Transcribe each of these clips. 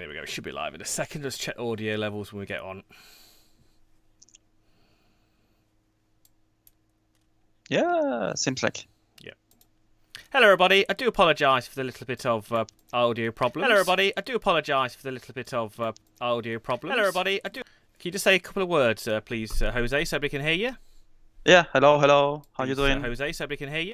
There we go. It should be live in a second. Let's check audio levels when we get on. Yeah, seems like. Yeah. Hello, everybody. I do apologise for the little bit of audio problems. Hello, everybody. I do apologise for the little bit of audio problems. Hello, everybody. Can you just say a couple of words, please, Jose, so everybody can hear you? Yeah, hello. How you doing? Jose, so everybody can hear you.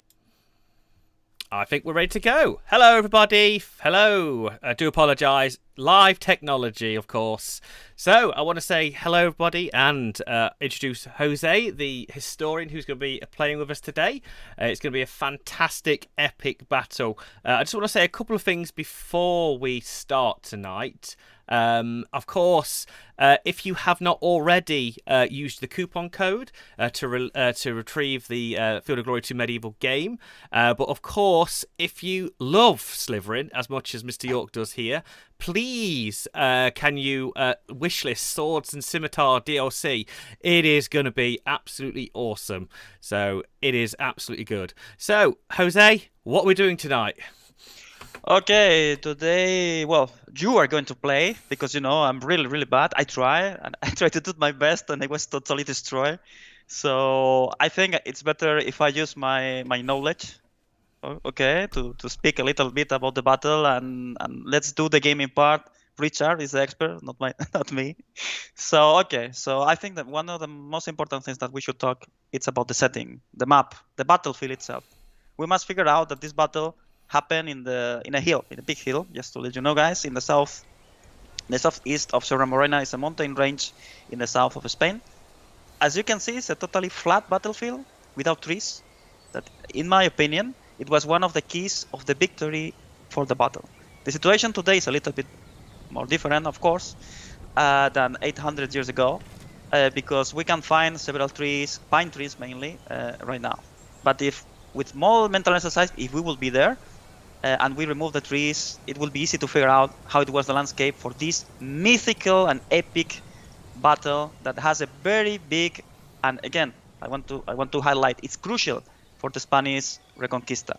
I think we're ready to go. Hello, everybody. Hello. I do apologise. Live technology, of course. So I want to say hello, everybody, and introduce Jose, the historian who's going to be playing with us today. It's going to be a fantastic, epic battle. I just want to say a couple of things before we start tonight. Of course, if you have not already used the coupon code to retrieve the Field of Glory 2 Medieval game, but of course, if you love Slytherin as much as Mr. York does here, please can you wishlist Swords and Scimitar DLC. It is going to be absolutely awesome. So it is absolutely good. So, Jose, what are we doing tonight? Okay, today, well, you are going to play because, you know, I'm really bad. I try to do my best and I was totally destroyed. So I think it's better if I use my knowledge, okay, to speak a little bit about the battle and let's do the gaming part. Richard is the expert, not me. So, okay, so I think that one of the most important things that we should talk, it's about the setting, the map, the battlefield itself. We must figure out that this battle happen in a big hill, just to let you know, guys, in the southeast of Sierra Morena is a mountain range in the south of Spain. As you can see, it's a totally flat battlefield without trees. That, in my opinion, it was one of the keys of the victory for the battle. The situation today is a little bit more different, of course, than 800 years ago, because we can find several trees, pine trees mainly, right now. But if with more mental exercise, if we will be there, and we remove the trees, it will be easy to figure out how it was the landscape for this mythical and epic battle that has a very big, and again, I want to highlight, it's crucial for the Spanish Reconquista.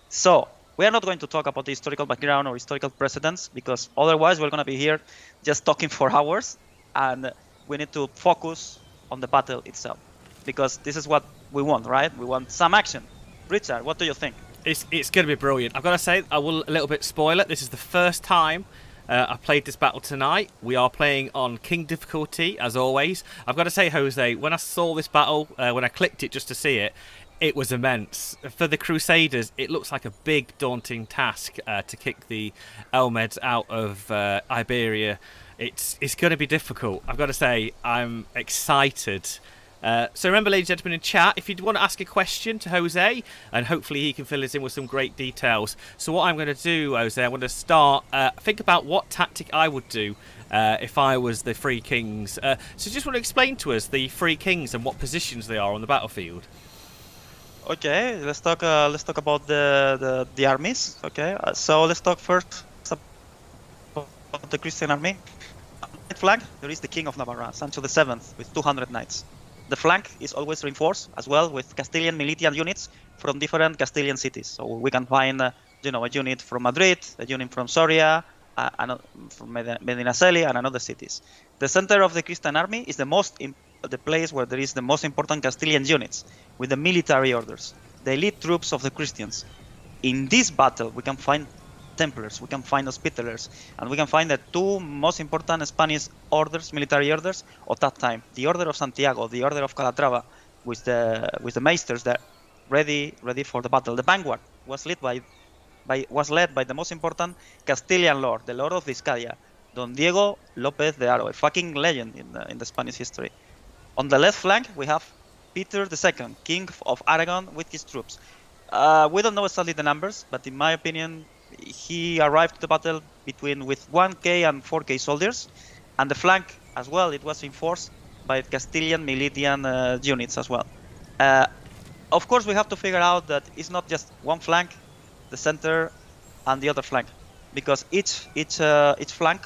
So we are not going to talk about the historical background or historical precedents because otherwise we're going to be here just talking for hours, and we need to focus on the battle itself because this is what we want, right? We want some action. Richard, what do you think? It's going to be brilliant. I've got to say, I will a little bit spoil it. This is the first time I've played this battle tonight. We are playing on King difficulty, as always. I've got to say, Jose, when I saw this battle, when I clicked it just to see it, it was immense. For the Crusaders, it looks like a big, daunting task to kick the Elmeds out of Iberia. It's going to be difficult. I've got to say, I'm excited. So remember, ladies and gentlemen in chat, if you want to ask a question to Jose, and hopefully he can fill us in with some great details. So what I'm going to do, Jose, I'm going to start, think about what tactic I would do if I was the Three Kings. So just want to explain to us the Three Kings and what positions they are on the battlefield. Okay, let's talk about the armies. Okay, so let's talk first about the Christian army. On the right flank, there is the King of Navarra, Sancho VII, with 200 knights. The flank is always reinforced as well with Castilian militian units from different Castilian cities. So we can find, a unit from Madrid, a unit from Soria, from Medinaceli, and another cities. The center of the Christian army is the place where there is the most important Castilian units with the military orders, the elite troops of the Christians. In this battle, we can find Templars, we can find Hospitallers, and we can find the two most important Spanish orders, military orders of that time: the Order of Santiago, the Order of Calatrava, with the Meisters there, ready for the battle. The vanguard was led by the most important Castilian lord, the Lord of Vizcaya, Don Diego López de Haro, a fucking legend in the Spanish history. On the left flank, we have Peter II, King of Aragon, with his troops. We don't know exactly the numbers, but in my opinion, he arrived to the battle with 1K and 4K soldiers, and the flank as well, it was reinforced by Castilian militian units as well. Of course, we have to figure out that it's not just one flank, the center, and the other flank, because each flank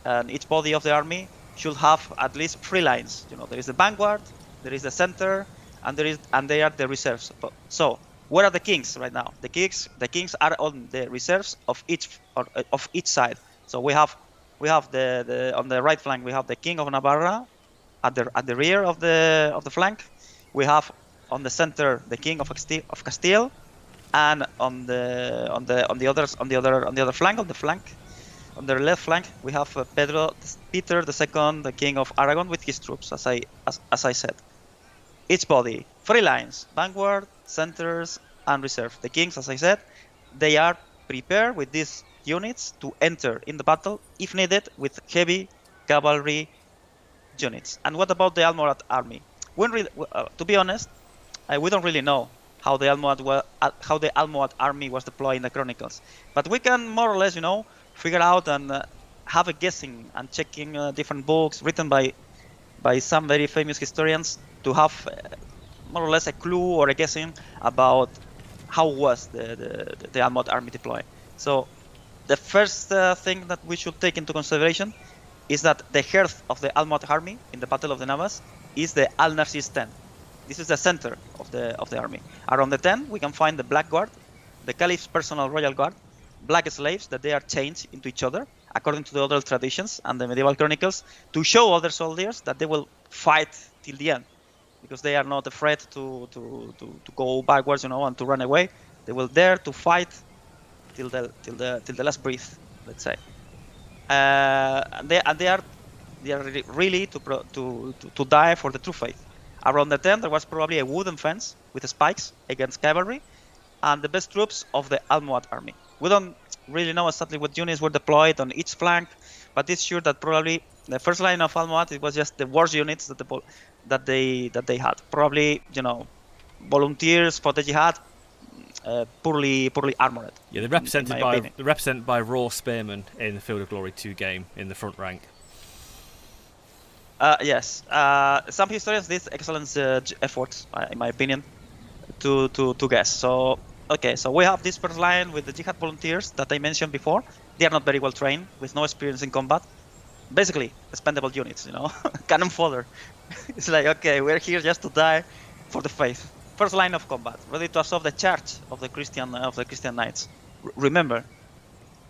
and each body of the army should have at least 3 lines. There is the vanguard, there is the center, and they are the reserves. So where are the kings right now? The kings are on the reserves of each side. So we have we have the on the right flank we have the King of Navarra. At the rear of the flank, we have on the center the King of Castile, and on the other flank, on the left flank, we have Peter II, the King of Aragon, with his troops, as I said. Each body, 3 lines: vanguard, centers, and reserve. The kings, as I said, they are prepared with these units to enter in the battle if needed with heavy cavalry units. And what about the Almohad army? To be honest, we don't really know how the Almohad army was deployed in the chronicles, but we can more or less, figure out and have a guessing and checking different books written by some very famous historians to have more or less a clue or a guessing about how was the Almohad army deployed. So the first thing that we should take into consideration is that the head of the Almohad army in the Battle of the Navas is the Al-Narsis 10. This is the center of the army. Around the 10, we can find the Black Guard, the Caliph's personal royal guard, black slaves that they are changed into each other according to the oral traditions and the medieval chronicles to show other soldiers that they will fight till the end, because they are not afraid to go backwards, and to run away. They will dare to fight till the last breath, let's say. And they are really to die for the true faith. Around the 10, there was probably a wooden fence with spikes against cavalry, and the best troops of the Almohad army. We don't really know exactly what units were deployed on each flank, but it's sure that probably the first line of Almohad, it was just the worst units that they had. Probably, volunteers for the jihad, poorly armored. Yeah, they're represented by raw spearmen in the Field of Glory 2 game in the front rank. Yes, some historians did excellent efforts, in my opinion, to guess. So okay, so we have this first line with the jihad volunteers that I mentioned before. They are not very well trained, with no experience in combat. Basically, expendable units, cannon fodder. It's like, okay, we're here just to die for the faith. First line of combat, ready to assault the charge of the Christian knights. Remember,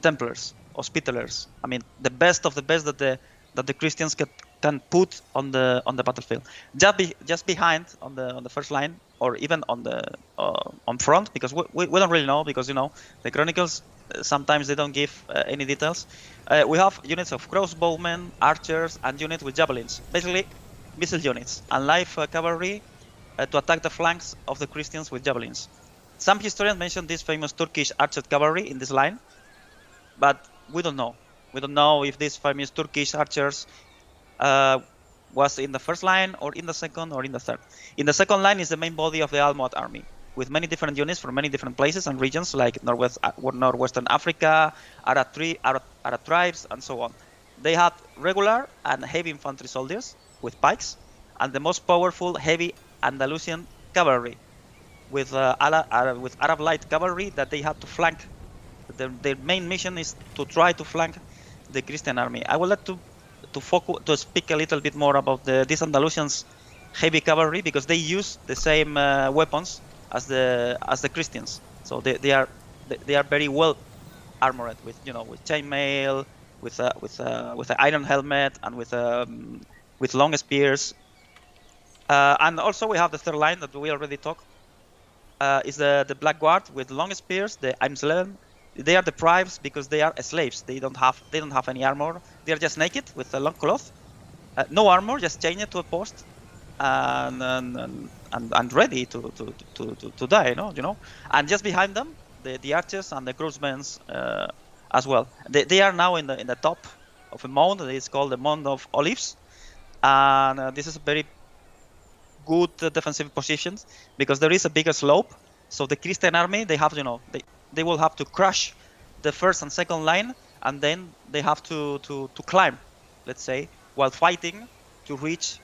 Templars, Hospitallers. I mean, the best of the best that the Christians can put on the battlefield. Just behind on the first line, or even on front, because we don't really know, because the chronicles sometimes they don't give any details. We have units of crossbowmen, archers, and units with javelins, basically missile units and light cavalry to attack the flanks of the Christians with javelins. Some historians mention this famous Turkish archer cavalry in this line, but we don't know. We don't know if these famous Turkish archers was in the first line, or in the second, or in the third. In the second line is the main body of the Almohad army, with many different units from many different places and regions, like northwestern Africa, Arab tribes, and so on. They had regular and heavy infantry soldiers with pikes, and the most powerful heavy Andalusian cavalry with Arab light cavalry that they had to flank. Their main mission is to try to flank the Christian army. I would like to speak a little bit more about these Andalusians heavy cavalry, because they use the same weapons as the Christians. So they are very well armored with chainmail, with an iron helmet, and with long spears. And also we have the third line that we already talked. Is the Black Guard with long spears, the Aimsleven. They are deprived because they are slaves. They don't have any armor. They are just naked with a long cloth, no armor, just chained to a post, and ready to die. And just behind them, the archers and the crossmen as well. They are now in the top of a mound. It's called the Mount of Olives, and this is a very good defensive position because there is a bigger slope. So the Christian army, they have they will have to crush the first and second line, and then they have to climb, let's say, while fighting to reach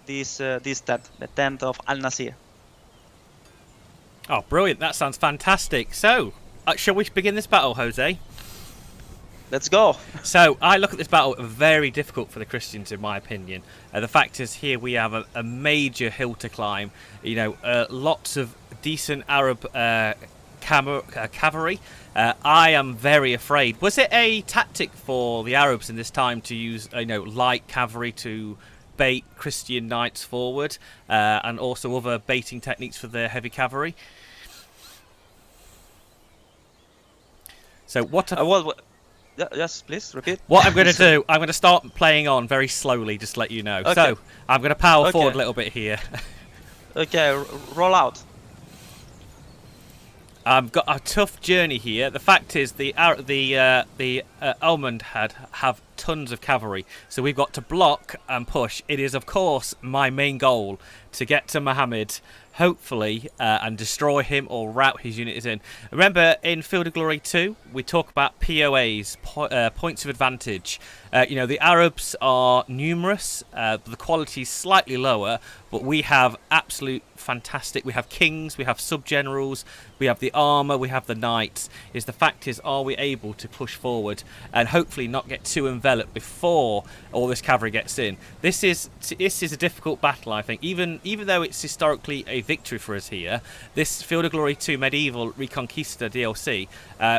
this tent, the tent of Al-Nasir. Oh, brilliant! That sounds fantastic. So, shall we begin this battle, Jose? Let's go. So, I look at this battle very difficult for the Christians, in my opinion. The fact is, here we have a major hill to climb. Lots of decent Arab cavalry. I am very afraid. Was it a tactic for the Arabs in this time to use, light cavalry to bait Christian knights forward, and also other baiting techniques for the heavy cavalry? So what? Yes, please repeat. What I'm going to do, I'm going to start playing on very slowly, just to let you know. Okay. So I'm going to power forward a little bit here. Okay, roll out. I've got a tough journey here. The fact is, the Almond have tons of cavalry, so we've got to block and push. It is, of course, my main goal to get to Mohammed, hopefully, and destroy him or rout his units in. Remember, in Field of Glory 2, we talk about POAs, points of advantage. The Arabs are numerous, but the quality is slightly lower, but we have absolute fantastic. We have kings, we have sub-generals, we have the armour, we have the knights. The fact is, are we able to push forward and hopefully not get too enveloped before all this cavalry gets in? This is a difficult battle, I think. Even though it's historically a victory for us here, this Field of Glory 2 Medieval Reconquista DLC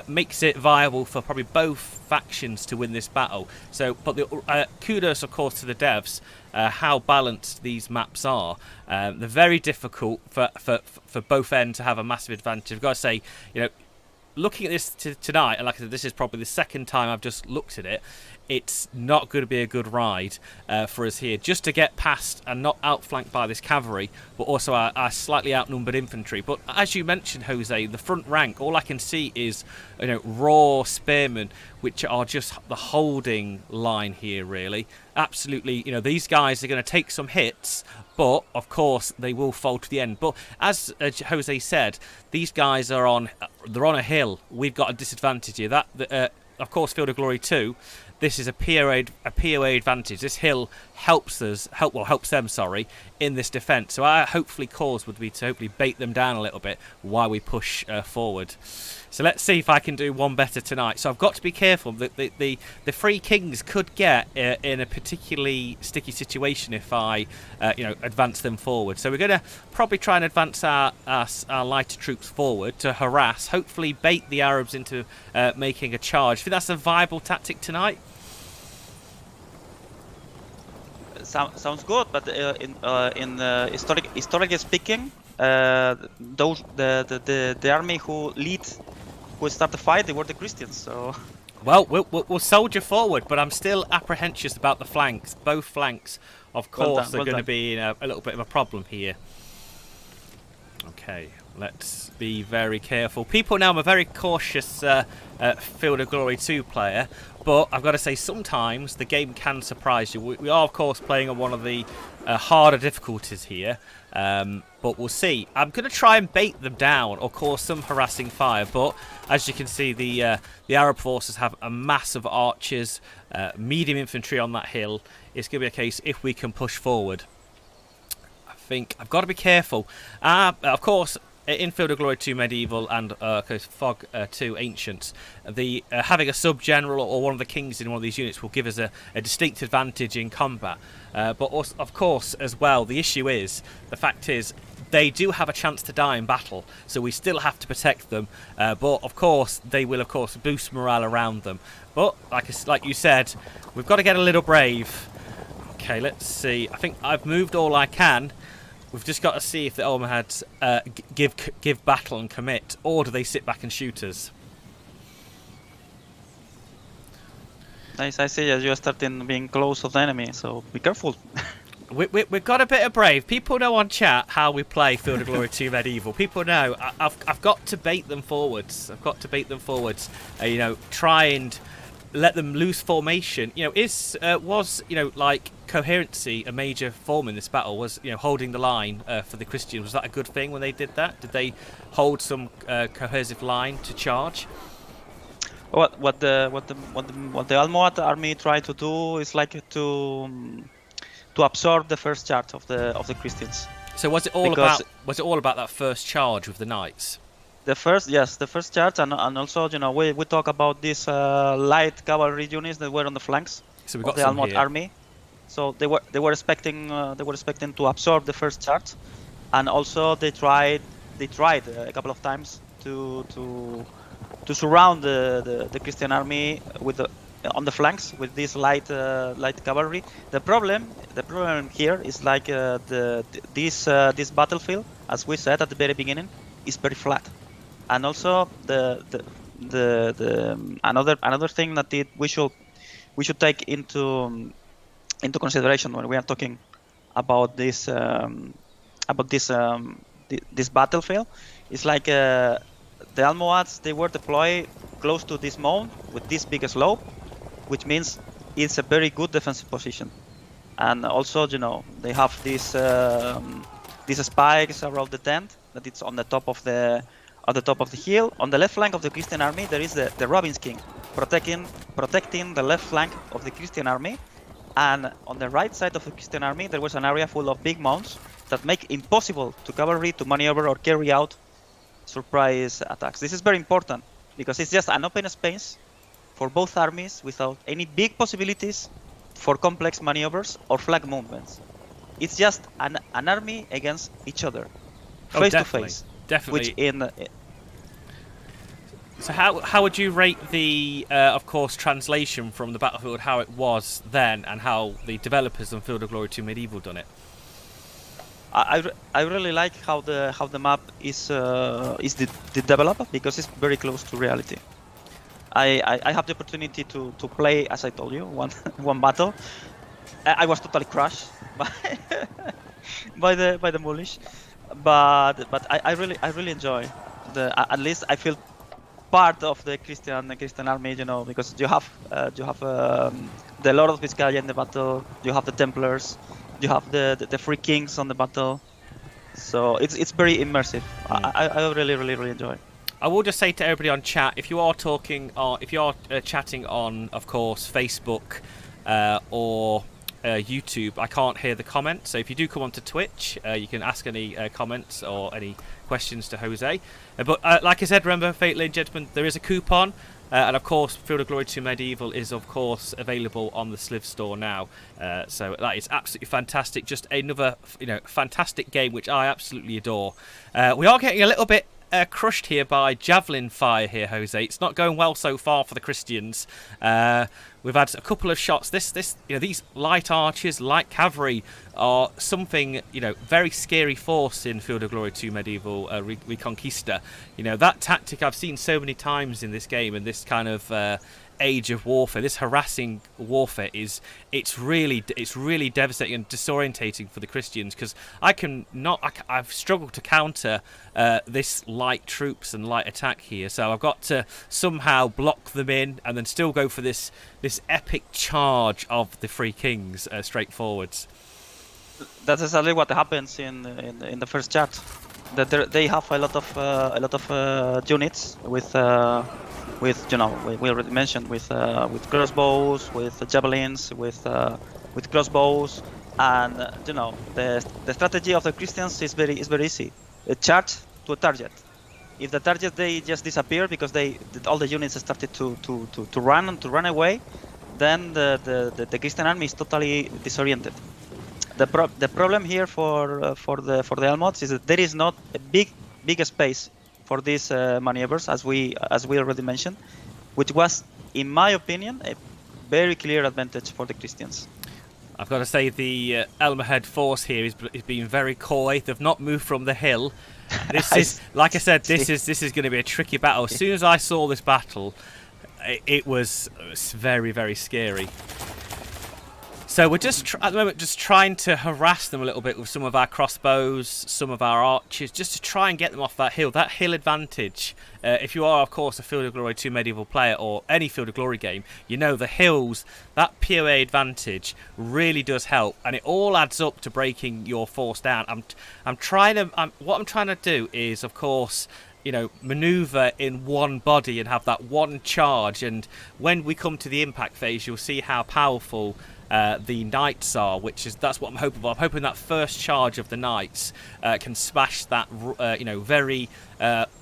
makes it viable for probably both factions to win this battle. So, but kudos, of course, to the devs. How balanced these maps are. They're very difficult for both ends to have a massive advantage. I've got to say, looking at this tonight, and like I said, this is probably the second time I've just looked at it. It's not going to be a good ride for us here, just to get past and not outflanked by this cavalry, but also our slightly outnumbered infantry. But as you mentioned, Jose, the front rank, all I can see is raw spearmen, which are just the holding line here, really. Absolutely, these guys are going to take some hits, but of course they will fall to the end. But as Jose said, these guys are on a hill. We've got a disadvantage here. Of course, Field of Glory 2. This is a POA advantage. This hill helps them, in this defence. So our hopefully cause would be to hopefully bait them down a little bit while we push forward. So let's see if I can do one better tonight. So I've got to be careful. The three kings could get in a particularly sticky situation if I advance them forward. So we're going to probably try and advance our lighter troops forward to harass, hopefully bait the Arabs into making a charge. I think that's a viable tactic tonight. Sounds good, but historically speaking, the army who start the fight, they were the Christians. So, well, we'll soldier forward, but I'm still apprehensive about the flanks. Both flanks, of course, are going to be a little bit of a problem here. Okay, let's be very careful. People know I'm a very cautious Field of Glory 2 player, but I've got to say sometimes the game can surprise you. We are, of course, playing on one of the harder difficulties here, but we'll see. I'm going to try and bait them down or cause some harassing fire, but as you can see, the Arab forces have a mass of archers, medium infantry on that hill. It's going to be a case if we can push forward. I think I've got to be careful. Of course, in Field of Glory 2 Medieval and Fog 2 Ancients, having a sub-general or one of the kings in one of these units will give us a distinct advantage in combat. But also, of course, as well, the issue is, the fact is, they do have a chance to die in battle, so we still have to protect them. But, of course, they will, of course, boost morale around them. But, like you said, we've got to get a little brave. Okay, let's see. I think I've moved all I can. We've just got to see if the Almohads give battle and commit, or do they sit back and shoot us? Nice, I see. As you are starting being close to the enemy, so be careful. We've got a bit of brave. People know on chat how we play Field of Glory 2 Medieval. People know I've got to bait them forwards. I've got to bait them forwards. Try and let them lose formation. Was like coherency a major form in this battle? Was holding the line for the Christians? Was that a good thing when they did that? Did they hold some cohesive line to charge? What the Almohad army tried to do is like to absorb the first charge of the Christians. So was it all about that first charge with the knights? The first charge, and also we talk about these light cavalry units that were on the flanks so we got of the Almohad army. So they were expecting to absorb the first charge, and also they tried a couple of times to surround the Christian army with on the flanks with this light cavalry. The problem here is like this battlefield, as we said at the very beginning, is very flat, and also another thing that we should take into consideration when we are talking about this this battlefield is like the Almohads, they were deployed close to this mound with this big slope, which means it's a very good defensive position. And also, they have these spikes around the tent that it's on the top of the hill. On the left flank of the Christian army, there is the Robin's King protecting the left flank of the Christian army. And on the right side of the Christian army, there was an area full of big mounds that make impossible to cavalry to maneuver or carry out surprise attacks. This is very important because it's just an open space for both armies without any big possibilities for complex maneuvers or flank movements. It's just an army against each other, face to face. Definitely. Which So how would you rate the, of course, translation from the Battlefield, how it was then, and how the developers on Field of Glory 2 Medieval done it? I really like how the map is developed because it's very close to reality. I have the opportunity to play, as I told you, one battle. I was totally crushed by the Moorish, but I really enjoy at least I feel part of the Christian army, because you have the Lord of Vizcaya in the battle, you have the Templars, you have the Free Kings on the battle, so it's very immersive. I really enjoy. I will just say to everybody on chat, if you are talking, or if you are chatting on, of course, Facebook or YouTube, I can't hear the comments. So if you do come onto Twitch, you can ask any comments or any questions to Jose. But like I said, remember, ladies and gentlemen, there is a coupon. And of course, Field of Glory 2 Medieval is of course available on the Sliv store now. So that is absolutely fantastic. Just another, fantastic game which I absolutely adore. We are getting a little bit crushed here by javelin fire here, Jose. It's not going well so far for the Christians. We've had a couple of shots. These light archers, light cavalry are something, very scary force in Field of Glory 2 Medieval Reconquista. That tactic I've seen so many times in this game, and this kind of age of warfare, this harassing warfare it's really devastating and disorientating for the Christians, because I've struggled to counter this light troops and light attack here, so I've got to somehow block them in and then still go for this epic charge of the Free Kings straight forwards. That's exactly what happens in the first chart. That they have a lot of units with we already mentioned with crossbows, with javelins, with crossbows, and the strategy of the Christians is very easy. A charge to a target. If the target they just disappear because all the units started to run away, then the Christian army is totally disoriented. The problem here for the Almohads is that there is not a big space for these maneuvers, as we already mentioned, which was, in my opinion, a very clear advantage for the Christians. I've got to say the Almohad force here is being very coy. They've not moved from the hill. This is, like I said, this is going to be a tricky battle. As soon as I saw this battle, it was very, very scary. So we're just at the moment just trying to harass them a little bit with some of our crossbows, some of our archers, just to try and get them off that hill. That hill advantage, if you are, of course, a Field of Glory 2 Medieval player or any Field of Glory game, the hills, that PoA advantage really does help, and it all adds up to breaking your force down. What I'm trying to do is, of course, maneuver in one body and have that one charge, and when we come to the impact phase, you'll see how powerful the knights are, that's what I'm hoping for. I'm hoping that first charge of the knights can smash that very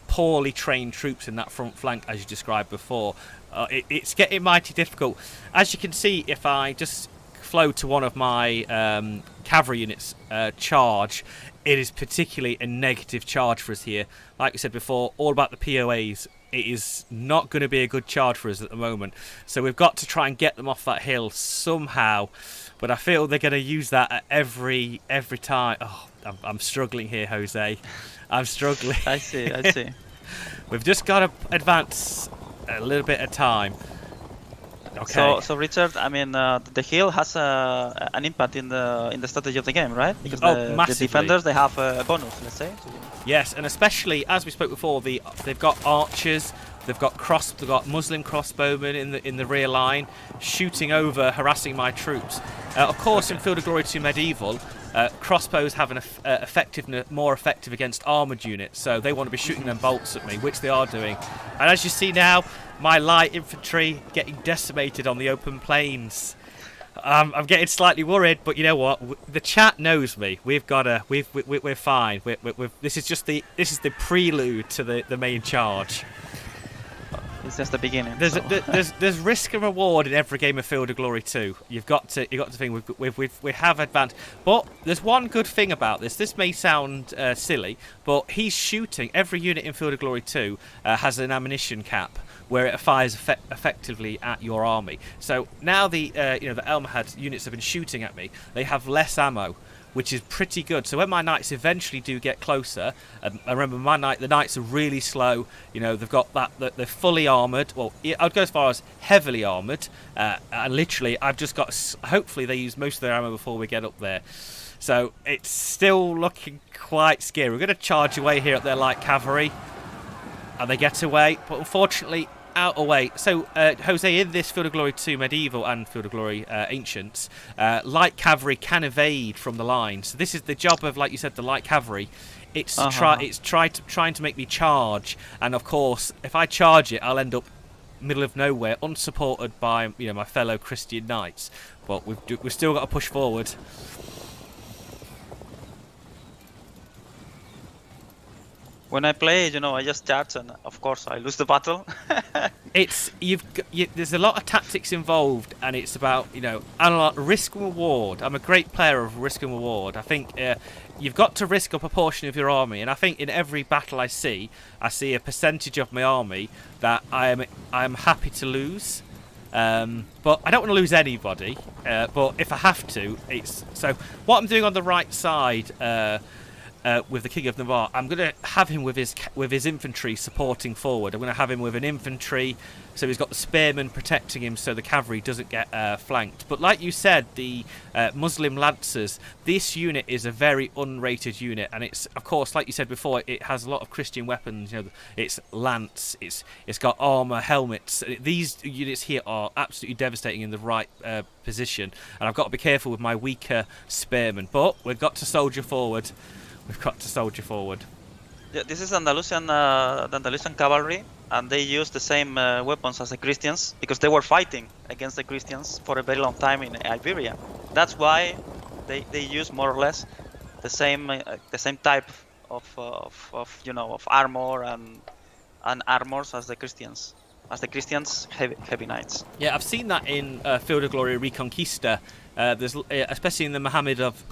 poorly trained troops in that front flank, as you described before. It's getting mighty difficult. As you can see, if I just flow to one of my cavalry units charge, it is particularly a negative charge for us here. Like we said before, all about the POAs. It is not going to be a good charge for us at the moment. So we've got to try and get them off that hill somehow. But I feel they're going to use that at every time. Oh, I'm struggling here, Jose. I'm struggling. I see. We've just got to advance a little bit at a time. Okay. So Richard, I mean, the hill has an impact in the strategy of the game, right? Because the defenders, they have a bonus, let's say. Yes, and especially as we spoke before, they've got archers, they've got Muslim crossbowmen in the rear line, shooting over, harassing my troops. Of course, in Field of Glory 2 Medieval, crossbows have more effective against armoured units, so they want to be shooting them bolts at me, which they are doing. And as you see now, my light infantry getting decimated on the open plains. I'm getting slightly worried, but you know what? The chat knows me. We're fine. This is the prelude to the main charge. It's just the beginning. There's risk and reward in every game of Field of Glory 2. You've got to think we have advanced. But there's one good thing about this. This may sound silly, but he's shooting. Every unit in Field of Glory 2 has an ammunition cap, where it fires effectively at your army. So now the Almohad units have been shooting at me. They have less ammo, which is pretty good. So when my knights eventually do get closer, I remember the knights are really slow. They've got they're fully armoured. Well, I'd go as far as heavily armoured. And literally, I've just got. Hopefully, they use most of their ammo before we get up there. So it's still looking quite scary. We're going to charge away here at their light cavalry, and they get away. But unfortunately, out away. So Jose, in this Field of Glory 2 Medieval and Field of Glory Ancients, light cavalry can evade from the line. So this is the job of, like you said, the light cavalry. It's trying to make me charge, and of course, if I charge it, I'll end up middle of nowhere, unsupported by my fellow Christian knights. But we've still got to push forward. When I play, I just charge, and of course I lose the battle. There's a lot of tactics involved, and it's about risk and reward. I'm a great player of risk and reward. I think you've got to risk a proportion of your army, and I think in every battle I see a percentage of my army that I'm happy to lose. But I don't want to lose anybody. But if I have to, so what I'm doing on the right side. With the King of Navarre, I'm going to have him with his infantry supporting forward. I'm going to have him with an infantry, so he's got the spearmen protecting him, so the cavalry doesn't get flanked. But like you said, the Muslim lancers, this unit is a very unrated unit, and it's, of course, like you said before, it has a lot of Christian weapons. It's lance, it's got armor, helmets. These units here are absolutely devastating in the right position, and I've got to be careful with my weaker spearmen. But we've got to soldier forward. Yeah, this is Andalusian cavalry, and they use the same weapons as the Christians because they were fighting against the Christians for a very long time in Iberia. That's why they use more or less the same type of armor and armors as the Christians. Heavy knights. Yeah, I've seen that in Field of Glory Reconquista. There's especially in the Muhammad of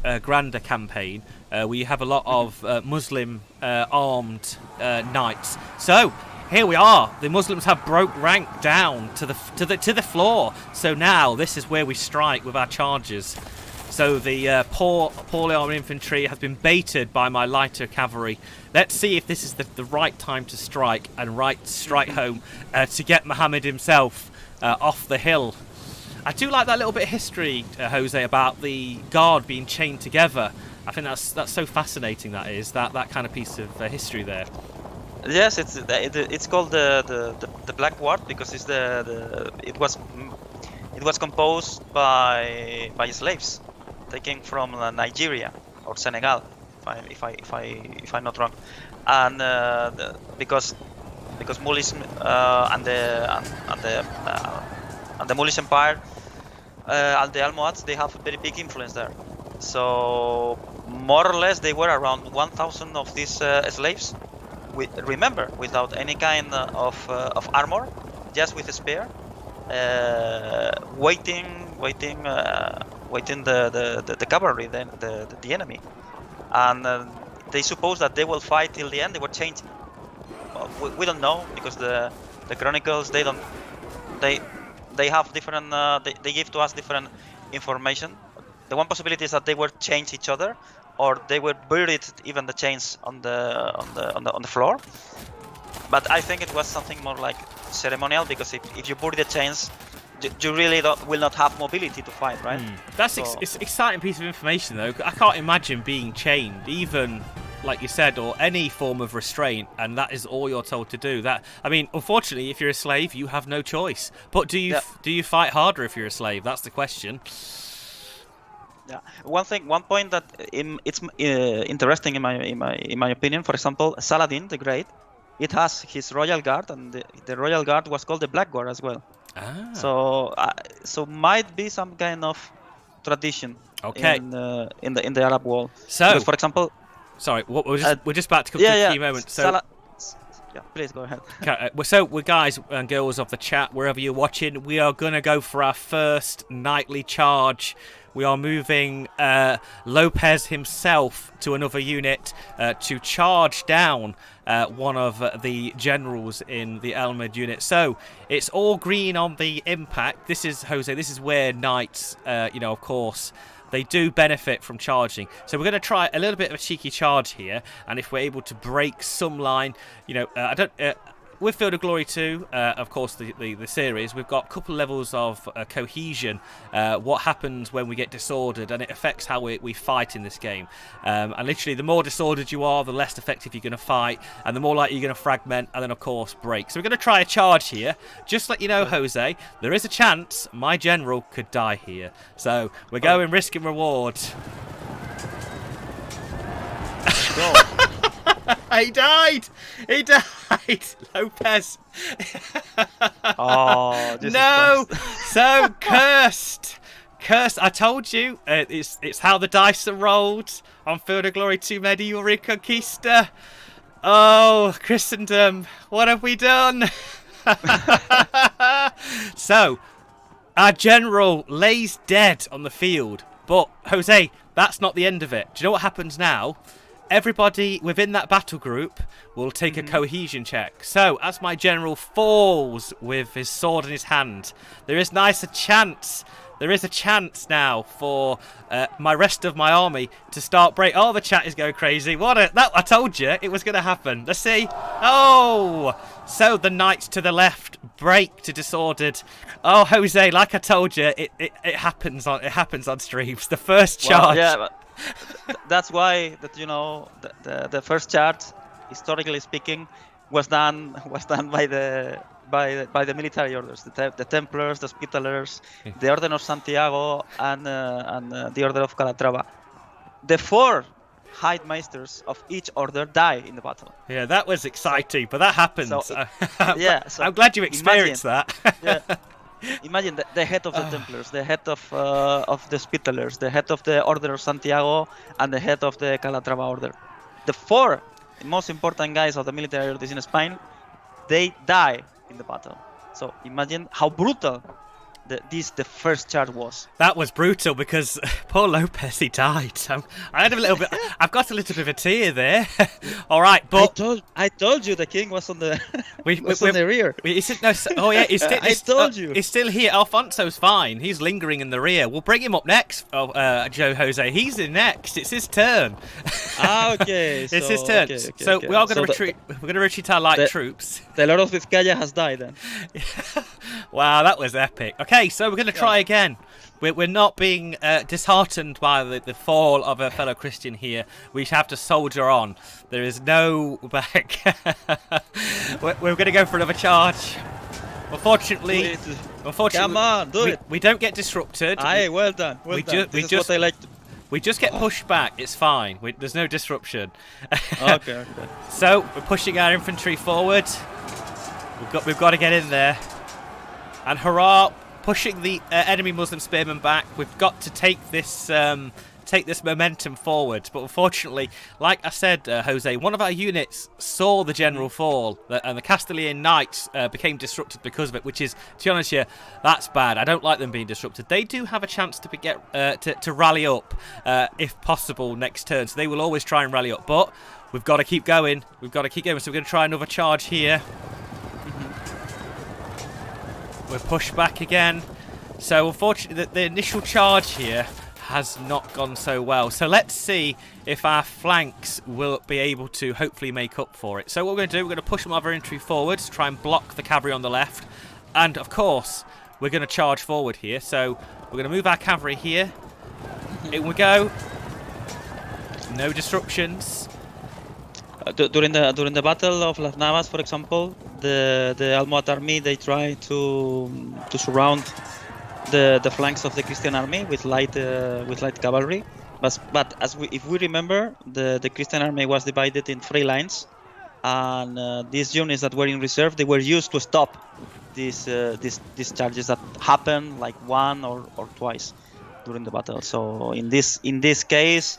Granda campaign, we have a lot of Muslim armed knights. So here we are. The Muslims have broke rank down to the floor. So now this is where we strike with our charges. So the poorly armed infantry has been baited by my lighter cavalry. Let's see if this is the right time to strike home to get Muhammad himself off the hill. I do like that little bit of history, Jose, about the guard being chained together. I think that's so fascinating. That kind of piece of history there. Yes, it's called the Black Guard because it was composed by slaves taken from Nigeria or Senegal, if I'm not wrong, and because Moorish and the Moorish Empire. And the Almohads, they have a very big influence there. So more or less they were around 1,000 of these slaves. Remember, without any kind of armor, just with a spear, waiting the cavalry, then the enemy. and they suppose that they will fight till the end. They will change. Well, we don't know, because the chronicles, they have different. They give to us different information. The one possibility is that they will change each other, or they will bury even the chains on the floor. But I think it was something more like ceremonial, because if you bury the chains, you really will not have mobility to fight, right? That's it's an exciting piece of information, though. I can't imagine being chained, even like you said, or any form of restraint, and that is all you're told to do. That, I mean, unfortunately, if you're a slave, you have no choice. But do you fight harder if you're a slave? That's the question. Yeah, one point that it's interesting in my opinion. For example, Saladin the Great, it has his royal guard, and the royal guard was called the Black Guard as well. Ah. So might be some kind of tradition. Okay. In the Arab world. So, because, for example, sorry, we're just about to come to a key moment. So. Yeah, please go ahead. So, we're guys and girls of the chat, wherever you're watching, we are going to go for our first nightly charge. We are moving Lopez himself to another unit to charge down one of the generals in the Elmid unit. So, it's all green on the impact. This is, Jose, this is where knights, of course, they do benefit from charging. So we're going to try a little bit of a cheeky charge here, and if we're able to break some line, with Field of Glory 2, of course, the series, we've got a couple of levels of cohesion, what happens when we get disordered, and it affects how we fight in this game. And literally, the more disordered you are, the less effective you're going to fight, and the more likely you're going to fragment, and then, of course, break. So we're going to try a charge here. Just let you know, Jose, there is a chance my general could die here. So we're going risk and reward. Go. He died! He died! Lopez! Oh, no! So cursed! Cursed! I told you, it's how the dice are rolled on Field of Glory 2 Medieval Reconquista. Oh, Christendom, what have we done? So, our general lays dead on the field. But, Jose, that's not the end of it. Do you know what happens now? Everybody within that battle group will take a cohesion check. So, as my general falls with his sword in his hand, there is a chance now for my rest of my army to start break. Oh, the chat is going crazy. I told you it was going to happen. Let's see. Oh, so the knights to the left break to disordered. Oh, Jose, like I told you, it happens on streams. The first charge. Well, yeah, but that's why the first charge, historically speaking, was done by the military orders, the Templars, the Hospitallers, the Order of Santiago, and the Order of Calatrava. The 4 Heidmeisters of each order die in the battle. Yeah, that was exciting, but that happens. So I'm glad you experienced that. Yeah. Imagine the head of the Templars, the head of the Hospitallers, the head of the Order of Santiago, and the head of the Calatrava order. The 4 most important guys of the military orders in Spain, they die in the battle. So imagine how brutal the first charge was. That was brutal because poor Lopez, he died. I had a little bit. I've got a little bit of a tear there. All right, but I told you the king was on the on the rear. He's told you. He's still here. Alfonso's fine. He's lingering in the rear. We'll bring him up next. Joe Jose. He's in next. It's his turn. Okay. It's his turn. Okay. So we are going to retreat. We're going to retreat our light troops. The Lord of Vizcaya has died then. Wow, that was epic. Okay, so we're going to try again. We're not being disheartened by the fall of a fellow Christian here. We have to soldier on. There is no back. We're going to go for another charge. Unfortunately, come on, do it. We don't get disrupted. Aye, well done. This is what I like to... We just get pushed back. It's fine. There's no disruption. Okay. So we're pushing our infantry forward. We've got to get in there. And hurrah! Pushing the enemy Muslim spearmen back. We've got to take this take this momentum forward. But unfortunately, like I said, Jose, one of our units saw the general fall, and the Castilian Knights became disrupted because of it, which is, to be honest here, that's bad. I don't like them being disrupted. They do have a chance to rally up, if possible, next turn. So they will always try and rally up. But we've got to keep going. We've got to keep going. So we're going to try another charge here. We're pushed back again. So unfortunately, the initial charge here has not gone so well. So let's see if our flanks will be able to hopefully make up for it. So what we're going to do, we're going to push some of our infantry forwards, try and block the cavalry on the left. And of course, we're going to charge forward here. So we're going to move our cavalry here. In we go. No disruptions. During the battle of Las Navas, for example, the Almohad army, they try to surround the flanks of the Christian army with light cavalry. But if we remember, the Christian army was divided in 3 lines, and these units that were in reserve, they were used to stop these charges that happened like one or twice during the battle. So in this case,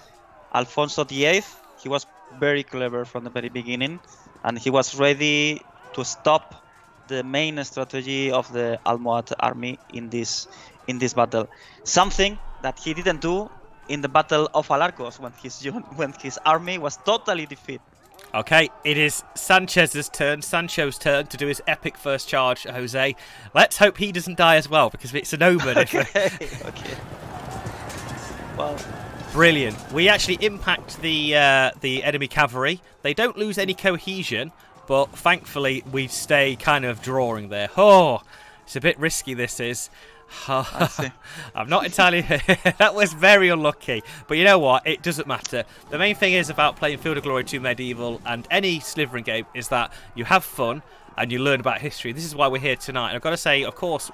Alfonso VIII, he was very clever from the very beginning, and he was ready to stop the main strategy of the Almohad army in this battle. Something that he didn't do in the battle of Alarcos when his army was totally defeated. Okay, it is Sancho's turn to do his epic first charge, Jose. Let's hope he doesn't die as well, because it's an omen. Okay. Well, brilliant. We actually impact the enemy cavalry. They don't lose any cohesion, but thankfully we stay kind of drawing there. Oh, it's a bit risky, this is. I see. I'm not entirely... That was very unlucky. But you know what? It doesn't matter. The main thing is about playing Field of Glory 2 Medieval and any slivering game is that you have fun and you learn about history. This is why we're here tonight. And I've got to say, of course,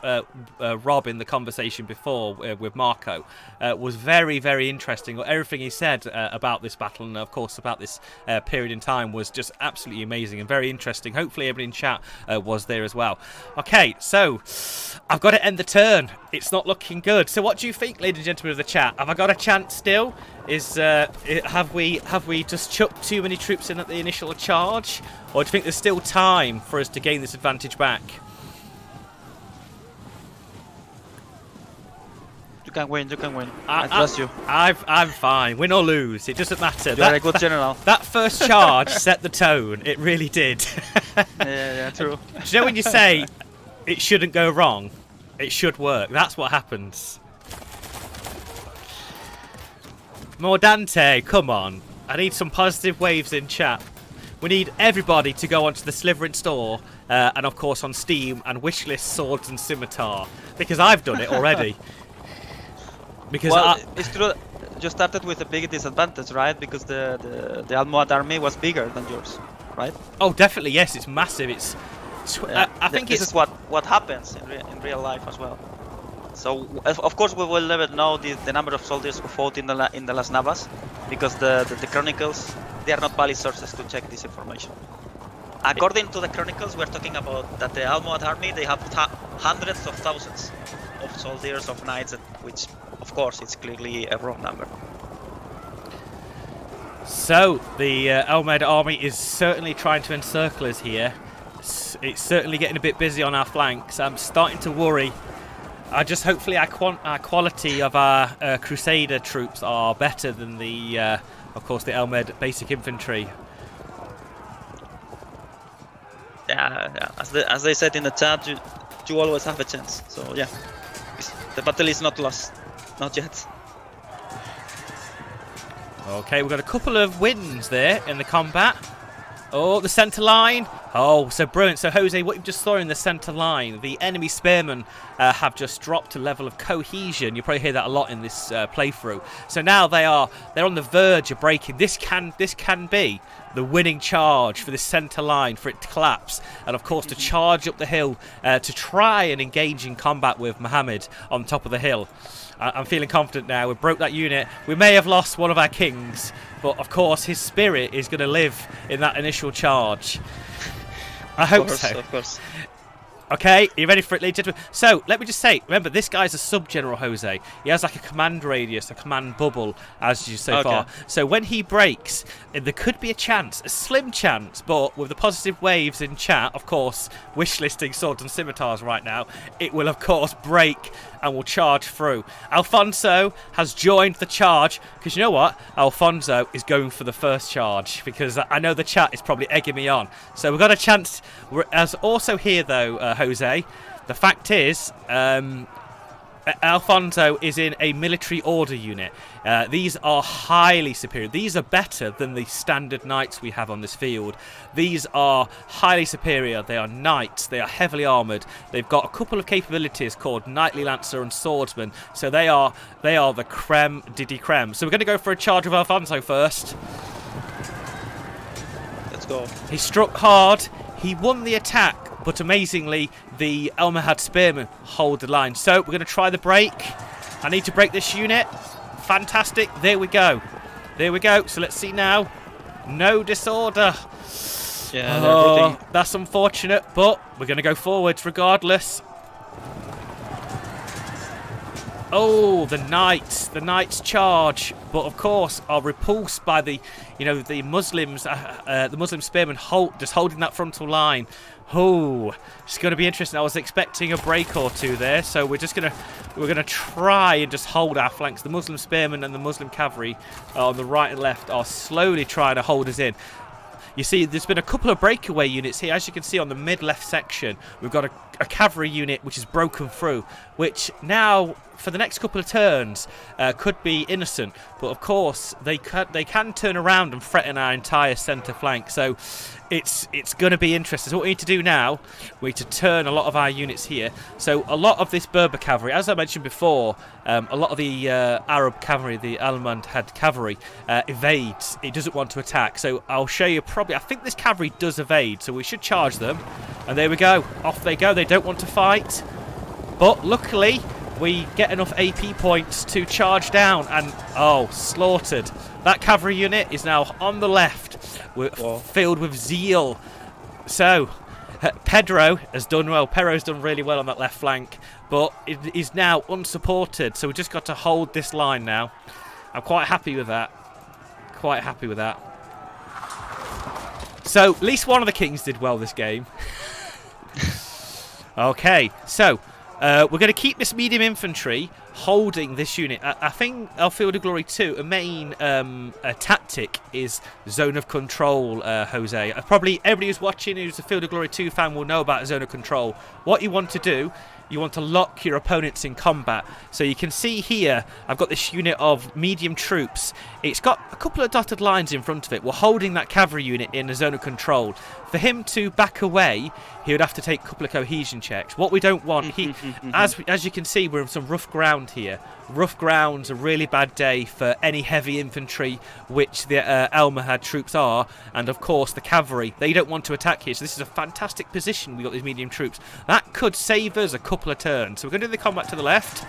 Rob in the conversation before with Marco was very, very interesting. Everything he said about this battle and, of course, about this period in time was just absolutely amazing and very interesting. Hopefully everybody in chat was there as well. Okay, so I've got to end the turn. It's not looking good. So what do you think, ladies and gentlemen of the chat? Have I got a chance still? Have we just chucked too many troops in at the initial charge? Or do you think there's still time for us to gain this advantage back? You can win. I trust you. I'm fine. Win or lose, it doesn't matter. You're a good general. That first charge set the tone. It really did. Yeah, true. Do you know when you say it shouldn't go wrong, it should work? That's what happens. Mordante, come on. I need some positive waves in chat. We need everybody to go onto the Sliverin store and, of course, on Steam and wishlist Swords and Scimitar. Because I've done it already. Because it's true. You started with a big disadvantage, right? Because the Almohad army was bigger than yours, right? Oh, definitely, yes. It's massive. I think this is what happens in real life as well. So, of course, we will never know the number of soldiers who fought in the Las Navas, because the chronicles, they are not valid sources to check this information. According to the chronicles, we're talking about that the Almohad army, they have hundreds of thousands of soldiers, of knights, which, of course, it's clearly a wrong number. So, the Almohad army is certainly trying to encircle us here. It's certainly getting a bit busy on our flanks. I'm starting to worry. Hopefully our quality of our Crusader troops are better than of course, the Almohad basic infantry. Yeah. As they said in the chat, you always have a chance. So yeah, the battle is not lost, not yet. Okay, we've got a couple of wins there in the combat. Oh, the centre line. Oh, so brilliant. So, Jose, what you just saw in the centre line, the enemy spearmen have just dropped a level of cohesion. You probably hear that a lot in this playthrough. So now they're on the verge of breaking. This can be the winning charge for this centre line, for it to collapse. And, of course, to charge up the hill to try and engage in combat with Mohammed on top of the hill. I'm feeling confident now. We broke that unit. We may have lost one of our kings, but of course his spirit is going to live in that initial charge. I hope so. Of course. Okay, are you ready for it, ladies and gentlemen? So, let me just say, remember, this guy's a sub-general, Jose. He has like a command radius, a command bubble, as you so far. So when he breaks, there could be a chance, a slim chance, but with the positive waves in chat, of course, wishlisting swords and scimitars right now, it will, of course, break and will charge through. Alfonso has joined the charge, because you know what? Alfonso is going for the first charge, because I know the chat is probably egging me on. So we've got a chance. As also here, though, Jose, the fact is, Alfonso is in a military order unit. These are highly superior. These are better than the standard knights we have on this field. These are highly superior. They are knights. They are heavily armoured. They've got a couple of capabilities called knightly lancer and swordsman. So they are the creme de creme. So we're going to go for a charge of Alfonso first. Let's go. He struck hard. He won the attack. But amazingly, the Almohad Spearmen hold the line. So we're going to try the break. I need to break this unit. Fantastic. There we go. There we go. So let's see now. No disorder. Yeah, that's unfortunate, but we're going to go forwards regardless. Oh, the knights charge, but of course are repulsed by the Muslims, the Muslim spearmen just holding that frontal line. Oh, it's going to be interesting. I was expecting a break or two there, so we're gonna try and just hold our flanks. The Muslim spearmen and the Muslim cavalry on the right and left are slowly trying to hold us in. You see, there's been a couple of breakaway units here. As you can see on the mid-left section, we've got a cavalry unit which is broken through, which now, for the next couple of turns, could be innocent. But of course, they can turn around and threaten our entire centre flank. So it's going to be interesting. So what we need to do now, we need to turn a lot of our units here. So a lot of this Berber cavalry, as I mentioned before, a lot of the Arab cavalry, the Almohad cavalry, evades. It doesn't want to attack. So I'll show you probably. I think this cavalry does evade, so we should charge them. And there we go. Off they go. They don't want to fight. But luckily, we get enough AP points to charge down. And, slaughtered. That cavalry unit is now on the left. We're filled with zeal. So, Pedro has done well. Pedro's done really well on that left flank. But it is now unsupported. So we've just got to hold this line now. I'm quite happy with that. Quite happy with that. So, at least one of the kings did well this game. Okay, so we're going to keep this medium infantry holding this unit. I think our Field of Glory 2, a main tactic is zone of control, Jose. Probably everybody who's watching who's a Field of Glory 2 fan will know about zone of control. What you want to do, you want to lock your opponents in combat. So you can see here, I've got this unit of medium troops. It's got a couple of dotted lines in front of it. We're holding that cavalry unit in a zone of control. For him to back away, he would have to take a couple of cohesion checks. What we don't want, as you can see, we're in some rough ground here. Rough ground's a really bad day for any heavy infantry, which the Almohad troops are, and of course the cavalry. They don't want to attack here, so this is a fantastic position. We've got these medium troops. That could save us a couple of turns. So we're going to do the combat to the left.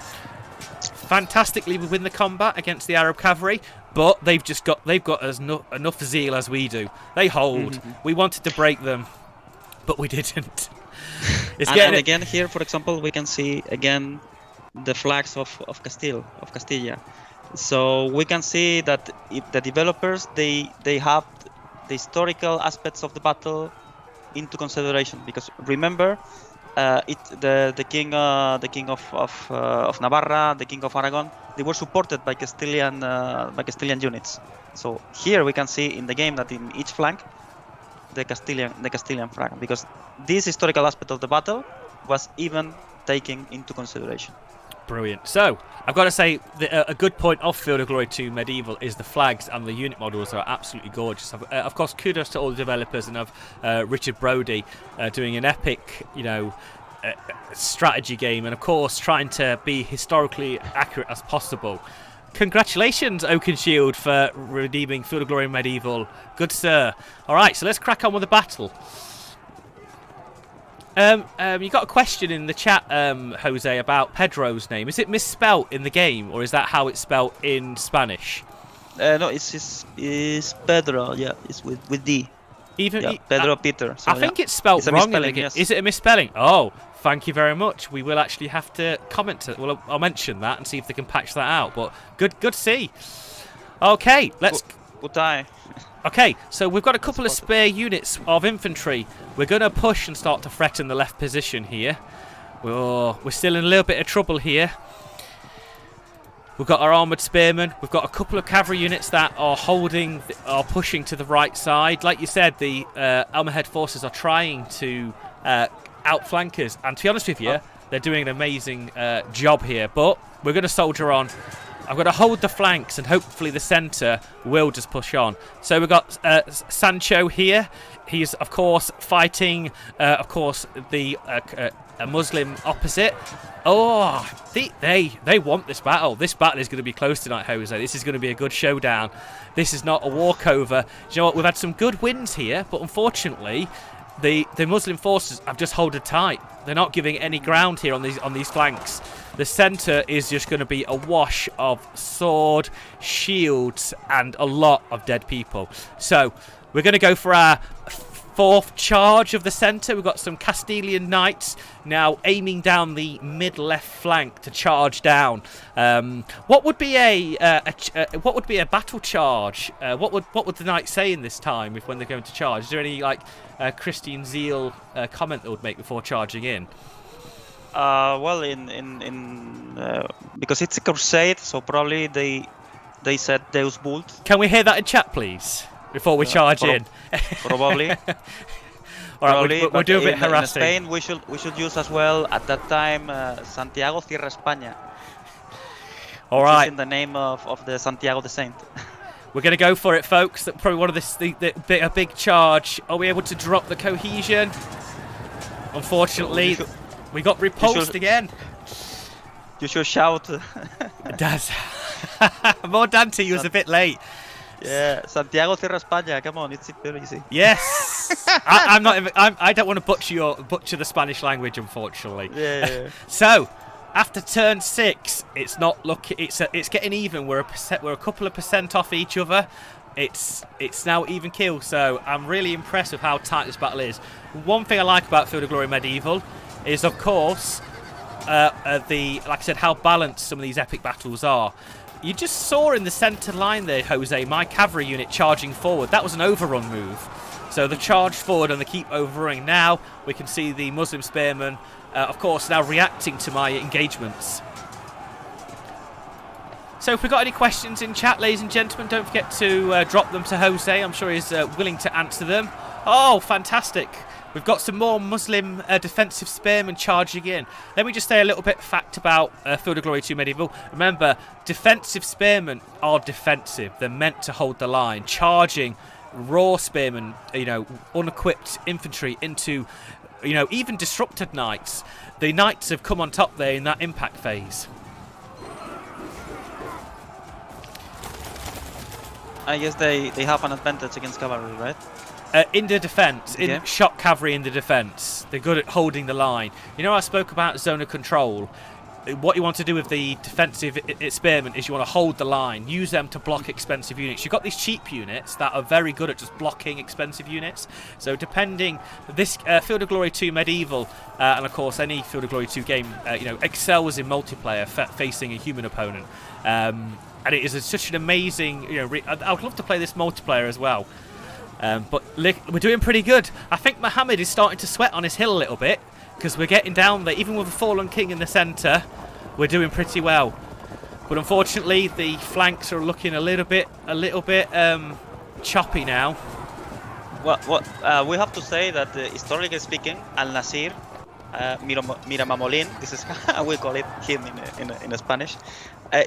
Fantastically, we win the combat against the Arab cavalry, but they've got as enough zeal as we do. They hold. We wanted to break them, but we didn't. And again here, for example, we can see again the flags of Castilla. So we can see that the developers they have the historical aspects of the battle into consideration, because remember, the king of Navarra, the king of Aragon, they were supported by Castilian units. So here we can see in the game that in each flank the Castilian flag, because this historical aspect of the battle was even taken into consideration. Brilliant. So, I've got to say, a good point of Field of Glory 2 Medieval is the flags and the unit models are absolutely gorgeous. Of course, kudos to all the developers and of Richard Brody doing an epic, strategy game, and of course trying to be historically accurate as possible. Congratulations, Oakenshield, for redeeming Field of Glory Medieval. Good sir. Alright, so let's crack on with the battle. You got a question in the chat, Jose, about Pedro's name. Is it misspelt in the game, or is that how it's spelt in Spanish? No, it's Pedro. Yeah, it's with D. Pedro Peter. So, I think it's spelt wrong in the game. Yes. Is it a misspelling? Oh, Thank you very much. We will actually have to comment. Well, I'll mention that and see if they can patch that out. But good to see. Okay, let's. Good die. Okay, so we've got a couple of spare units of infantry. We're going to push and start to threaten the left position here. We're still in a little bit of trouble here. We've got our armoured spearmen. We've got a couple of cavalry units that are pushing to the right side. Like you said, the Almohead forces are trying to outflank us. And to be honest with you, they're doing an amazing job here. But we're going to soldier on. I'm going to hold the flanks, and hopefully the centre will just push on. So we've got Sancho here. He's, of course, fighting, the Muslim opposite. Oh, they want this battle. This battle is going to be close tonight, Jose. This is going to be a good showdown. This is not a walkover. Do you know what? We've had some good wins here, but unfortunately, the Muslim forces have just held it tight. They're not giving any ground here on these flanks. The centre is just going to be a wash of sword, shields, and a lot of dead people. So we're going to go for our fourth charge of the centre. We've got some Castilian knights now aiming down the mid-left flank to charge down. What would be a battle charge? What would the knights say in this time when they're going to charge? Is there any Christian zeal comment they would make before charging in? Well, because it's a crusade, so probably they said Deus Vult. Can we hear that in chat, please, before we charge in? Probably. All right, we'll do a bit harassing. In Spain, we should use as well at that time Santiago Cierra España. All right. In the name of the Santiago the Saint. We're going to go for it, folks. Probably one of a big charge. Are we able to drop the cohesion? Unfortunately, we got repulsed again. You should shout. It does. More Dante, he was a bit late. Yeah, Santiago Cierra España. Come on, it's very easy. Yes. I don't want to butcher the Spanish language, unfortunately. Yeah. So, after turn 6, it's not looking. It's getting even. We're a couple of percent off each other. It's now even kill. So I'm really impressed with how tight this battle is. One thing I like about Field of Glory Medieval is, of course, like I said, how balanced some of these epic battles are. You just saw in the centre line there, Jose, my cavalry unit charging forward. That was an overrun move. So the charge forward and they keep overrunning. Now we can see the Muslim spearmen, of course, now reacting to my engagements. So if we've got any questions in chat, ladies and gentlemen, don't forget to drop them to Jose. I'm sure he's willing to answer them. Oh, fantastic. We've got some more Muslim defensive spearmen charging in. Let me just say a little bit of fact about Field of Glory 2 Medieval. Remember, defensive spearmen are defensive. They're meant to hold the line. Charging raw spearmen, unequipped infantry into, even disrupted knights. The knights have come on top there in that impact phase. I guess they have an advantage against cavalry, right? In the defence, okay. In shock cavalry in the defence, they're good at holding the line. I spoke about zone of control. What you want to do with the defensive spearmen is you want to hold the line, use them to block expensive units. You've got these cheap units that are very good at just blocking expensive units. So depending, this Field of Glory 2 Medieval, and of course any Field of Glory 2 game, excels in multiplayer facing a human opponent. And it is such an amazing, I would love to play this multiplayer as well. But we're doing pretty good. I think Mohammed is starting to sweat on his hill a little bit because we're getting down there. Even with a fallen king in the centre, we're doing pretty well. But unfortunately, the flanks are looking a little bit choppy now. Well, we have to say that historically speaking, Al Nasir, Miramamolin, this is how we call it him in Spanish.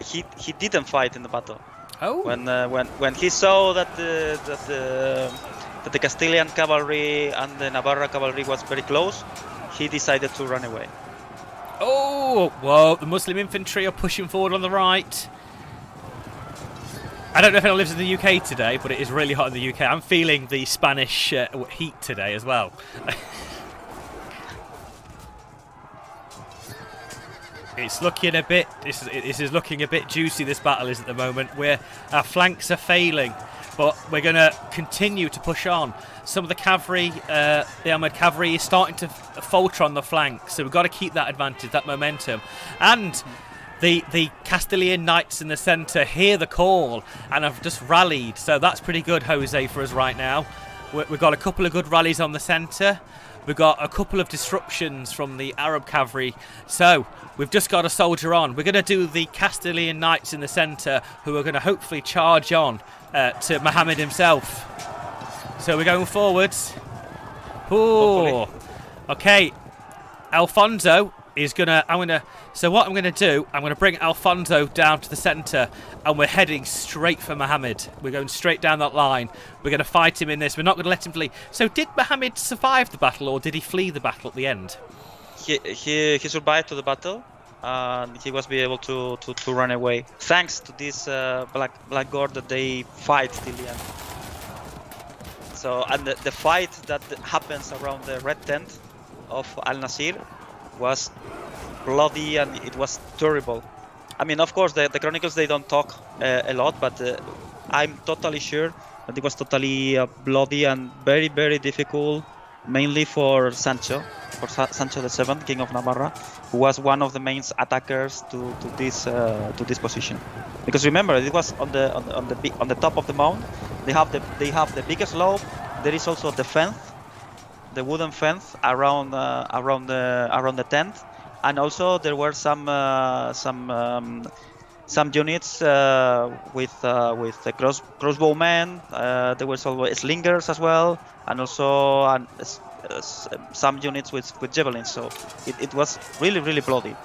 He didn't fight in the battle. Oh. When he saw that the Castilian cavalry and the Navarra cavalry was very close, he decided to run away. Oh, well, the Muslim infantry are pushing forward on the right. I don't know if anyone lives in the UK today, but it is really hot in the UK. I'm feeling the Spanish heat today as well. It's looking a bit. This is looking a bit juicy. This battle is at the moment. Our flanks are failing, but we're going to continue to push on. Some of the cavalry, the armoured cavalry, is starting to falter on the flank, so we've got to keep that advantage, that momentum. And the Castilian knights in the centre hear the call and have just rallied, so that's pretty good, Jose, for us right now. We've got a couple of good rallies on the centre. We've got a couple of disruptions from the Arab cavalry, so we've just got to soldier on. We're going to do the Castilian knights in the centre, who are going to hopefully charge on to Muhammad himself. So we're going forwards. Ooh. Okay. Alfonso is so what I'm gonna do, I'm gonna bring Alfonso down to the centre, and we're heading straight for Muhammad. We're going straight down that line. We're gonna fight him in this. We're not gonna let him flee. So did Muhammad survive the battle, or did he flee the battle at the end? He survived to the battle, and he was be able to run away thanks to this black guard that they fight till the end. So, and the fight that happens around the red tent of Al Nasir was bloody, and it was terrible. I mean, of course, the chronicles, they don't talk a lot, but I'm totally sure that it was totally bloody and very, very difficult, mainly for Sancho VII, King of Navarra, who was one of the main attackers to this position. Because remember, it was on the top of the mount. They have the biggest slope. There is also the fence, the wooden fence around the tent, and also there were some units with the crossbowmen. There were also slingers as well, and also some units with javelins. So it was really, really bloody.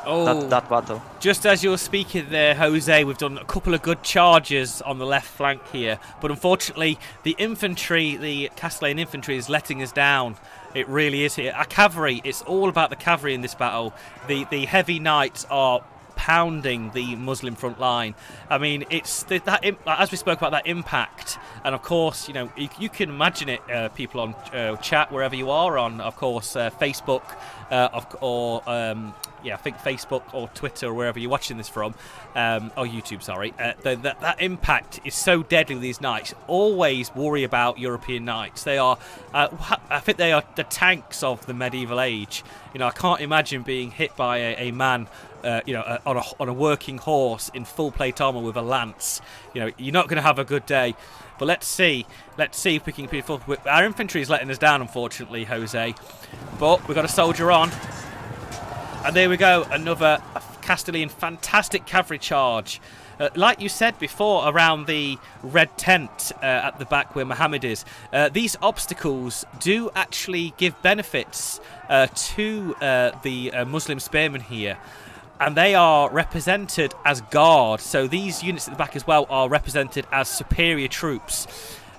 Oh, that battle. Just as you're speaking there, Jose, we've done a couple of good charges on the left flank here, but unfortunately the infantry, the Castilian infantry, is letting us down. It really is here. Our cavalry, it's all about the cavalry in this battle. The heavy knights are pounding the Muslim front line. I mean, it's as we spoke about, that impact, and of course, you know, you can imagine it. People on chat wherever you are on, of course, Facebook, I think Facebook or Twitter, or wherever you're watching this from, or YouTube, sorry. That impact is so deadly with these knights. Always worry about European knights. They are, I think they are the tanks of the medieval age. You know, I can't imagine being hit by a man, on a working horse in full plate armour with a lance. You know, you're not going to have a good day. But let's see if we can be full. Our infantry is letting us down, unfortunately, Jose. But we've got to soldier on. And there we go, another Castilian fantastic cavalry charge. Like you said before, around the red tent at the back where Muhammad is, these obstacles do actually give benefits to the Muslim spearmen here. And they are represented as guard. So these units at the back as well are represented as superior troops.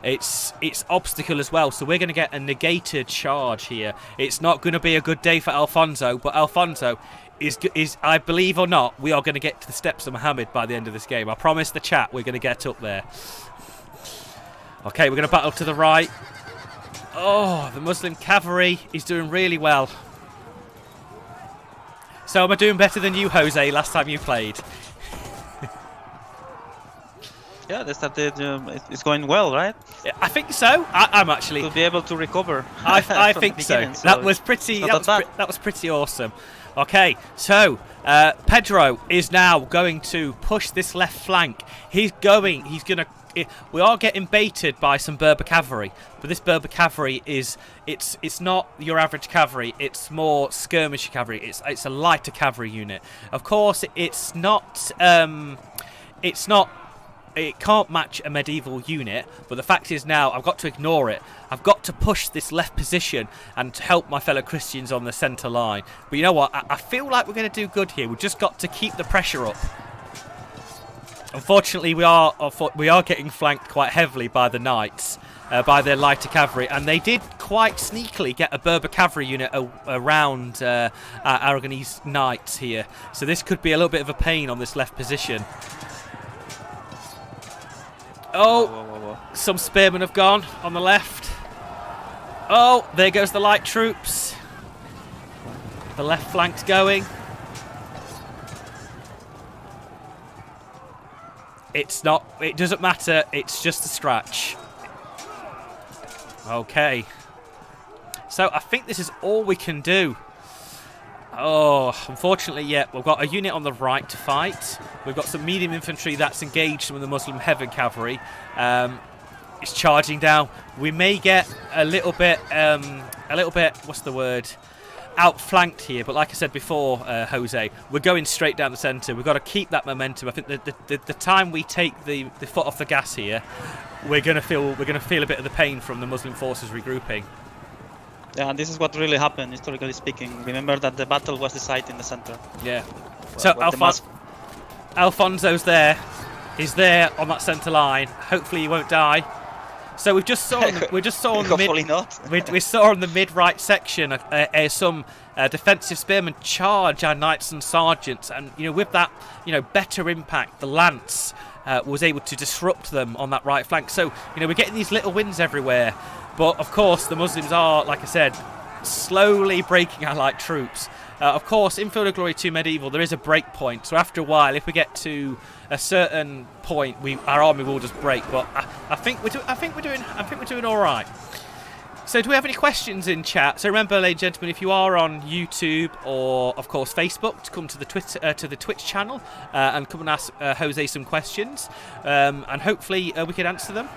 It's obstacle as well, so we're going to get a negated charge here. It's not going to be a good day for Alfonso, but Alfonso is, I believe or not, we are going to get to the steps of Muhammad by the end of this game. I promise the chat we're going to get up there. Okay, we're going to battle to the right. Oh, the Muslim cavalry is doing really well. So am I doing better than you, Jose, last time you played? Yeah, they started. It's going well, right? Yeah, I think so. I'm actually. We'll be able to recover. I think so. That was pretty. That was pretty awesome. Okay, so Pedro is now going to push this left flank. He's gonna. We are getting baited by some Berber cavalry, but this Berber cavalry it's not your average cavalry. It's more skirmish cavalry. It's a lighter cavalry unit. Of course, it's not. It can't match a medieval unit, but the fact is now I've got to ignore it. I've got to push this left position and help my fellow Christians on the centre line. But you know what? I feel like we're going to do good here. We've just got to keep the pressure up. Unfortunately, we are getting flanked quite heavily by the knights, by their lighter cavalry, and they did quite sneakily get a Berber cavalry unit around our Aragonese knights here. So this could be a little bit of a pain on this left position. Oh, whoa. Some spearmen have gone on the left. Oh, there goes the light troops. The left flank's going. It's not. It doesn't matter. It's just a scratch. Okay. So I think this is all we can do. Oh, unfortunately, yeah, we've got a unit on the right to fight. We've got some medium infantry that's engaged with the Muslim heavy cavalry. It's charging down. We may get a little bit, what's the word? Outflanked here, but like I said before, Jose, we're going straight down the centre. We've got to keep that momentum. I think the time we take the foot off the gas here, we're going to feel a bit of the pain from the Muslim forces regrouping. Yeah, and this is what really happened, historically speaking. Remember that the battle was decided in the center. Yeah. So Alfonso's there. He's there on that centre line. Hopefully he won't die. So we just saw on the mid right section some defensive spearmen charge our knights and sergeants, and with that better impact, the lance was able to disrupt them on that right flank. So we're getting these little wins everywhere, but of course the Muslims are, like I said, slowly breaking our light troops. Of course, in Field of Glory 2 Medieval, there is a break point. So after a while, if we get to a certain point, our army will just break. But I think we're doing all right. So do we have any questions in chat? So remember, ladies and gentlemen, if you are on YouTube or, of course, Facebook, to come to the Twitch channel and come and ask Jose some questions, and hopefully we can answer them.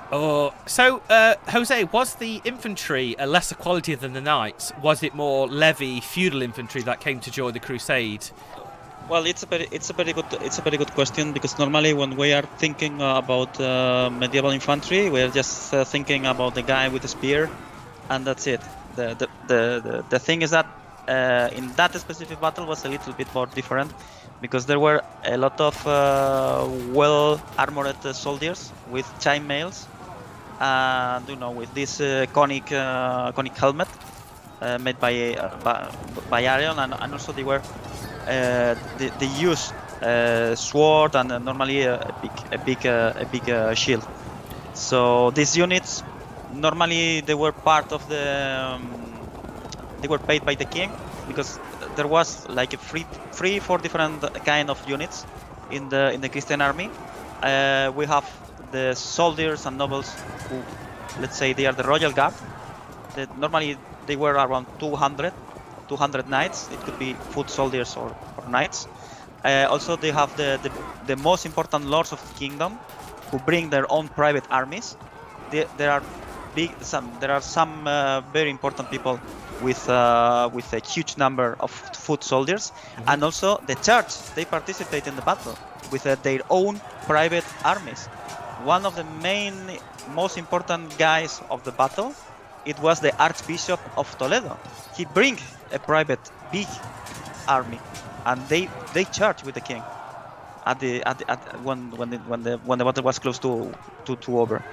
So, Jose, was the infantry a lesser quality than the knights? Was it more levy feudal infantry that came to join the crusade? Well, it's a very good question, because normally when we are thinking about medieval infantry, we are just thinking about the guy with the spear, and that's it. The thing is that in that specific battle was a little bit more different, because there were a lot of well armored soldiers with chainmails, and with this conic helmet made by iron, and also they were they use sword and normally a big shield. So these units normally they were part of the they were paid by the king, because there was like a four different kind of units in the Christian army. We have the soldiers and nobles who, let's say, they are the royal guard. Normally they were around 200 knights. It could be foot soldiers or knights. Also they have the most important lords of the kingdom, who bring their own private armies. There are some very important people with a huge number of foot soldiers, and also the church. They participate in the battle with their own private armies. One of the most important guys of the battle, it was the Archbishop of Toledo. He bring a private big army, and they charge with the king when the battle was close to over.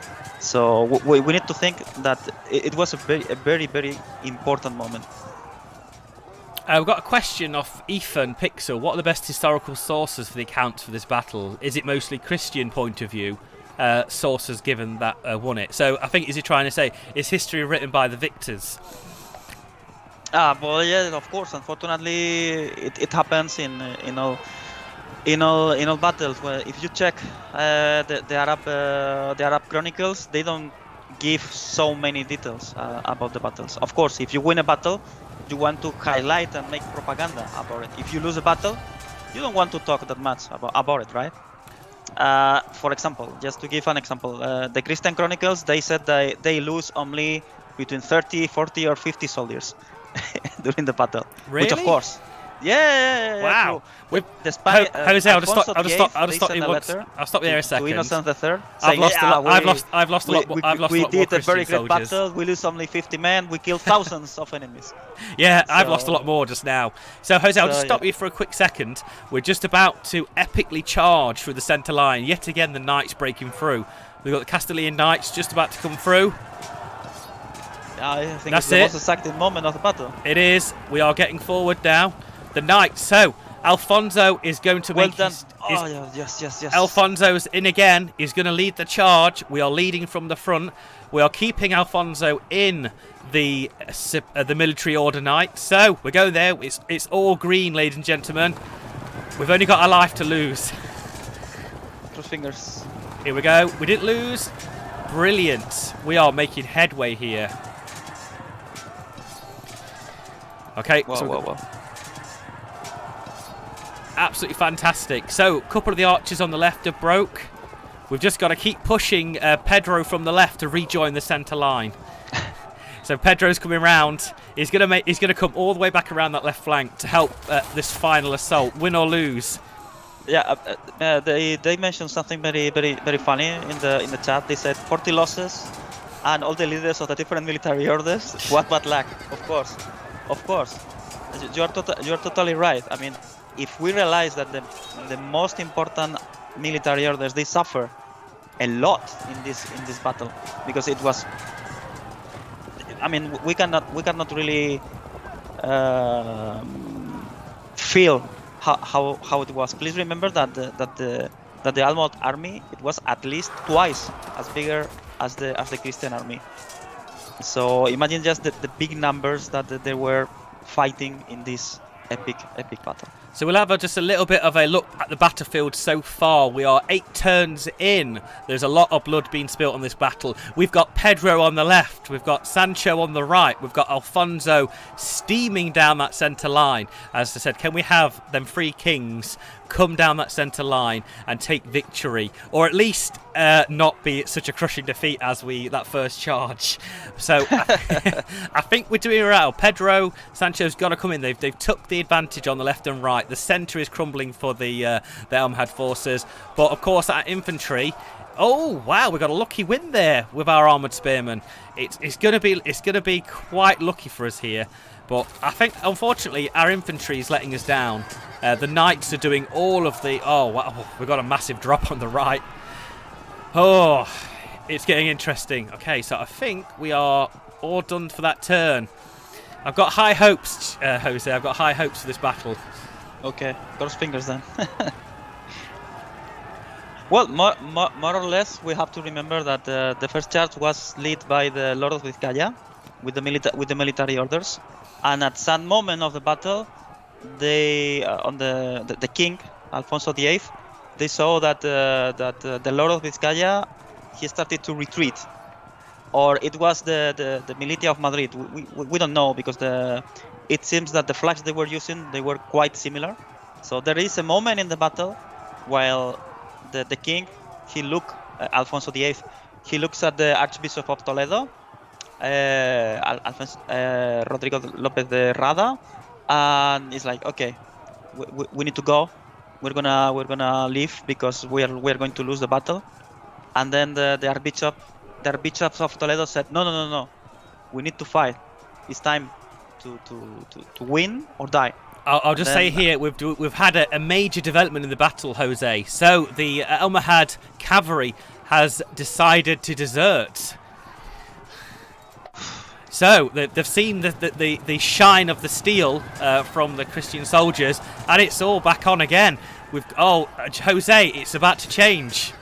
So we need to think that it was a very important moment. We've got a question off Ethan Pixel. What are the best historical sources for the accounts for this battle? Is it mostly Christian point of view sources given that won it? So I think, is he trying to say, is history written by the victors? Well, yeah, of course. Unfortunately, it happens in all battles. Well, if you check the Arab chronicles, they don't give so many details about the battles. Of course, if you win a battle, you want to highlight and make propaganda about it. If you lose a battle, you don't want to talk that much about it, right? For example, just to give an example, the Christian chronicles, they said that they lose only between 30, 40 or 50 soldiers during the battle. Really? Which of course, yeah. Wow. With the Spanish, Jose, I'll stop you once. I'll stop you there a second. To Innocent III. I've lost a lot. We did a very Christian great battle. We lose only 50 men. We killed thousands of enemies. Yeah, I've lost a lot more just now. So, Jose, I'll just stop you for a quick second. We're just about to epically charge through the centre line. Yet again, the knights breaking through. We've got the Castilian knights just about to come through. I think it's the most exacting moment of the battle. It is. We are getting forward now. The knights. So, Alfonso is going to Well make done. his Yes. Alfonso's in again. He's going to lead the charge. We are leading from the front. We are keeping Alfonso in the military order knight. So we're going there. It's all green, ladies and gentlemen. We've only got a life to lose. Cross fingers. Here we go. We didn't lose. Brilliant. We are making headway here. Okay. Whoa. Absolutely fantastic. So, a couple of the archers on the left have broke. We've just got to keep pushing Pedro from the left to rejoin the centre line. So Pedro's coming round. He's gonna come all the way back around that left flank to help this final assault, win or lose. Yeah, they mentioned something very funny in the chat. They said 40 losses, and all the leaders of the different military orders. What bad luck? Of course. You are totally right. I mean, if we realize that the most important military orders, they suffer a lot in this battle, because it was. I mean, we cannot really feel how it was. Please remember that the Almohad army, it was at least twice as bigger as the Christian army. So imagine just the big numbers that they were fighting in this epic battle. So we'll have just a little bit of a look at the battlefield so far. We are 8 turns in. There's a lot of blood being spilt on this battle. We've got Pedro on the left. We've got Sancho on the right. We've got Alfonso steaming down that centre line. As I said, can we have them 3 kings come down that centre line and take victory, or at least not be such a crushing defeat as that first charge? So I think we're doing well. Pedro, Sancho's got to come in. They've took the advantage on the left and right. The centre is crumbling for the Almohad forces, but of course our infantry. Oh wow, we got a lucky win there with our armoured spearmen. It's going to be quite lucky for us here. But I think, unfortunately, our infantry is letting us down. The knights are doing all of the... Oh, wow, we've got a massive drop on the right. Oh, it's getting interesting. Okay, so I think we are all done for that turn. I've got high hopes, Jose. I've got high hopes for this battle. Okay, cross fingers then. Well, more or less, we have to remember that the first charge was led by the Lord of Vizcaya with the military orders. And at some moment of the battle, they on the king Alfonso VIII, they saw that the Lord of Vizcaya, he started to retreat, or it was the militia of Madrid. We don't know, because it seems that the flags they were using, they were quite similar. So there is a moment in the battle while the king, Alfonso VIII, he looks at the Archbishop of Toledo, Rodrigo López de Rada, and he's like, okay, we need to go. We're gonna leave because we're going to lose the battle. And then the Archbishops of Toledo said, no, we need to fight. It's time to win or die. I'll just say here, we've had a major development in the battle, Jose. So the Almohad cavalry has decided to desert. So they've seen the shine of the steel from the Christian soldiers, and it's all back on again. Jose, it's about to change.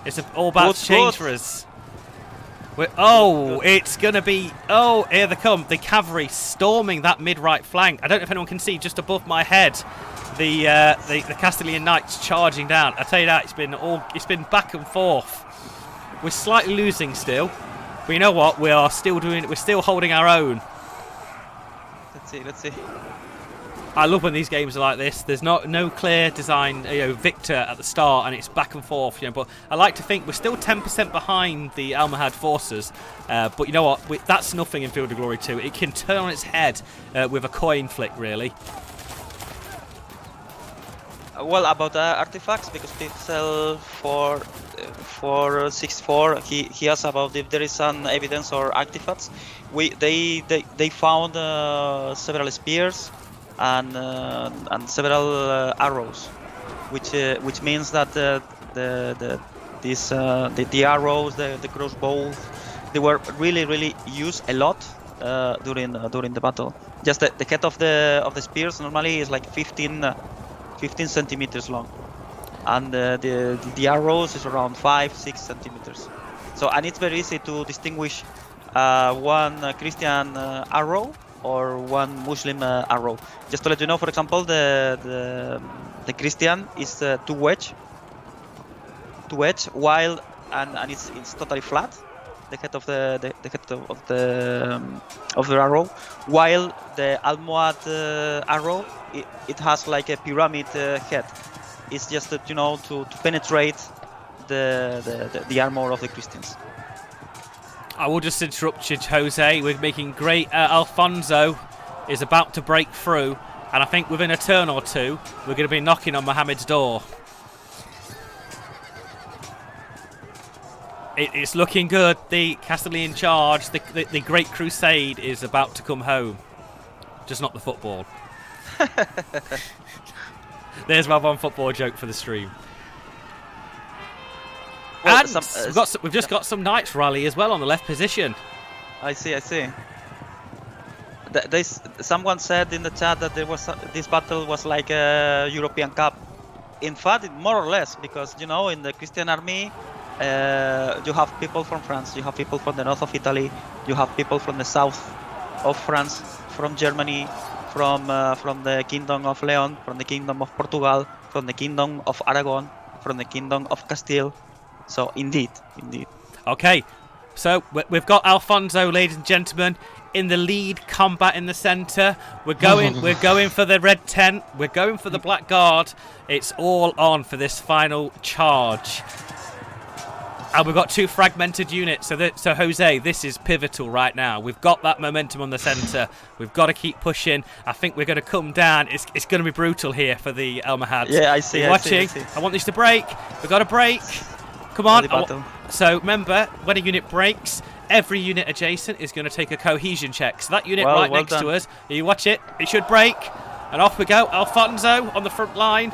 It's all about to change for us. It's going to be... Oh, here they come. The cavalry storming that mid-right flank. I don't know if anyone can see just above my head the Castilian knights charging down. I tell you that, it's been back and forth. We're slightly losing still. But you know what? We're still holding our own. Let's see. I love when these games are like this. There's no clear design, victor at the start, and it's back and forth. But I like to think we're still 10% behind the Almohad forces. But you know what? That's nothing in Field of Glory 2. It can turn on its head with a coin flick, really. Well, about artifacts, because Pixel 464, he asked about if there is some evidence or artifacts. They found several spears and several arrows, which means that the arrows, the crossbows, they were really used a lot during the battle. Just the head of the spears normally is like 15 15 centimeters long, and the arrows is around 5-6 centimeters. So, and it's very easy to distinguish one Christian arrow or one Muslim arrow. Just to let you know, for example, the Christian is two edge, while and it's totally flat, the head of the head of the arrow, while the almohad arrow it has like a pyramid head. It's just that, you know, to penetrate the armor of the Christians. I will just interrupt you, Jose. We're making great. Alfonso is about to break through, and I think within a turn or two, we're going to be knocking on Mohammed's door. It's looking good. The Castilian charge, the Great Crusade is about to come home. Just not the football. There's my one football joke for the stream. Well, and we've just got some Knights rally as well on the left position. I see. Someone said in the chat that this battle was like a European Cup. In fact, more or less, because, you know, in the Christian army, you have people from France, you have people from the north of Italy, you have people from the south of France, from Germany, from the Kingdom of Leon, from the Kingdom of Portugal, from the Kingdom of Aragon, from the Kingdom of Castile. So indeed. Okay, so we've got Alfonso, ladies and gentlemen, in the lead, combat in the centre. We're going for the red tent. We're going for the black guard. It's all on for this final charge. And we've got two fragmented units. So Jose, this is pivotal right now. We've got that momentum on the centre. We've got to keep pushing. I think we're going to come down. It's going to be brutal here for the Almohads. Yeah, I see. I want this to break. We've got to break. Come on. So remember, when a unit breaks, every unit adjacent is going to take a cohesion check. So that unit next to us, you watch it. It should break. And off we go. Alfonso on the front line.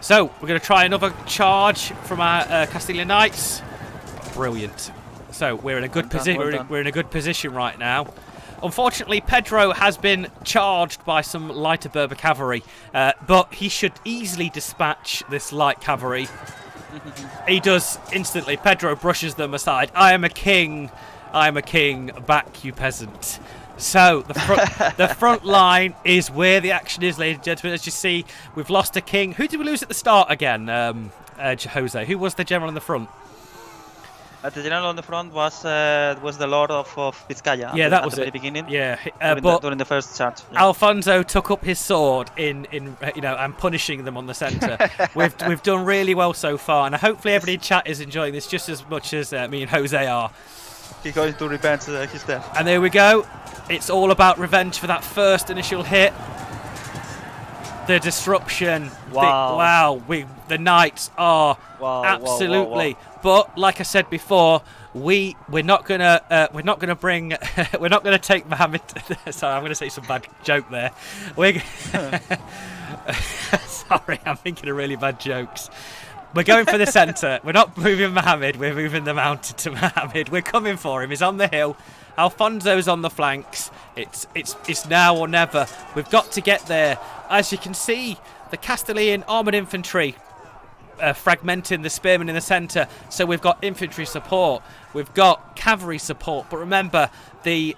So we're going to try another charge from our Castilian Knights. Brilliant. So we're in a good position. We're in a good position right now. Unfortunately, Pedro has been charged by some lighter Berber cavalry, but he should easily dispatch this light cavalry. He does instantly. Pedro brushes them aside. I am a king. Back, you peasant. So the front line is where the action is, ladies and gentlemen. As you see, we've lost a king. Who did we lose at the start again, Jose? Who was the general in the front? The general on the front was the Lord of Vizcaya. Yeah, that was at the it. very beginning. Yeah, during the first charge. Yeah. Alfonso took up his sword in and punishing them on the centre. we've done really well so far, and hopefully everybody in chat is enjoying this just as much as me and Jose are. He's going to revenge his death. And there we go. It's all about revenge for that first initial hit. The disruption. Wow. The Knights are absolutely. Wow. But like I said before, we're not gonna take Mohammed. Sorry, I'm gonna say some bad joke there. Sorry, I'm thinking of really bad jokes. We're going for the centre. We're not moving Mohammed. We're moving the mountain to Mohammed. We're coming for him. He's on the hill. Alfonso's on the flanks. It's now or never. We've got to get there. As you can see, the Castilian armoured infantry fragmenting the spearmen in the centre. So we've got infantry support. We've got cavalry support. But remember, the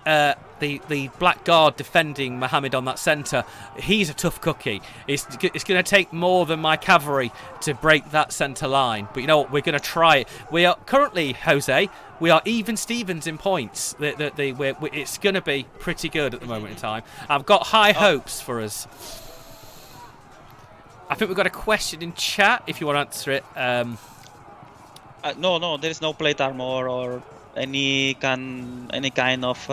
Black Guard defending Mohammed on that centre, he's a tough cookie. It's going to take more than my cavalry to break that centre line. But you know what? We're going to try it. We are currently, Jose, we are even Stevens in points. It's going to be pretty good at the moment in time. I've got high hopes for us. I think we've got a question in chat if you want to answer it. No, there is no plate armor or any kind of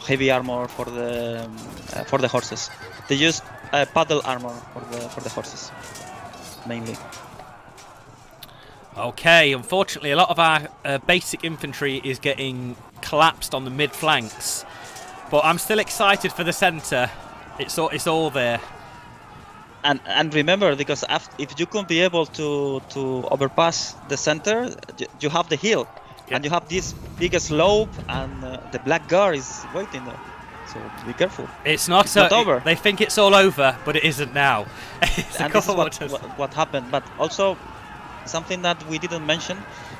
heavy armor for the horses. They use paddle armor for the horses mainly. Okay, unfortunately, a lot of our basic infantry is getting collapsed on the mid flanks, but I'm still excited for the centre. It's all there. And remember, because if you can be able to overpass the center, you have the hill, and you have this big slope, and the Black Guard is waiting there. So be careful. It's not over. They think it's all over, but it isn't now. It's And this is what happened. But also, something that we didn't mention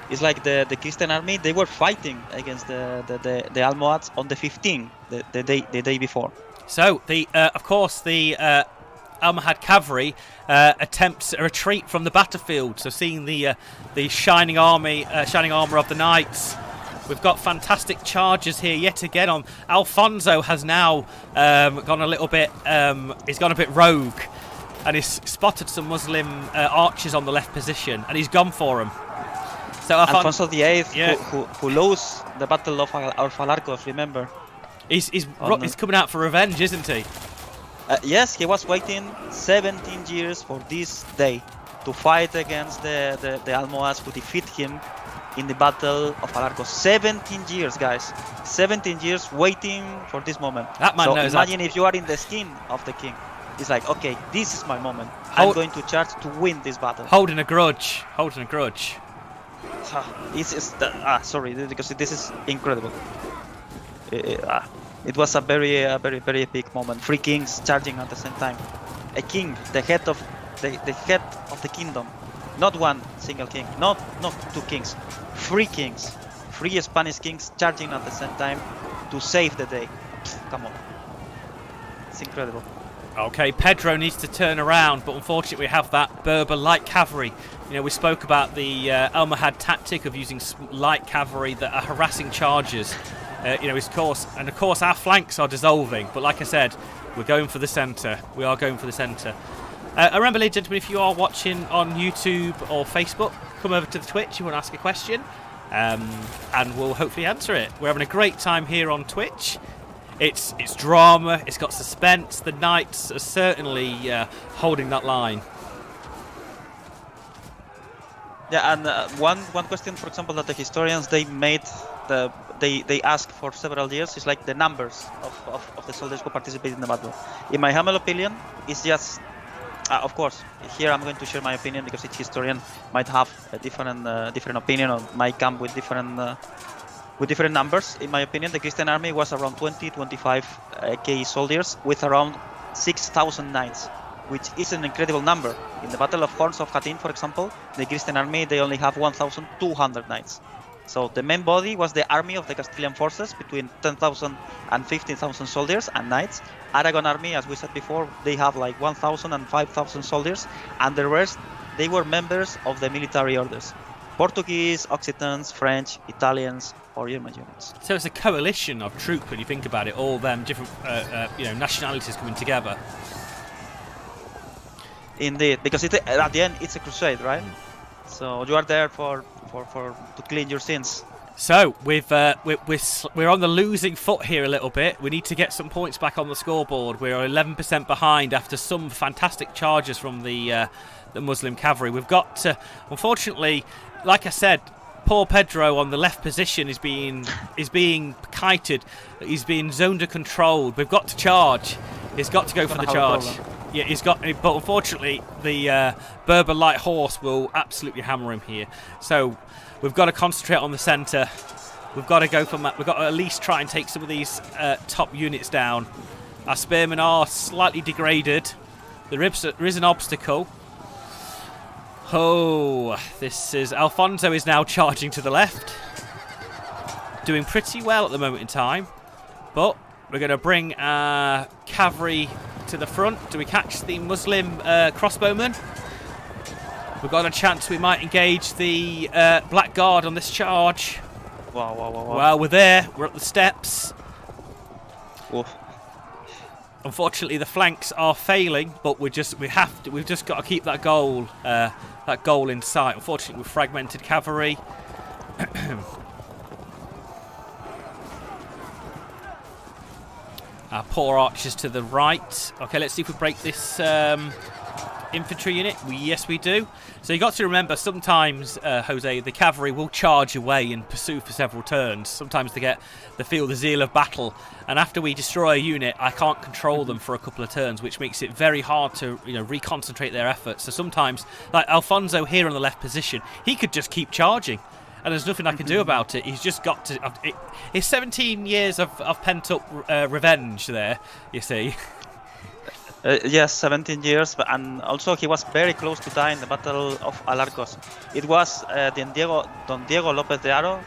is like the Christian army. They were fighting against the Almohads on the 15th, the day before. So of course the Almohad cavalry attempts a retreat from the battlefield. So seeing the shining armor of the knights. We've got fantastic charges here yet again. On Alfonso has now gone a little bit. He's gone a bit rogue, and he's spotted some Muslim archers on the left position, and he's gone for them. So Alfonso VIII, who lost the Battle of Alfalarcos, remember? He's coming out for revenge, isn't he? Yes, he was waiting 17 years for this day to fight against the Almohads who defeat him in the Battle of Alarcos. 17 years, guys. 17 years waiting for this moment. That man knows. Imagine if you are in the skin of the king. It's like, okay, this is my moment. I'm going to charge to win this battle. Holding a grudge. Sorry, because this is incredible. It was a very epic moment. Three kings charging at the same time. A king, the head of the kingdom. Not one single king, not two kings, three kings, three Spanish kings charging at the same time to save the day. Come on, it's incredible. Okay, Pedro needs to turn around, but unfortunately we have that Berber light cavalry. You know, we spoke about the Almohad tactic of using light cavalry that are harassing chargers. Of course our flanks are dissolving, but like I said, we're going for the centre. We are going for the centre. Remember, ladies and gentlemen, if you are watching on YouTube or Facebook, come over to the Twitch. You want to ask a question, and we'll hopefully answer it. We're having a great time here on Twitch. It's drama. It's got suspense. The Knights are certainly holding that line. Yeah, and one question, for example, that the historians they ask for several years is like the numbers of the soldiers who participate in the battle. In my humble opinion, it's just. Of course, here I'm going to share my opinion because each historian might have a different opinion or might come with different numbers. In my opinion, the Christian army was around 20-25k soldiers with around 6,000 knights, which is an incredible number. In the Battle of Horns of Hattin, for example, the Christian army they only have 1,200 knights. So the main body was the army of the Castilian forces between 10,000 and 15,000 soldiers and knights. Aragon army, as we said before, they have like 1,000 and 5,000 soldiers, and the rest, they were members of the military orders. Portuguese, Occitans, French, Italians, or German units. So it's a coalition of troops when you think about it, all them different nationalities coming together. Indeed, because at the end, it's a crusade, right? So you are there to clean your sins. So we're on the losing foot here a little bit. We need to get some points back on the scoreboard. We're 11% behind after some fantastic charges from the Muslim cavalry. We've got unfortunately, like I said, poor Pedro on the left position is being kited. He's being zoned and controlled. We've got to charge. He's got to go for the charge. Yeah, but unfortunately the Berber light horse will absolutely hammer him here. So we've got to concentrate on the centre. We've got to go from that. We've got to at least try and take some of these top units down. Our spearmen are slightly degraded. There is an obstacle. Oh, Alfonso is now charging to the left. Doing pretty well at the moment in time. But we're going to bring our cavalry to the front. Do we catch the Muslim crossbowmen? We've got a chance we might engage the Black Guard on this charge. Wow. Well, we're there. We're at the steps. Oof. Unfortunately, the flanks are failing, but we've just got to keep that goal in sight. Unfortunately, we've fragmented cavalry. Our poor archers to the right. Okay, let's see if we break this infantry unit. Yes, we do. So you got to remember, sometimes, Jose, the cavalry will charge away and pursue for several turns. Sometimes they feel the zeal of battle, and after we destroy a unit, I can't control them for a couple of turns, which makes it very hard to reconcentrate their efforts. So sometimes, like Alfonso here on the left position, he could just keep charging. and there's nothing I can do about it. He's just got to. It's 17 years of pent-up revenge there, you see. Yes, 17 years, and also he was very close to die in the Battle of Alarcos. It was Don Diego López de Haro,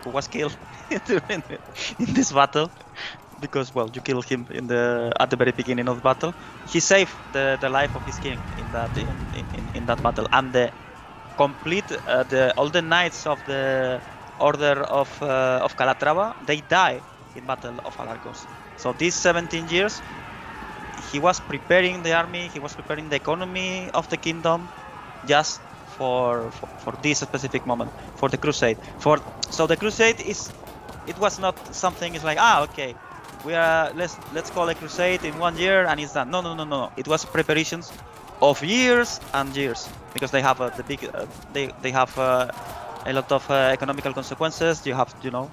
who was killed in this battle, because well, you killed him at the very beginning of the battle. He saved the life of his king in that battle, and the complete all the knights of the Order of Calatrava, they die in Battle of Alarcos. So these 17 years. He was preparing the army, he was preparing the economy of the kingdom just for this specific moment, for the crusade. So the crusade it was not something, it's like, okay, let's call a crusade in 1 year and it's done. No. It was preparations of years and years, because they have they have a lot of economical consequences. You have to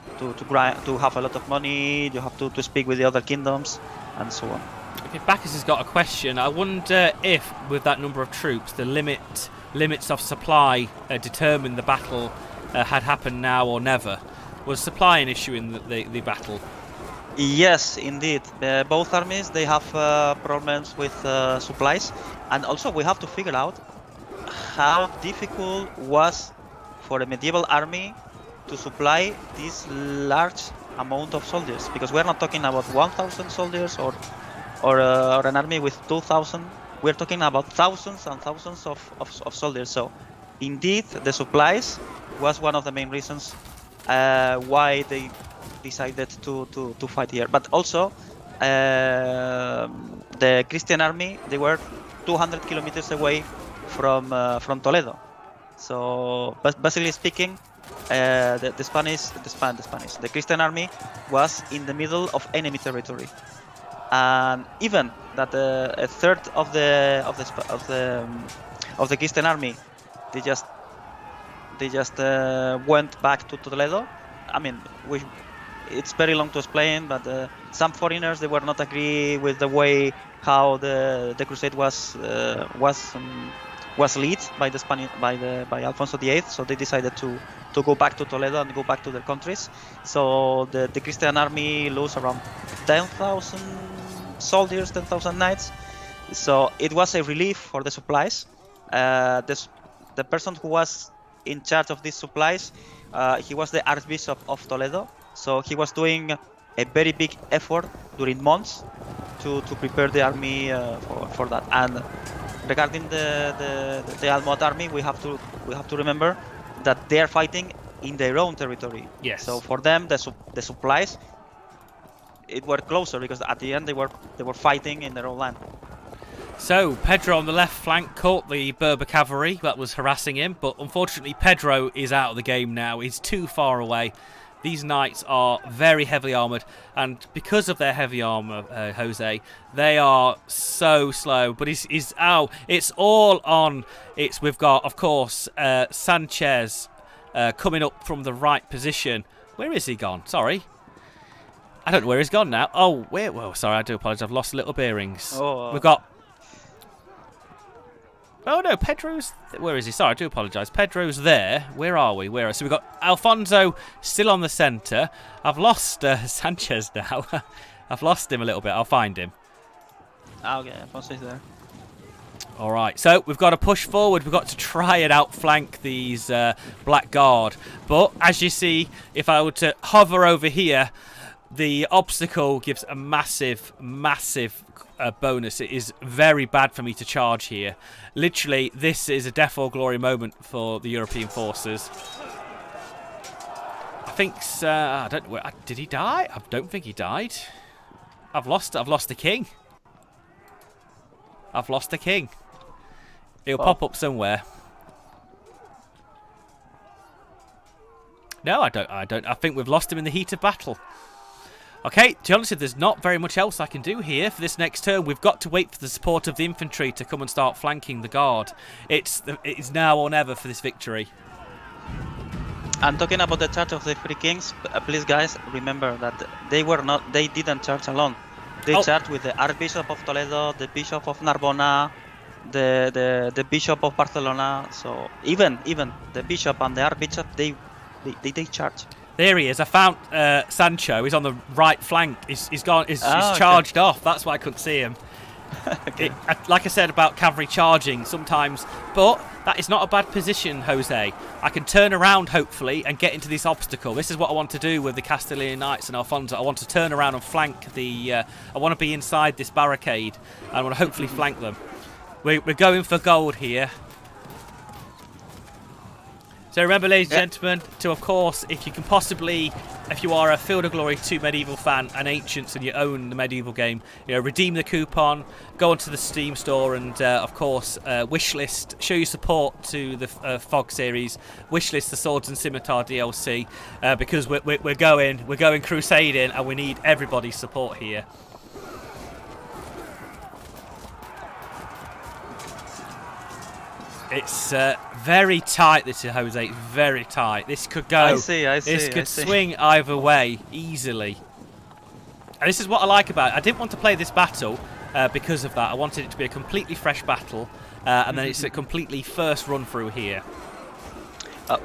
have a lot of money, you have to speak with the other kingdoms and so on. Okay, Bacchus has got a question. I wonder if, with that number of troops, the limits of supply determine the battle had happened now or never. Was supply an issue in the battle? Yes, indeed. Both armies, they have problems with supplies, and also we have to figure out how difficult was for a medieval army to supply this large amount of soldiers, because we're not talking about 1,000 soldiers or an army with 2,000. We're talking about thousands and thousands of soldiers. So, indeed, the supplies was one of the main reasons why they decided to fight here. But also, the Christian army, they were 200 kilometers away from Toledo. So, basically speaking, the Christian army was in the middle of enemy territory. And even that a third of the Christian army, they just went back to Toledo. I mean, it's very long to explain, but some foreigners, they were not agree with the way how the crusade was led by Alfonso VIII. So they decided to go back to Toledo and go back to their countries. So the Christian army lost around 10,000 soldiers, 10,000 knights. So it was a relief for the supplies. The person who was in charge of these supplies, he was the Archbishop of Toledo. So he was doing a very big effort during months to prepare the army for that. And regarding the Almohad army, we have to remember that they are fighting in their own territory. Yes. So for them, the supplies, it were closer, because at the end they were fighting in their own land. So Pedro on the left flank caught the Berber cavalry that was harassing him, but unfortunately Pedro is out of the game now. He's too far away. These knights are very heavily armoured, and because of their heavy armour, Jose, they are so slow. But it's all on. We've got, of course, Sanchez coming up from the right position. Where is he gone? Sorry, I don't know where he's gone now. Oh, where? Well, sorry, I do apologise. I've lost little bearings. We've got. Oh no, Pedro's. Where is he? Sorry, I do apologise. Pedro's there. Where are we? So we've got Alfonso still on the centre. I've lost Sanchez now. I've lost him a little bit. I'll find him. Okay, Alfonso's there. All right, so we've got to push forward. We've got to try and outflank these Black Guard. But as you see, if I were to hover over here, the obstacle gives a massive bonus. It is very bad for me to charge here. Literally, this is a death or glory moment for the European forces. I think. I don't know. Did he die? I don't think he died. I've lost the king. I've lost the king. He'll pop up somewhere. No, I don't. I think we've lost him in the heat of battle. Okay, to be honest, there's not very much else I can do here for this next turn. We've got to wait for the support of the infantry to come and start flanking the guard. It's now or never for this victory. And talking about the charge of the three kings, please guys, remember that they didn't charge alone. They charged with the Archbishop of Toledo, the Bishop of Narbona, the Bishop of Barcelona. So even the Bishop and the Archbishop, they They charge. There he is. I found Sancho. He's on the right flank. He's gone. He's Okay. charged off. That's why I couldn't see him. Okay. Like I said about cavalry charging sometimes, but that is not a bad position, Jose. I can turn around hopefully and get into this obstacle. This is what I want to do with the Castilian Knights and Alfonso. I want to turn around and flank the. I want to be inside this barricade. And I want to hopefully flank them. We're going for gold here. So remember, ladies and gentlemen, to of course, if you are a Field of Glory 2 Medieval fan and Ancients and you own the Medieval game, redeem the coupon, go onto the Steam store and of course wishlist, show your support to the FOG series, wishlist the Swords and Scimitar DLC because we're going crusading and we need everybody's support here. It's very tight, this is, Jose. It's very tight. This could go. I see. This could swing either way easily. And this is what I like about it. I didn't want to play this battle because of that. I wanted it to be a completely fresh battle, and then it's a completely first run through here.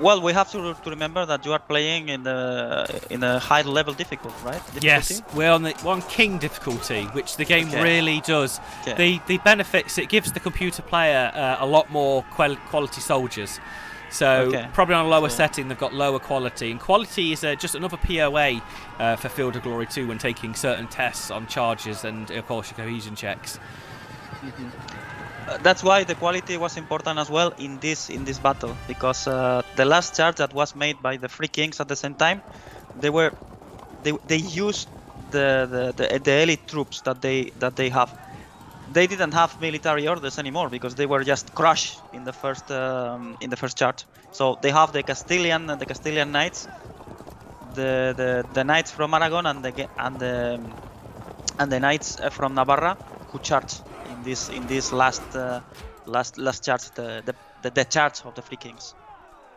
Well, we have to remember that you are playing in a high level difficult, right? Yes, we're on King difficulty, which the game really does. Okay. The benefits, it gives the computer player a lot more quality soldiers. So probably on a lower setting, they've got lower quality. And quality is just another POA for Field of Glory 2 when taking certain tests on charges and, of course, your cohesion checks. That's why the quality was important as well in this battle, because the last charge that was made by the three kings at the same time, they used the elite troops that they have. They didn't have military orders anymore because they were just crushed in the first charge. So they have the Castilian knights, the knights from Aragon and the knights from Navarra who charged in this last charge, the charge of the three kings.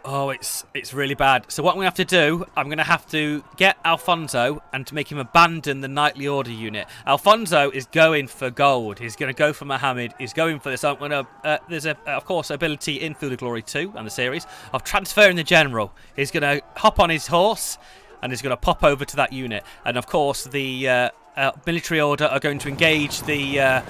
Oh, it's really bad. So what I'm going to have to do, I'm going to have to get Alfonso and to make him abandon the knightly order unit. Alfonso is going for gold. He's going to go for Mohammed. He's going for this. I'm going to. There's of course ability in Field of Glory 2 and the series of transferring the general. He's going to hop on his horse and he's going to pop over to that unit. And of course the military order are going to engage the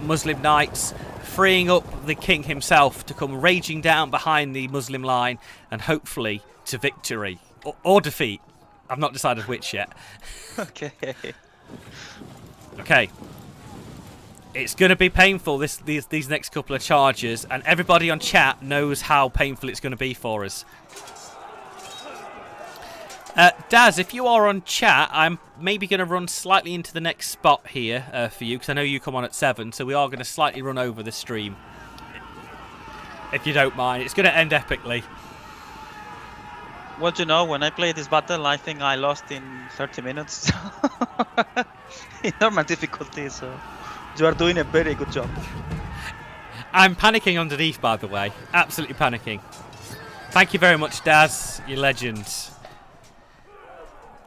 Muslim knights, freeing up the king himself to come raging down behind the Muslim line and hopefully to victory or defeat. I've not decided which yet. Okay. Okay. It's going to be painful these next couple of charges, and everybody on chat knows how painful it's going to be for us. Daz, if you are on chat, I'm maybe going to run slightly into the next spot here for you, because I know you come on at 7, so we are going to slightly run over the stream. If you don't mind. It's going to end epically. Well, when I played this battle, I think I lost in 30 minutes. In normal difficulty, so you are doing a very good job. I'm panicking underneath, by the way. Absolutely panicking. Thank you very much, Daz. You legend.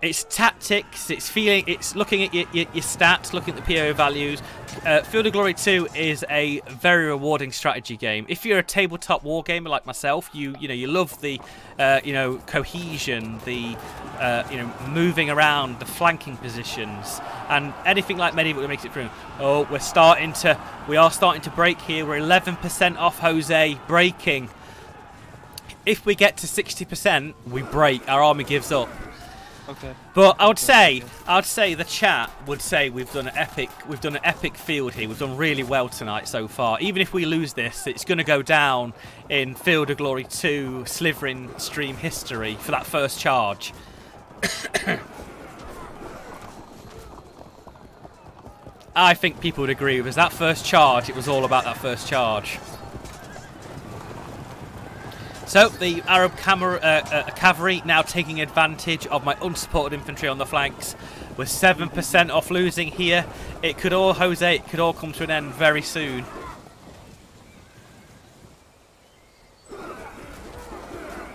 It's tactics, it's feeling, it's looking at your stats, looking at the PO values. Field of Glory 2 is a very rewarding strategy game. If you're a tabletop war gamer like myself, you love the cohesion, the moving around, the flanking positions, and anything like medieval that makes it through. Oh, we are starting to break here. We're 11% off, Jose, breaking. If we get to 60%, we break. Our army gives up. Okay. But I would say the chat would say we've done an epic field here. We've done really well tonight so far. Even if we lose this, it's going to go down in Field of Glory 2 Slytherin stream history for that first charge. I think people would agree with us. That first charge, it was all about that first charge. So the Arab cavalry now taking advantage of my unsupported infantry on the flanks. With 7% off losing here, it could all come to an end very soon.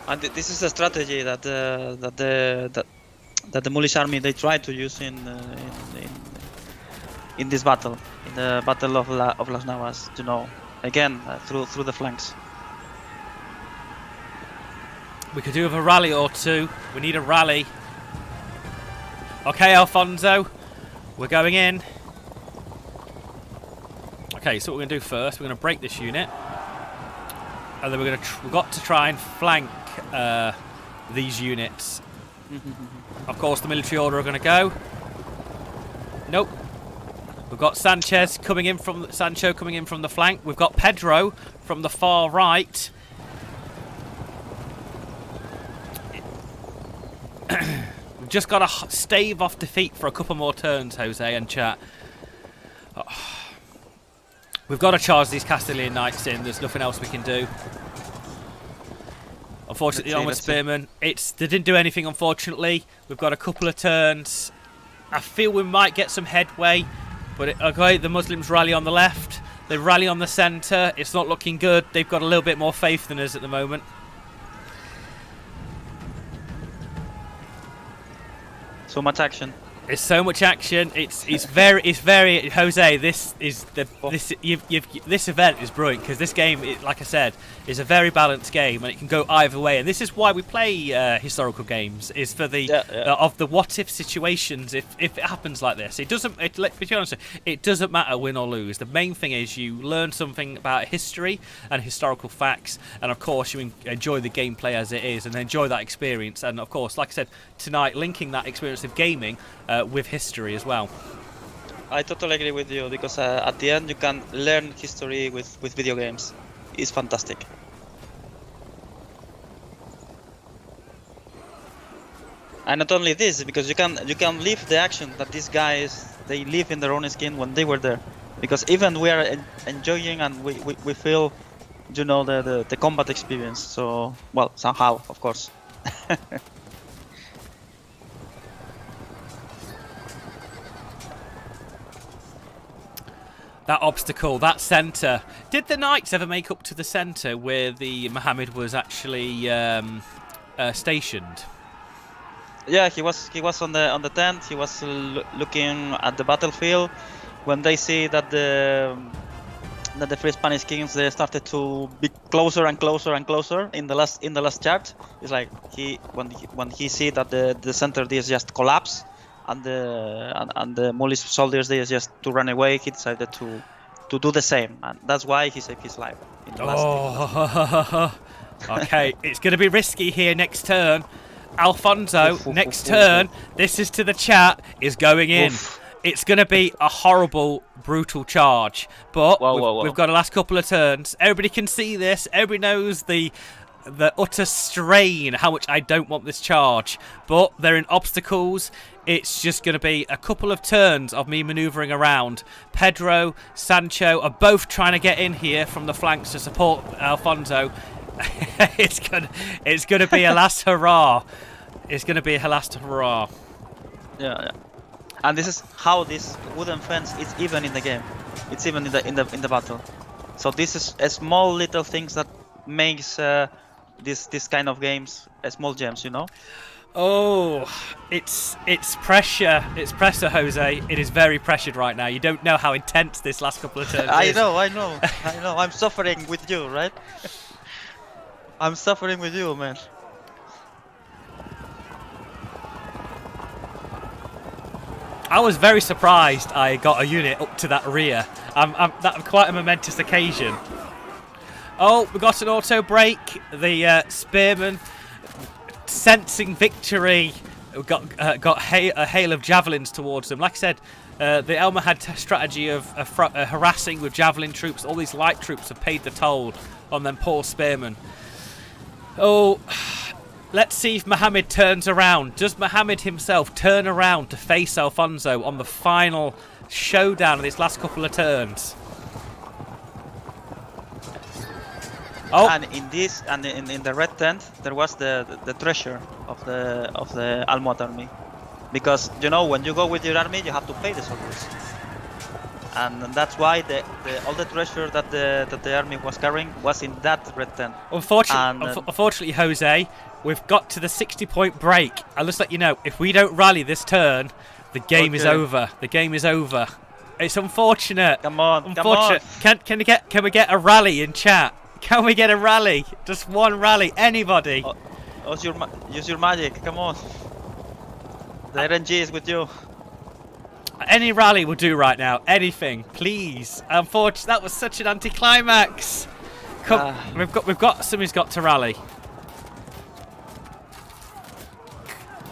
And this is a strategy that the Moorish army they try to use in this battle, in the battle of Las Navas. Again through the flanks. We could do with a rally or two. We need a rally. Okay, Alfonso. We're going in. Okay, so what we're going to do first, we're going to break this unit. And then we've got to try and flank these units. Of course, the military order are going to go. Nope. We've got Sancho coming in from the flank. We've got Pedro from the far right. We've just got to stave off defeat for a couple more turns, Jose and chat. Oh. We've got to charge these Castilian Knights in. There's nothing else we can do. Unfortunately, on with Spearmen. They didn't do anything, unfortunately. We've got a couple of turns. I feel we might get some headway. But, okay, the Muslims rally on the left. They rally on the centre. It's not looking good. They've got a little bit more faith than us at the moment. So much action. It's so much action. It's very Jose. This event is brilliant because this game, like I said, is a very balanced game and it can go either way. And this is why we play historical games. Is for the of the what if situations. If it happens like this, it doesn't. Let's be honest. It doesn't matter win or lose. The main thing is you learn something about history and historical facts, and of course you enjoy the gameplay as it is and enjoy that experience. And of course, like I said tonight, linking that experience of gaming. With history as well. I totally agree with you because at the end you can learn history with video games. It's fantastic. And not only this, because you can live the action that these guys they live in their own skin when they were there. Because even we are enjoying and we feel, you know, the combat experience. So well, somehow, of course. That obstacle, that centre. Did the Knights ever make up to the centre where the Mohammed was actually stationed? Yeah, he was on the tent. He was looking at the battlefield. When they see that the Free Spanish Kings they started to be closer and closer and closer in the last charge, it's like when he see that the center is just collapse. And the Moorish soldiers they just to run away. He decided to do the same, and that's why he saved his life. In the last okay, it's going to be risky here next turn. Alfonso, next turn. This is to the chat. Is going in. It's going to be a horrible, brutal charge, but we've got a last couple of turns. Everybody can see this. Everybody knows the utter strain, how much I don't want this charge, but they're in obstacles. It's just going to be a couple of turns of me manoeuvring around. Pedro, Sancho are both trying to get in here from the flanks to support Alfonso. It's going to be a last hurrah. It's going to be a last hurrah. Yeah. And this is how this wooden fence is even in the game. It's even in the battle. So this is a small little things that makes this kind of games small gems, you know. Oh, it's pressure. It's pressure, Jose. It is very pressured right now. You don't know how intense this last couple of turns is. I know. I'm suffering with you, right? I'm suffering with you, man. I was very surprised I got a unit up to that rear. That's quite a momentous occasion. Oh, we got an auto break. The Spearmen sensing victory got a hail of javelins towards them. Like I said, the Elmer had a strategy of harassing with javelin troops. All these light troops have paid the toll on them poor Spearmen. Oh, let's see if Mohammed turns around. Does Mohammed himself turn around to face Alfonso on the final showdown of this last couple of turns? Oh. And in this, and in the red tent, there was the treasure of the Almohad army, because you know when you go with your army, you have to pay the soldiers, and that's why all the treasure that the army was carrying was in that red tent. Unfortunately, Jose, we've got to the 60-point break. I'll just let you know, if we don't rally this turn, the game is over. The game is over. It's unfortunate. Come on. Unfortunate. Can we get a rally in chat? Can we get a rally? Just one rally. Anybody. use your magic. Come on. The RNG is with you. Any rally will do right now. Anything, please. Unfortunately, that was such an anticlimax. Come, somebody's got to rally.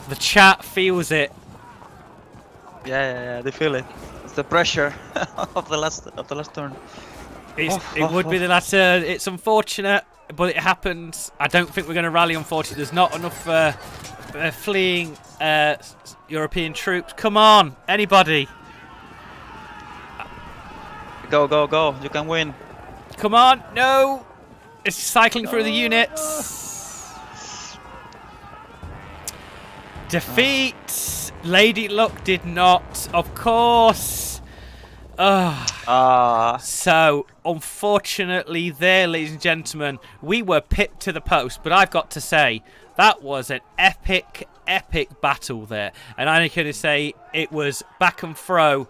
The chat feels it. Yeah, they feel it. It's the pressure of the last turn. It would be the last turn. It's unfortunate, but it happens. I don't think we're going to rally, unfortunately. There's not enough fleeing European troops. Come on, anybody. Go. You can win. Come on, no. It's cycling through the units. Defeat. Lady Luck did not, of course. So, unfortunately there, ladies and gentlemen, we were pipped to the post, but I've got to say, that was an epic battle there. And I'm going to say it was back and fro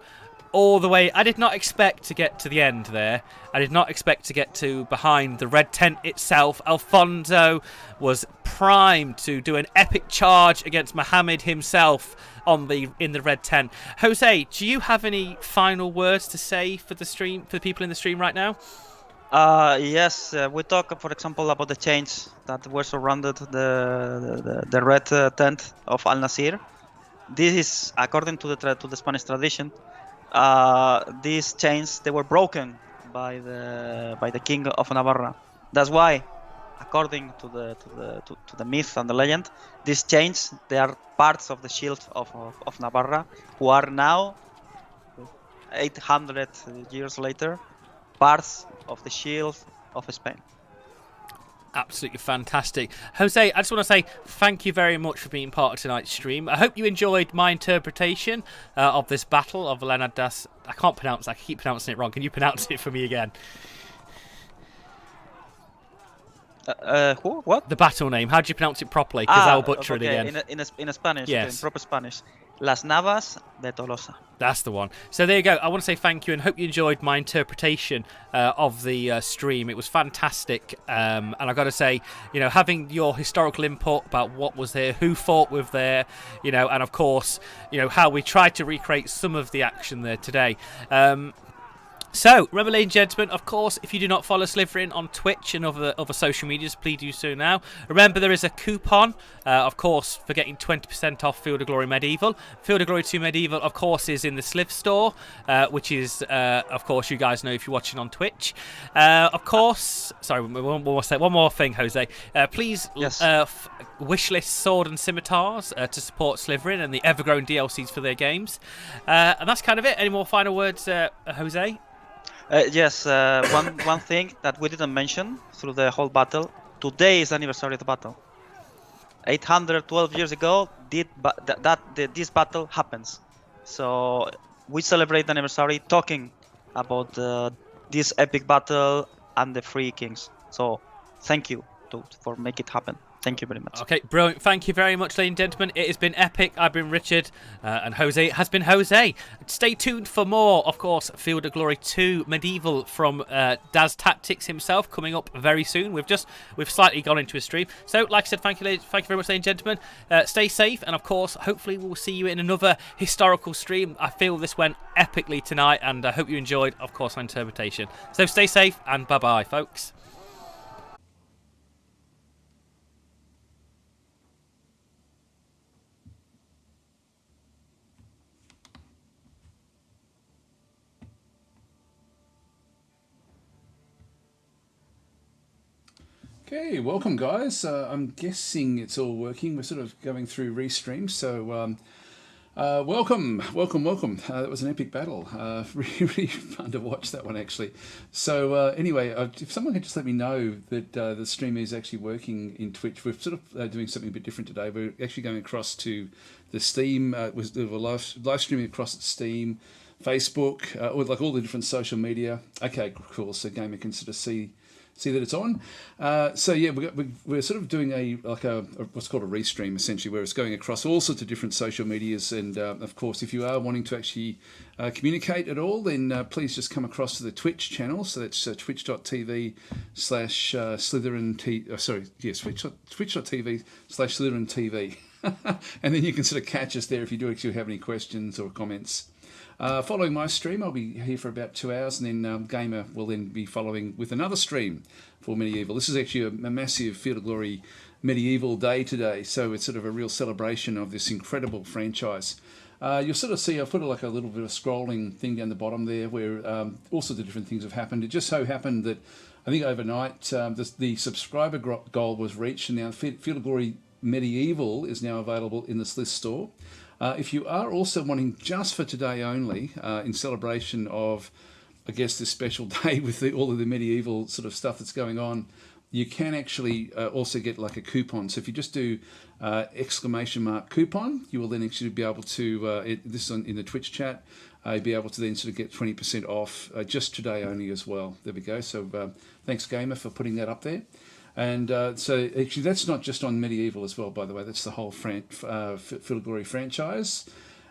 all the way. I did not expect to get to the end there. I did not expect to get to behind the red tent itself. Alfonso was primed to do an epic charge against Mohammed himself in the red tent. Jose, do you have any final words to say for the stream, for the people in the stream right now? Yes, we talk, for example, about the chains that were surrounded the red tent of Al Nasir. This is according to the Spanish tradition. These chains, they were broken by the king of Navarra. That's why, according to the myth and the legend, these chains, they are parts of the shield of Navarra, who are now 800 years later parts of the shield of Spain. Absolutely fantastic. Jose, I just want to say thank you very much for being part of tonight's stream. I hope you enjoyed my interpretation of this battle of Valena das... I can't pronounce it. I keep pronouncing it wrong. Can you pronounce it for me again? What? The battle name. How do you pronounce it properly? Because I'll butcher it again. In Spanish, yes. Okay, in proper Spanish. Las Navas de Tolosa. That's the one. So there you go. I want to say thank you and hope you enjoyed my interpretation of the stream. It was fantastic. And I've got to say, you know, having your historical input about what was there, who fought with there, you know, and of course, you know, how we tried to recreate some of the action there today. So, remember, ladies and gentlemen, of course, if you do not follow Slytherin on Twitch and other social medias, please do so now. Remember, there is a coupon, of course, for getting 20% off Field of Glory Medieval. Field of Glory 2 Medieval, of course, is in the Sliv store, which is, of course, you guys know if you're watching on Twitch. Of course, sorry, one more thing, Jose. Please yes. Wishlist Sword and Scimitars to support Slytherin and the ever-growing DLCs for their games. And that's kind of it. Any more final words, Jose? Yes, one thing that we didn't mention through the whole battle. Today is the anniversary of the battle. 812 years ago, this battle happens. So we celebrate the anniversary talking about this epic battle and the three kings. So thank you for making it happen. Thank you very much. Okay, brilliant. Thank you very much, ladies and gentlemen. It has been epic. I've been Richard, and Jose has been Jose. Stay tuned for more, of course, Field of Glory 2 Medieval from Daz Tactics himself coming up very soon. We've slightly gone into a stream. So, like I said, thank you very much, ladies and gentlemen. Stay safe, and of course, hopefully we'll see you in another historical stream. I feel this went epically tonight, and I hope you enjoyed, of course, my interpretation. So stay safe, and bye-bye, folks. Okay, welcome guys. I'm guessing it's all working. We're sort of going through restream, so welcome. That was an epic battle. Really fun to watch that one actually. So anyway, if someone could just let me know that the stream is actually working in Twitch. We're sort of doing something a bit different today. We're actually going across to the Steam. We're live streaming across at Steam. Facebook, or like all the different social media. Okay, cool. So Gamer can sort of see that it's on. So yeah, we're sort of doing a what's called a restream essentially, where it's going across all sorts of different social medias. And of course, if you are wanting to actually communicate at all, then please just come across to the Twitch channel. So that's twitch.tv/Slytherin. Twitch.tv/Slytherin TV. And then you can sort of catch us there if you do actually have any questions or comments. Following my stream, I'll be here for about 2 hours, and then Gamer will then be following with another stream for Medieval. This is actually a massive Field of Glory Medieval day today, so it's sort of a real celebration of this incredible franchise. You'll sort of see I've put like a little bit of scrolling thing down the bottom there where all sorts of different things have happened. It just so happened that I think overnight the subscriber goal was reached, and now Field of Glory Medieval is now available in the Slyth store. If you are also wanting just for today only, in celebration of, I guess, this special day with all of the medieval sort of stuff that's going on, you can actually also get like a coupon. So if you just do ! Coupon, you will then actually be able to, this is in the Twitch chat, be able to then sort of get 20% off just today only as well. There we go. So thanks, Gamer, for putting that up there. And so actually that's not just on Medieval as well, by the way. That's the whole Field of Glory franchise.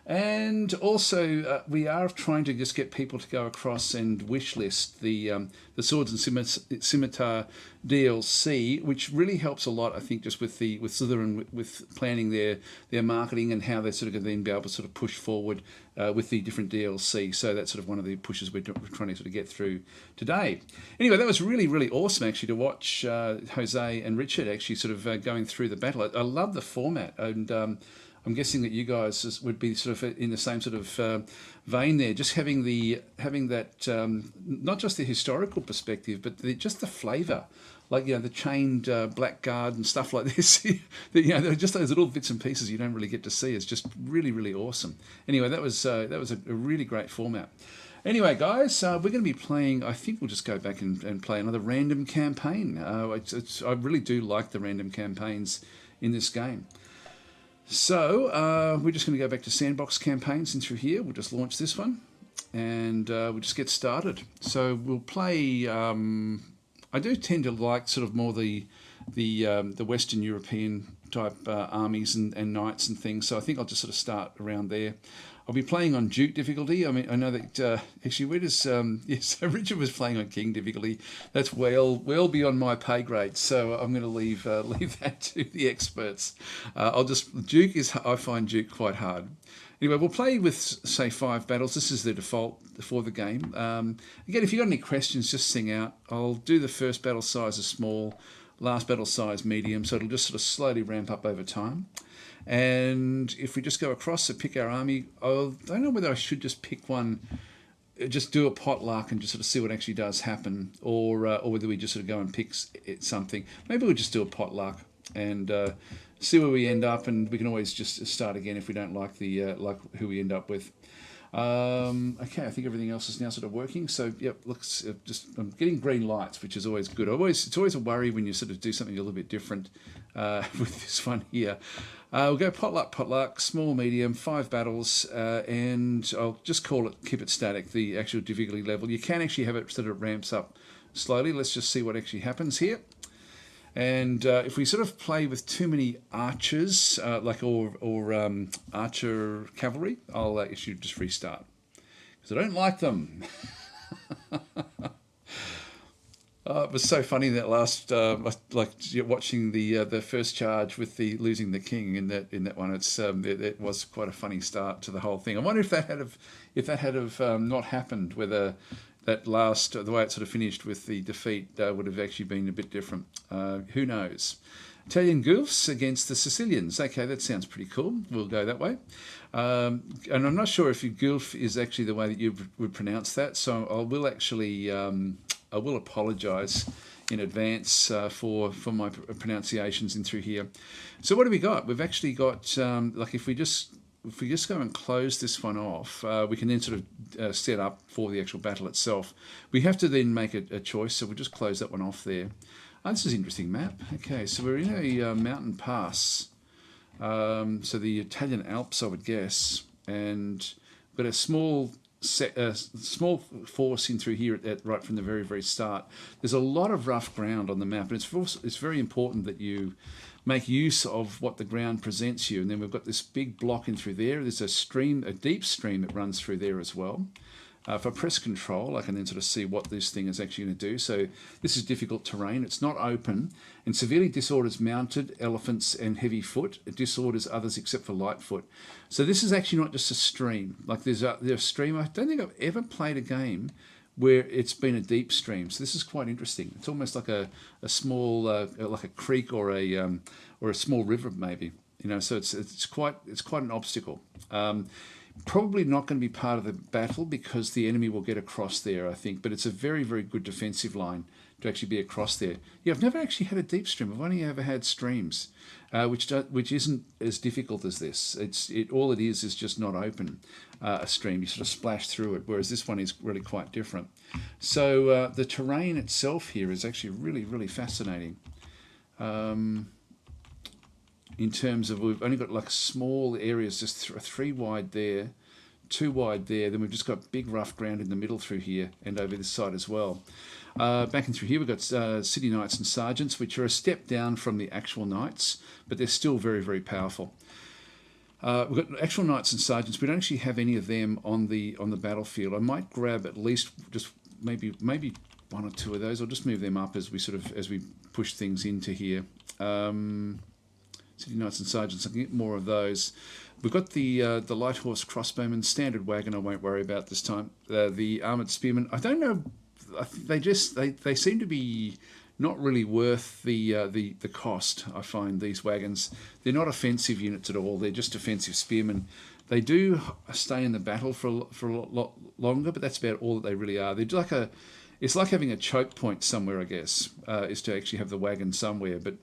And also we are trying to just get people to go across and wishlist the Swords and Scimitar DLC, which really helps a lot, I think, just with Slytherin with planning their marketing and how they're sort of going to then be able to sort of push forward with the different DLC. So that's sort of one of the pushes we're trying to sort of get through today. Anyway, that was really, really awesome actually to watch Jose and Richard actually sort of going through the battle. I love the format, and I'm guessing that you guys would be sort of in the same sort of vein there, just having that not just the historical perspective, but just the flavour, like the chained blackguard and stuff like this. They're just those little bits and pieces you don't really get to see. It's just really, really awesome. Anyway, that was a really great format. Anyway, guys, we're going to be playing. I think we'll just go back and play another random campaign. I really do like the random campaigns in this game. So we're just going to go back to sandbox campaign since we're here. We'll just launch this one, and we'll just get started. So we'll play. I do tend to like sort of more the Western European type armies and knights and things. So I think I'll just sort of start around there. I'll be playing on Duke difficulty. I mean, I know that actually, where does yes, Richard was playing on King difficulty. That's well beyond my pay grade. So I'm going to leave that to the experts. I find Duke quite hard. Anyway, we'll play with say 5 battles. This is the default for the game. Again, if you've got any questions, just sing out. I'll do the first battle size as small, last battle size medium. So it'll just sort of slowly ramp up over time. And if we just go across and pick our army, I don't know whether I should just pick one, just do a potluck and just sort of see what actually does happen, or whether we just sort of go and pick something. Maybe we'll just do a potluck and see where we end up, and we can always just start again if we don't like like who we end up with. Okay, I think everything else is now sort of working. So yep, looks I'm getting green lights, which is always good. It's always a worry when you sort of do something a little bit different with this one here. We'll go potluck, small, medium, 5 battles, and I'll just keep it static, the actual difficulty level. You can actually have it so that it ramps up slowly. Let's just see what actually happens here. And if we sort of play with too many archers, or archer cavalry, I'll actually just restart because I don't like them. It was so funny that last, watching the first charge with the losing the king in that one. It was quite a funny start to the whole thing. I wonder if that had not happened, whether that last, the way it sort of finished with the defeat, would have actually been a bit different. Who knows? Italian Guelphs against the Sicilians. Okay, that sounds pretty cool. We'll go that way. And I'm not sure if Guelph is actually the way that you would pronounce that, so I will actually I will apologise in advance for my pronunciations in through here. So what do we got? We've actually got if we just go and close this one off, we can then sort of set up for the actual battle itself. We have to then make a choice, so we'll just close that one off there. Oh, this is an interesting map. Okay, so we're in a mountain pass, so the Italian Alps, I would guess, and we've got a small small force in through here right from the very, very start. There's a lot of rough ground on the map, and it's very important that you make use of what the ground presents you. And then we've got this big block in through there. There's a deep stream that runs through there as well. If I press control, I can then sort of see what this thing is actually going to do. So this is difficult terrain. It's not open. And severely disorders mounted, elephants, and heavy foot. It disorders others except for light foot. So this is actually not just a stream. Like there's a stream. I don't think I've ever played a game where it's been a deep stream. So this is quite interesting. It's almost like a small, like a creek or a small river maybe. So it's quite an obstacle. Probably not going to be part of the battle because the enemy will get across there, I think. But it's a very, very good defensive line to actually be across there. Yeah, I've never actually had a deep stream. I've only ever had streams, which isn't as difficult as this. All it is just not open, a stream. You sort of splash through it, whereas this one is really quite different. So the terrain itself here is actually really, really fascinating. In terms of, we've only got like small areas, just 3 wide there, 2 wide there. Then we've just got big rough ground in the middle through here and over this side as well. Back in through here, we've got city knights and sergeants, which are a step down from the actual knights, but they're still very, very powerful. We've got actual knights and sergeants. We don't actually have any of them on the battlefield. I might grab at least just maybe 1 or 2 of those. I'll just move them up as we push things into here. City knights and sergeants. I can get more of those. We've got the light horse crossbowmen, standard wagon. I won't worry about this time. The armoured spearmen. I don't know. They seem to be not really worth the cost. I find these wagons. They're not offensive units at all. They're just defensive spearmen. They do stay in the battle for a lot longer, but that's about all that they really are. They're like it's like having a choke point somewhere, I guess, is to actually have the wagon somewhere. But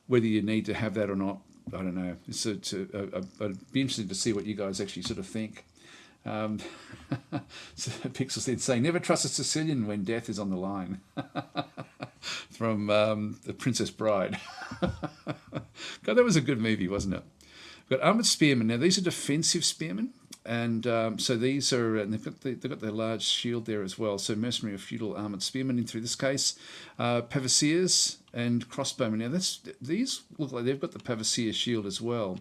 whether you need to have that or not, I don't know. I'd be interested to see what you guys actually sort of think. So Pixel said, saying, never trust a Sicilian when death is on the line. From The Princess Bride. God, that was a good movie, wasn't it? We've got armoured spearmen. Now, these are defensive spearmen. And so these are, and they've got their large shield there as well. So mercenary or feudal armoured spearmen in through this case. Pavasiers and crossbowmen. Now these look like they've got the Pavasier shield as well.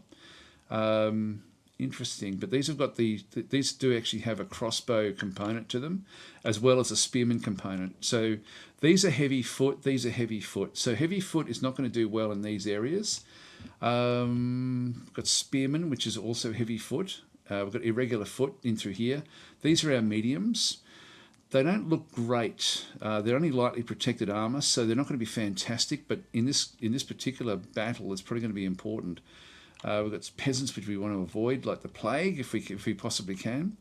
Interesting, but these have got these do actually have a crossbow component to them, as well as a spearman component. So these are heavy foot. These are heavy foot. So heavy foot is not going to do well in these areas. Got spearmen, which is also heavy foot. We've got irregular foot in through here. These are our mediums. They don't look great. They're only lightly protected armour, so they're not going to be fantastic. But in this particular battle, it's probably going to be important. We've got peasants, which we want to avoid, like the plague, if we possibly can.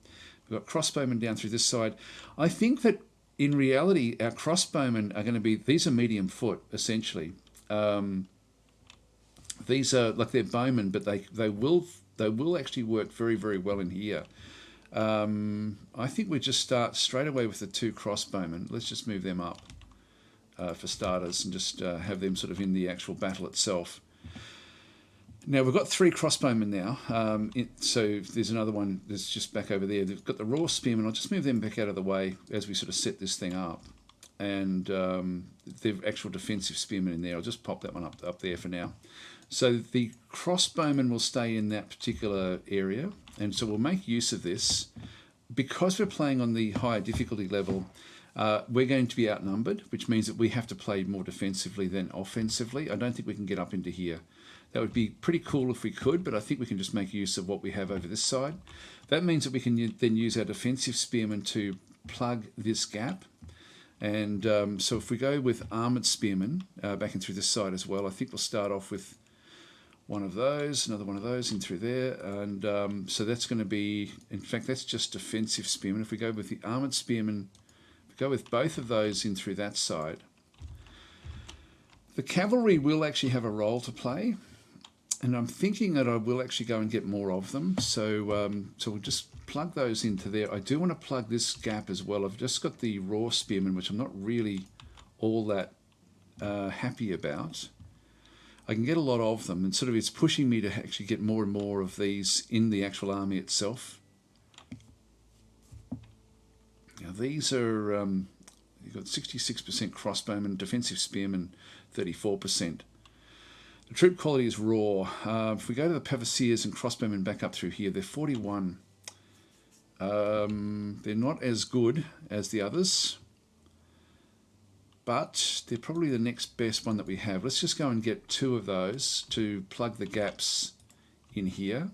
We've got crossbowmen down through this side. I think that in reality, our crossbowmen are going to be, these are medium foot, essentially. These are like they're bowmen, but they will actually work very, very well in here. I think we just start straight away with the 2 crossbowmen. Let's just move them up for starters and just have them sort of in the actual battle itself. Now, we've got 3 crossbowmen now. So there's another one that's just back over there. They've got the raw spearmen. I'll just move them back out of the way as we sort of set this thing up. And the actual defensive spearmen in there. I'll just pop that one up there for now. So the crossbowmen will stay in that particular area, and so we'll make use of this. Because we're playing on the higher difficulty level, we're going to be outnumbered, which means that we have to play more defensively than offensively. I don't think we can get up into here. That would be pretty cool if we could, but I think we can just make use of what we have over this side. That means that we can then use our defensive spearmen to plug this gap. And so if we go with armoured spearmen back in through this side as well, I think we'll start off with one of those, another one of those in through there, and so that's going to be, in fact, that's just defensive spearmen. If we go with the armoured spearmen, if we go with both of those in through that side, the cavalry will actually have a role to play, and I'm thinking that I will actually go and get more of them. So we'll just plug those into there. I do want to plug this gap as well. I've just got the raw spearmen, which I'm not really all that happy about. I can get a lot of them, and sort of it's pushing me to actually get more and more of these in the actual army itself. Now these are, you've got 66% crossbowmen, defensive spearmen 34%. The troop quality is raw. If we go to the Pavasiers and crossbowmen back up through here, they're 41. They're not as good as the others, but they're probably the next best one that we have. Let's just go and get 2 of those to plug the gaps in here.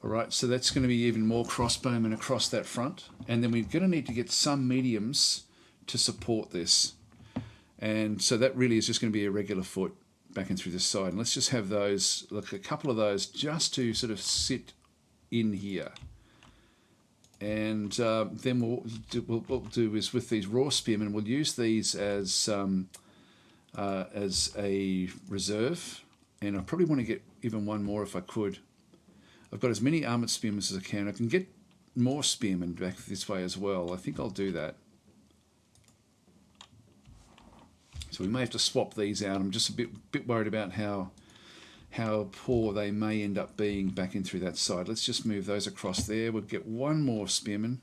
Alright, so that's going to be even more crossbowmen across that front. And then we're going to need to get some mediums to support this. And so that really is just going to be a regular foot back in through this side. And let's just have those, look, a couple of those just to sort of sit in here. And then what we'll do is with these raw spearmen, we'll use these as a reserve. And I probably want to get even one more if I could. I've got as many armoured spearmen as I can. I can get more spearmen back this way as well. I think I'll do that. So we may have to swap these out. I'm just a bit worried about how poor they may end up being back in through that side. Let's just move those across there. We'll get one more spearman.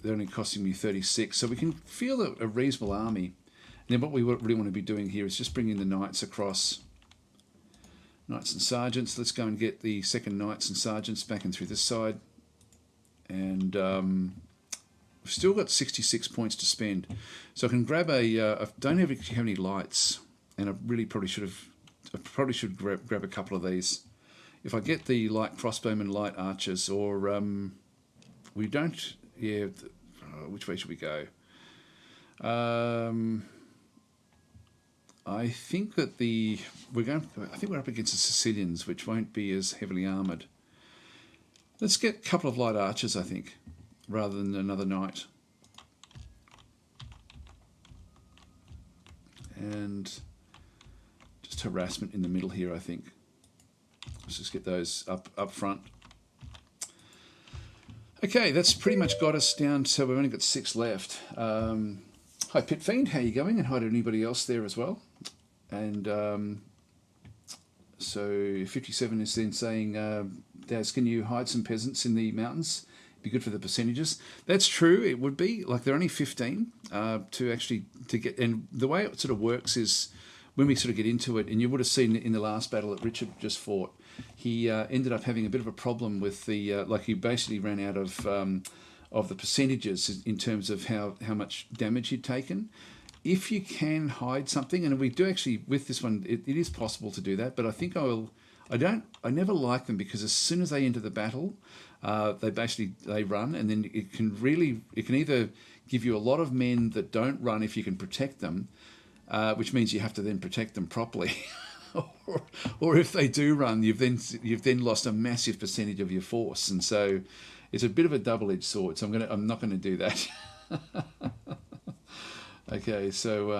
They're only costing me 36. So we can feel a reasonable army. And then what we really want to be doing here is just bringing the knights across. Knights and sergeants. Let's go and get the second knights and sergeants back in through this side. And we've still got 66 points to spend. So I can grab I don't have any lights. And I probably should grab a couple of these. If I get the light crossbowmen, light archers, or we don't, yeah, which way should we go? I think that I think we're up against the Sicilians, which won't be as heavily armoured. Let's get a couple of light archers, I think, rather than another knight. And just harassment in the middle here, I think. Let's just get those up front. Okay, that's pretty much got us down, so we've only got 6 left. Hi Pit Fiend, how you going? And hi to anybody else there as well. And so 57 is then saying, Daz, can you hide some peasants in the mountains? Be good for the percentages. That's true, it would be. Like they're only 15 to get, and the way it sort of works is when we sort of get into it, and you would have seen in the last battle that Richard just fought, he ended up having a bit of a problem with the, like he basically ran out of the percentages in terms of how much damage he'd taken. If you can hide something, and we do actually with this one, it is possible to do that, but I think I never like them because as soon as they enter the battle, they run, and then it can either give you a lot of men that don't run if you can protect them, which means you have to then protect them properly. or if they do run, you've then lost a massive percentage of your force, and so it's a bit of a double-edged sword. So I'm not gonna do that. Okay, so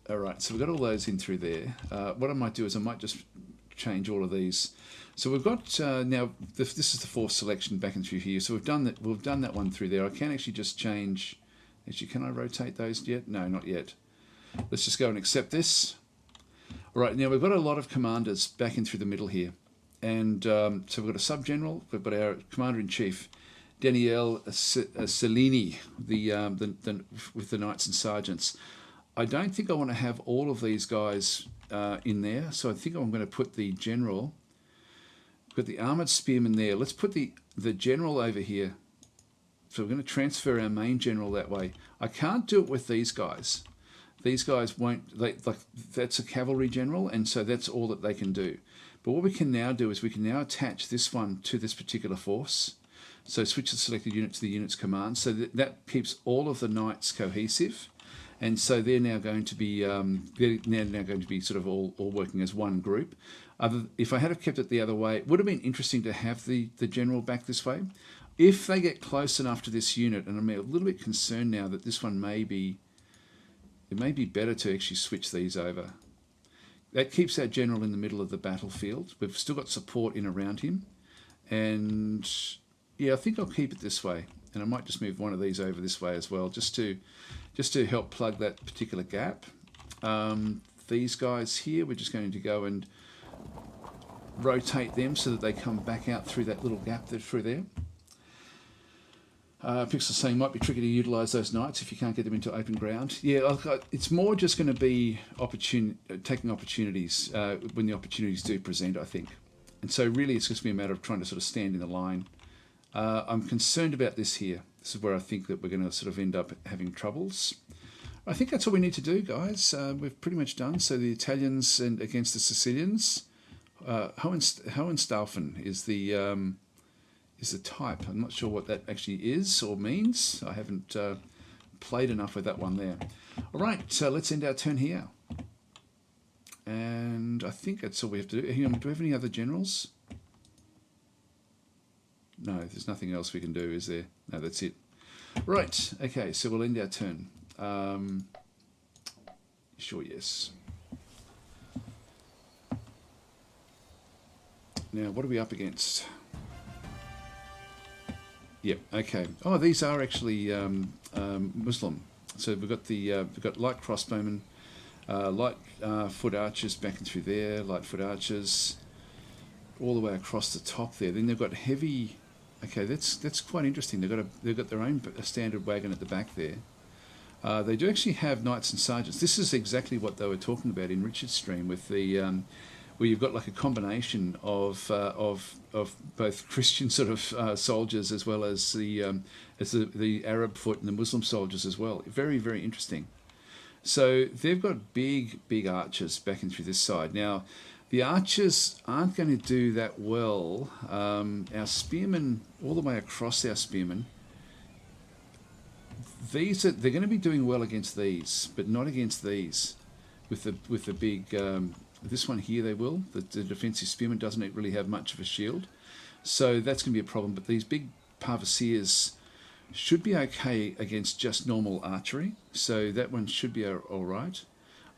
all right, so we've got all those in through there. What I might do is I might just change all of these. So we've got now this is the 4th selection back in through here. So we've done that one through there. I can actually just change. Actually, can I rotate those yet? No, not yet. Let's just go and accept this. All right, now we've got a lot of commanders back in through the middle here. And so we've got a sub-general, we've got our commander-in-chief, Daniele Cellini, with the knights and sergeants. I don't think I want to have all of these guys in there, so I think I'm going to put the general, put the armoured spearmen there. Let's put the general over here. So we're going to transfer our main general that way. I can't do it with these guys. These guys won't, that's a cavalry general, and so that's all that they can do. But what we can now do is we can now attach this one to this particular force. So switch the selected unit to the unit's command. So that keeps all of the knights cohesive. And so they're now going to be sort of all working as one group. If I had have kept it the other way, it would have been interesting to have the general back this way. If they get close enough to this unit, and I'm a little bit concerned now that this one it may be better to actually switch these over. That keeps our general in the middle of the battlefield. We've still got support in around him. And yeah, I think I'll keep it this way. And I might just move one of these over this way as well, just to help plug that particular gap. These guys here, we're just going to go and rotate them so that they come back out through that little gap that's through there. Pixel saying might be tricky to utilise those knights if you can't get them into open ground. Yeah, it's more just going to be taking opportunities when the opportunities do present, I think. And so really it's just going to be a matter of trying to sort of stand in the line. I'm concerned about this here. This is where I think that we're going to sort of end up having troubles. I think that's all we need to do, guys. We've pretty much done. So the Italians and against the Sicilians. Hohenstaufen is the type. I'm not sure what that actually is or means. I haven't played enough with that one there. All right, so let's end our turn here. And I think that's all we have to do. Hang on, do we have any other generals? No, there's nothing else we can do, is there? No, that's it. Right, okay, so we'll end our turn. Sure, yes. Now, what are we up against? Yep. Okay. Oh, these are actually Muslim. So we've got light crossbowmen, light foot archers back and through there, light foot archers, all the way across the top there. Then they've got heavy. Okay, that's quite interesting. They've got their own standard wagon at the back there. They do actually have knights and sergeants. This is exactly what they were talking about in Richard's stream with the. Where you've got like a combination of both Christian sort of soldiers as well as the Arab foot and the Muslim soldiers as well. Very, very interesting. So they've got big archers back in through this side. Now, the archers aren't going to do that well. Our spearmen, all the way across our spearmen, they're going to be doing well against these, but not against these. With the big. This one here they will. The defensive spearman doesn't really have much of a shield. So that's going to be a problem. But these big parvasiers should be okay against just normal archery. So that one should be all right.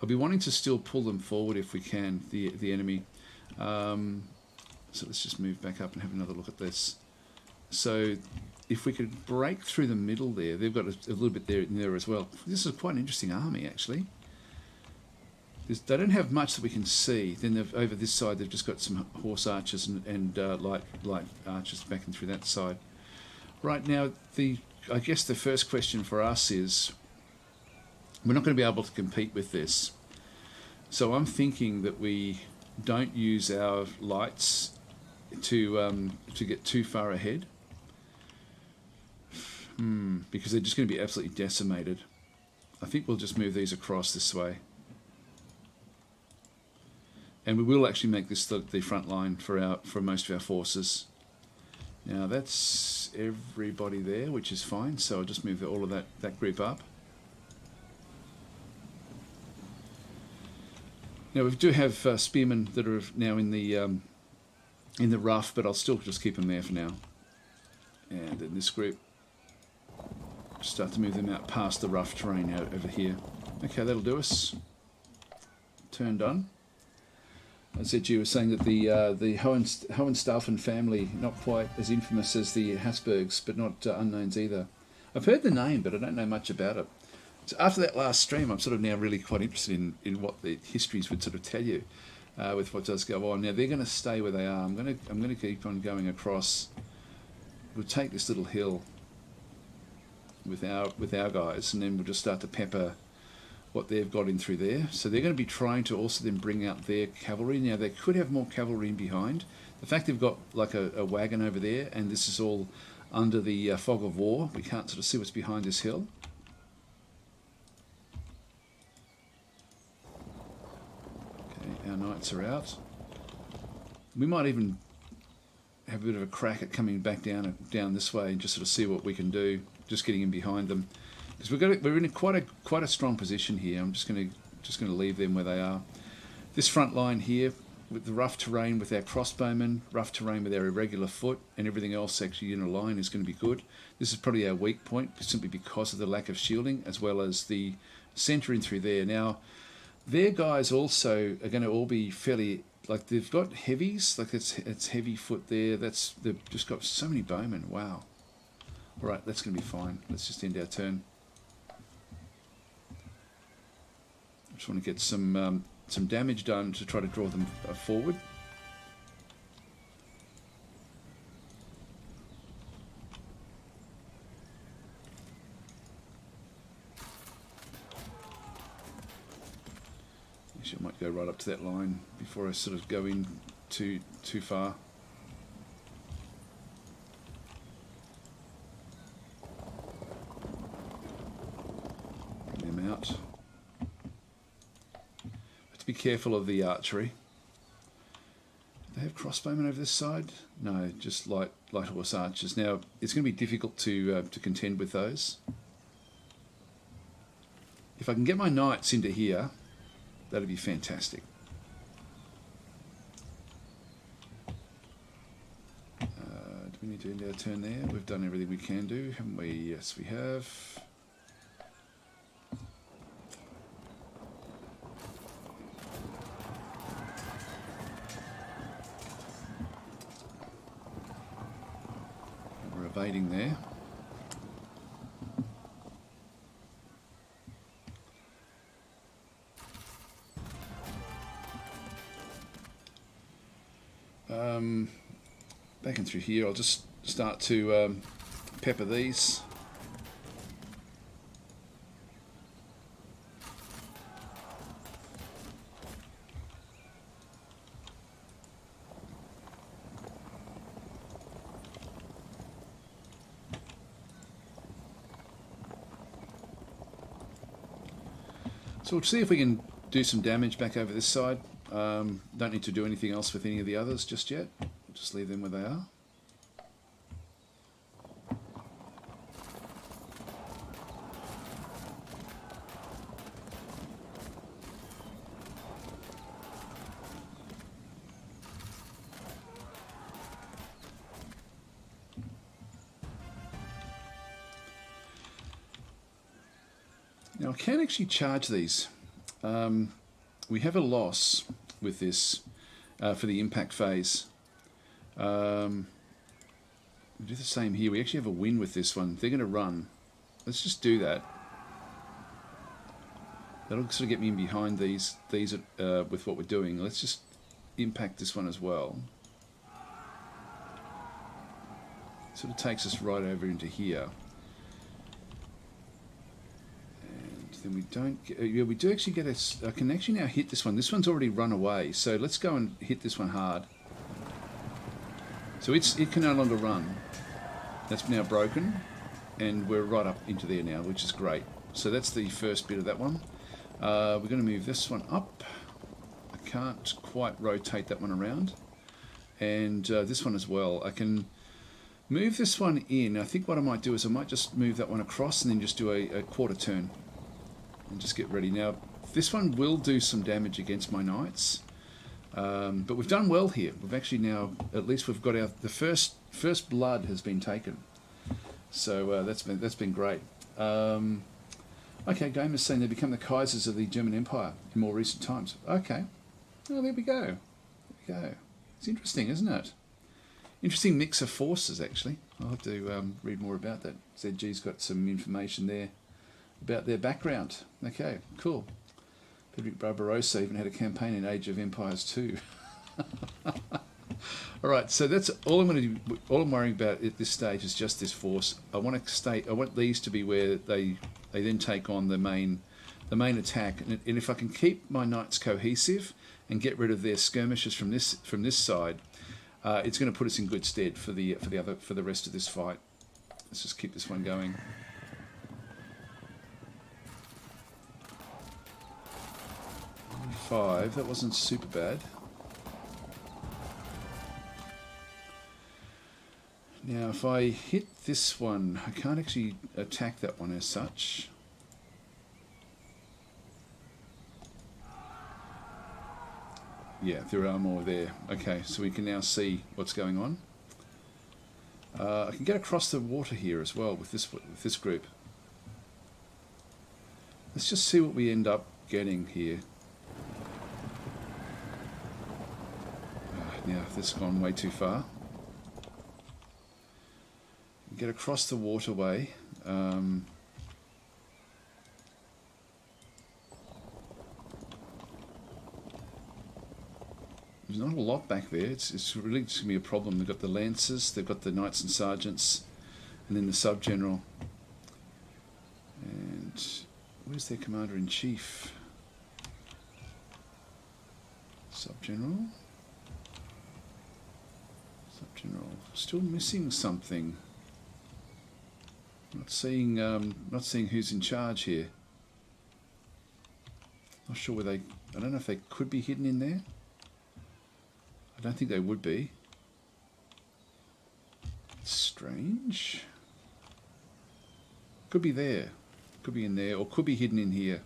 I'll be wanting to still pull them forward if we can, the enemy. So let's just move back up and have another look at this. So if we could break through the middle there, they've got a little bit there in there as well. This is quite an interesting army, actually. They don't have much that we can see. Then over this side, they've just got some horse archers and light archers back and through that side. Right now, I guess the first question for us is, we're not going to be able to compete with this. So I'm thinking that we don't use our lights to get too far ahead, because they're just going to be absolutely decimated. I think we'll just move these across this way. And we will actually make this the front line for most of our forces. Now that's everybody there, which is fine. So I'll just move all of that group up. Now we do have spearmen that are now in the rough, but I'll still just keep them there for now. And in this group, start to move them out past the rough terrain out over here. Okay, that'll do us. Turn done. I said you were saying that the Hohenstaufen family, not quite as infamous as the Habsburgs, but not unknowns either. I've heard the name, but I don't know much about it. So after that last stream, I'm sort of now really quite interested in what the histories would sort of tell you with what does go on. Now they're going to stay where they are. I'm going to keep on going across. We'll take this little hill with our guys, and then we'll just start to pepper what they've got in through there. So they're going to be trying to also then bring out their cavalry. Now they could have more cavalry in behind. The fact they've got like a wagon over there, and this is all under the fog of war, we can't sort of see what's behind this hill. Okay, our knights are out. We might even have a bit of a crack at coming back down this way and just sort of see what we can do, just getting in behind them. Because we're in quite a strong position here. I'm just going to leave them where they are. This front line here, with the rough terrain with our crossbowmen, rough terrain with our irregular foot, and everything else actually in a line is going to be good. This is probably our weak point, simply because of the lack of shielding, as well as the centre in through there. Now, their guys also are going to all be fairly, like they've got heavies, like it's heavy foot there. They've just got so many bowmen. Wow. All right, that's going to be fine. Let's just end our turn. Just want to get some damage done to try to draw them forward. Actually, I might go right up to that line before I sort of go in too far. Bring them out. Have to be careful of the archery. Do they have crossbowmen over this side? No, just light horse archers. Now it's going to be difficult to contend with those. If I can get my knights into here, that'd be fantastic. Do we need to end our turn there? We've done everything we can do, haven't we? Yes, we have. We're evading there. Back in through here, I'll just start to pepper these. So we'll see if we can do some damage back over this side. Don't need to do anything else with any of the others just yet. Just leave them where they are. Now I can actually charge these. We have a loss with this for the impact phase. We do the same here. We actually have a win with this one. They're going to run. Let's just do that. That'll sort of get me in behind these with what we're doing. Let's just impact this one as well. Sort of takes us right over into here. And then we don't get, yeah, we do actually get I can actually now hit this one. This one's already run away. So let's go and hit this one hard. So it can no longer run. That's now broken, and we're right up into there now, which is great. So that's the first bit of that one. We're going to move this one up. I can't quite rotate that one around. And this one as well. I can move this one in. I think what I might do is I might just move that one across and then just do a quarter turn. And just get ready. Now, this one will do some damage against my knights. But we've done well here. We've actually now, at least we've got the first blood has been taken. So that's been great. Okay, Game is saying they become the Kaisers of the German Empire in more recent times. Okay, well there we go. There we go. It's interesting, isn't it? Interesting mix of forces, actually. I'll have to read more about that. ZG's got some information there about their background. Okay, cool. Frederick Barbarossa even had a campaign in Age of Empires 2. All right, so that's all I'm going to do. All I'm worrying about at this stage is just this force. I want these to be where they then take on the main attack, and if I can keep my knights cohesive and get rid of their skirmishes from this side, it's going to put us in good stead for the rest of this fight. Let's just keep this one going. Five. That wasn't super bad. Now, if I hit this one, I can't actually attack that one as such. Yeah, there are more there. Okay, so we can now see what's going on. I can get across the water here as well with this group. Let's just see what we end up getting here. Now, this has gone way too far. Get across the waterway. There's not a lot back there. It's really just going to be a problem. They've got the lancers, they've got the knights and sergeants, and then the sub-general. And where's their commander-in-chief? Sub-General. Sub-General. Still missing something. Not seeing who's in charge here. Not sure where they... I don't know if they could be hidden in there. I don't think they would be. Strange. Could be there. Could be in there, or could be hidden in here.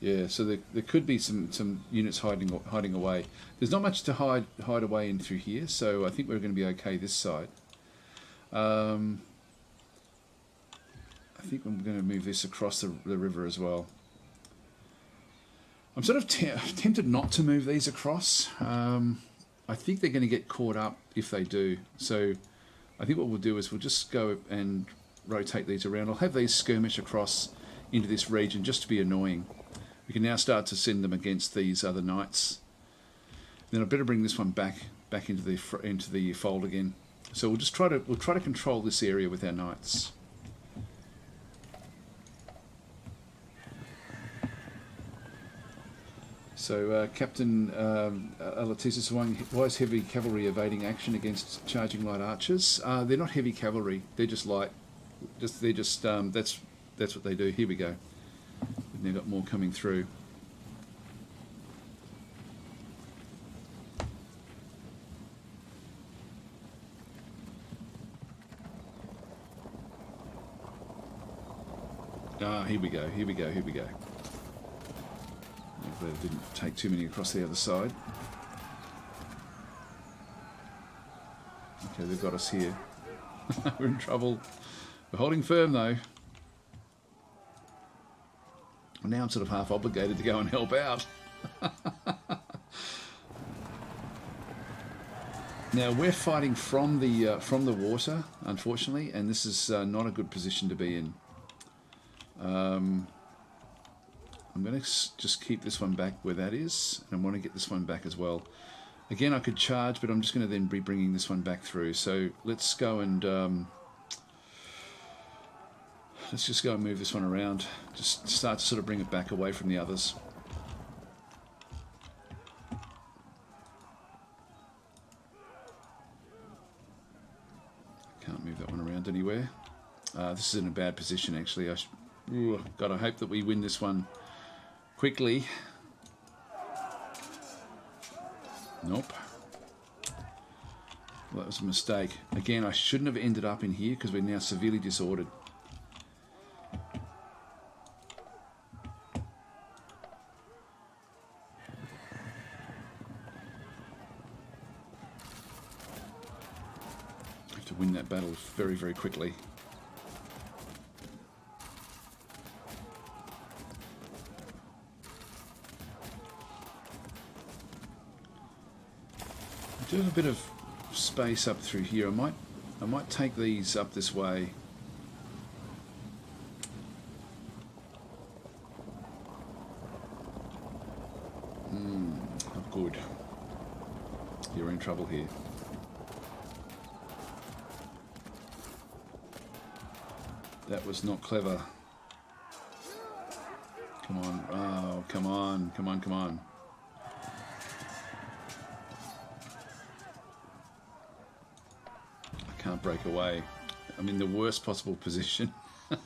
Yeah, so there could be some units hiding away. There's not much to hide away in through here, so I think we're going to be okay this side. I think I'm going to move this across the river as well. I'm sort of tempted not to move these across. I think they're going to get caught up if they do. So I think what we'll do is we'll just go and rotate these around. I'll have these skirmish across into this region just to be annoying. We can now start to send them against these other knights. Then I better bring this one back into the fold again. So we'll try to control this area with our knights. So Captain Alatisis, why is heavy cavalry evading action against charging light archers? They're not heavy cavalry. They're just light. That's what they do. Here we go. We've now got more coming through. Here we go. Here we go. Here we go. Hopefully it didn't take too many across the other side. Okay, they've got us here. We're in trouble. We're holding firm though. Now I'm sort of half obligated to go and help out. Now we're fighting from the water, unfortunately, and this is not a good position to be in. I'm going to just keep this one back where that is, and I want to get this one back as well. Again, I could charge, but I'm just going to then be bringing this one back through. So let's go and let's just go and move this one around. Just start to sort of bring it back away from the others. Can't move that one around anywhere. This is in a bad position, actually. God, I hope that we win this one quickly. Nope. Well, that was a mistake. Again, I shouldn't have ended up in here because we're now severely disordered. I have to win that battle very, very quickly. I do have a bit of space up through here. I might take these up this way. Not good. You're in trouble here. That was not clever. Come on. Oh, come on. Come on, come on. Can't break away. I'm in the worst possible position to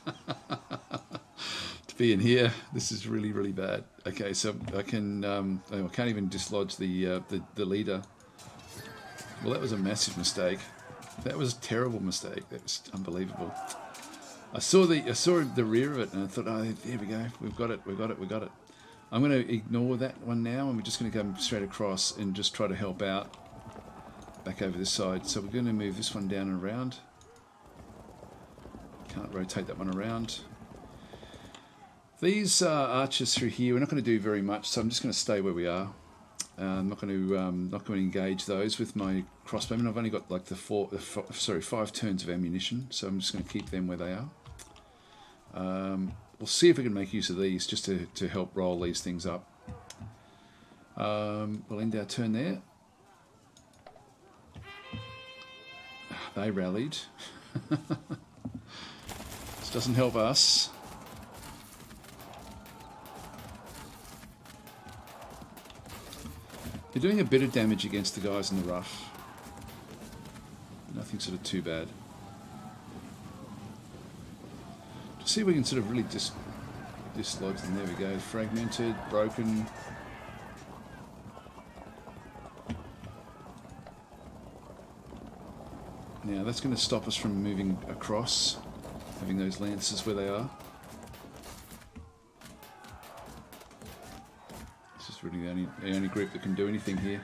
be in here. This is really, really bad. Okay, so I can I can't even dislodge the leader. Well, that was a massive mistake. That was a terrible mistake. That was unbelievable. I saw the rear of it and I thought, oh, there we go. We've got it. We've got it. We've got it. I'm going to ignore that one now, and we're just going to go straight across and just try to help out. Back over this side, so we're going to move this one down and around. Can't rotate that one around. These archers through here, we're not going to do very much, so I'm just going to stay where we are. I'm not going to engage those with my crossbowmen. I've only got like 5 turns of ammunition, so I'm just going to keep them where they are. We'll see if we can make use of these just to help roll these things up. We'll end our turn there. They rallied. This doesn't help us. They're doing a bit of damage against the guys in the rough. Nothing sort of too bad. To see if we can sort of really dislodge them. There we go. Fragmented, broken. Now that's going to stop us from moving across, having those lances where they are. This is really the only group that can do anything here.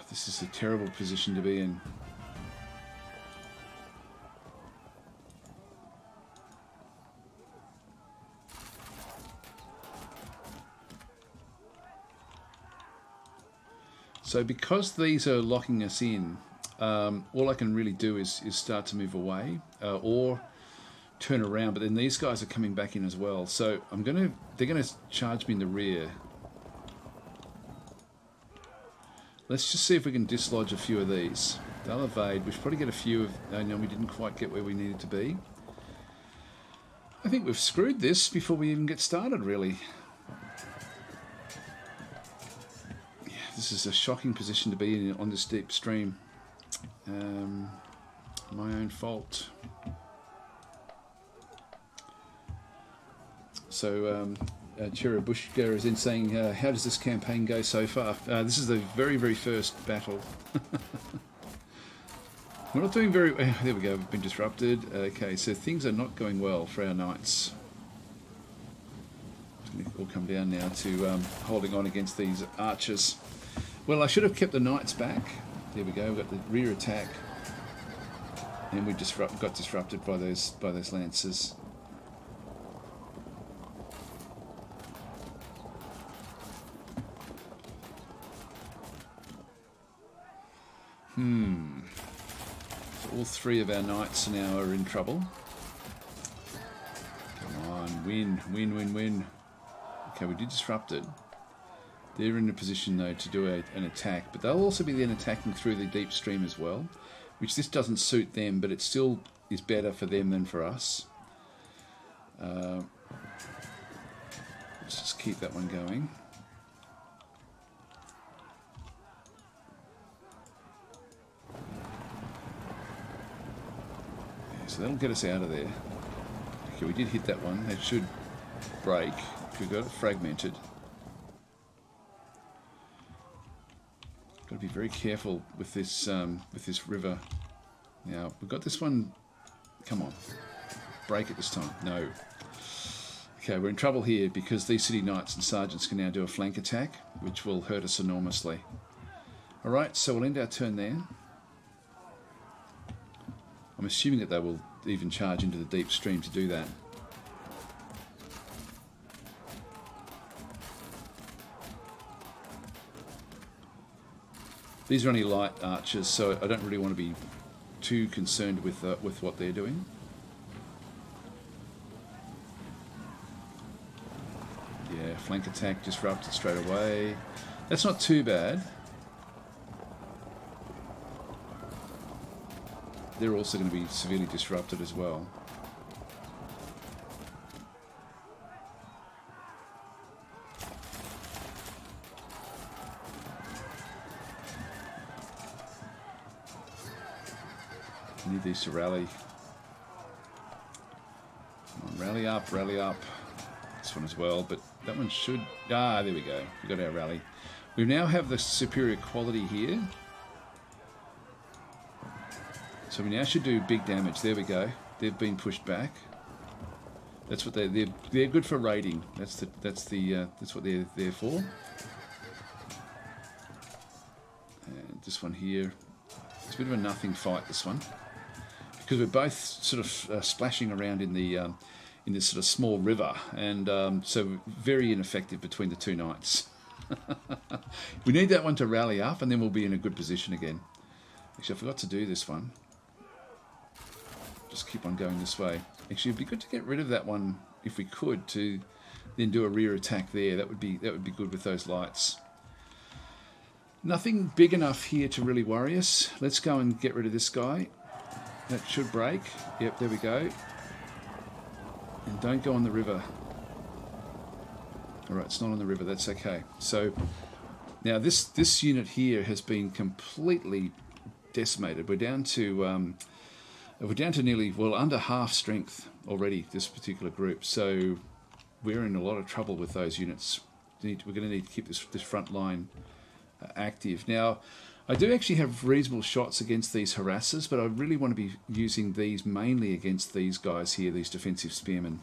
This is a terrible position to be in. So because these are locking us in, all I can really do is start to move away or turn around. But then these guys are coming back in as well. So they're gonna charge me in the rear. Let's just see if we can dislodge a few of these. They'll evade. We should probably get a few of... No, we didn't quite get where we needed to be. I think we've screwed this before we even get started, really. Yeah, this is a shocking position to be in on this deep stream. My own fault. So... Cherubushka is in saying, how does this campaign go so far? This is the very, very first battle. We're not doing very... there we go, we've been disrupted. Okay, so things are not going well for our knights. It's going to all come down now to holding on against these archers. Well, I should have kept the knights back. There we go, we've got the rear attack. And we got disrupted by those lances. So all three of our knights now are in trouble. Come on, win. Okay, we did disrupt it. They're in a position though to do an attack, but they'll also be then attacking through the deep stream as well, which this doesn't suit them, but it still is better for them than for us. Let's just keep that one going. So that'll get us out of there. Okay, we did hit that one. That should break. We got it fragmented. Got to be very careful with this river. Now we've got this one. Come on, break it this time. No. Okay, we're in trouble here because these city knights and sergeants can now do a flank attack, which will hurt us enormously. All right, so we'll end our turn there. I'm assuming that they will even charge into the deep stream to do that. These are only light archers, so I don't really want to be too concerned with what they're doing. Yeah, flank attack disrupted straight away. That's not too bad. They're also going to be severely disrupted as well. We need these to rally. Come on, rally up, rally up. This one as well, but that one should... Ah, there we go. We got our rally. We now have the superior quality here. So we now should do big damage. There we go. They've been pushed back. That's what they're good for raiding. That's what they're there for. And this one here, it's a bit of a nothing fight. This one, because we're both sort of splashing around in this sort of small river, and so very ineffective between the two knights. We need that one to rally up, and then we'll be in a good position again. Actually, I forgot to do this one. Just keep on going this way. Actually, it'd be good to get rid of that one if we could, to then do a rear attack there. That would be good with those lights. Nothing big enough here to really worry us. Let's go and get rid of this guy. That should break. Yep, there we go. And don't go on the river. All right, it's not on the river. That's okay. So now this unit here has been completely decimated. We're down to nearly, well, under half strength already, this particular group. So we're in a lot of trouble with those units. We're going to need to keep this front line active. Now, I do actually have reasonable shots against these harassers, but I really want to be using these mainly against these guys here, these defensive spearmen.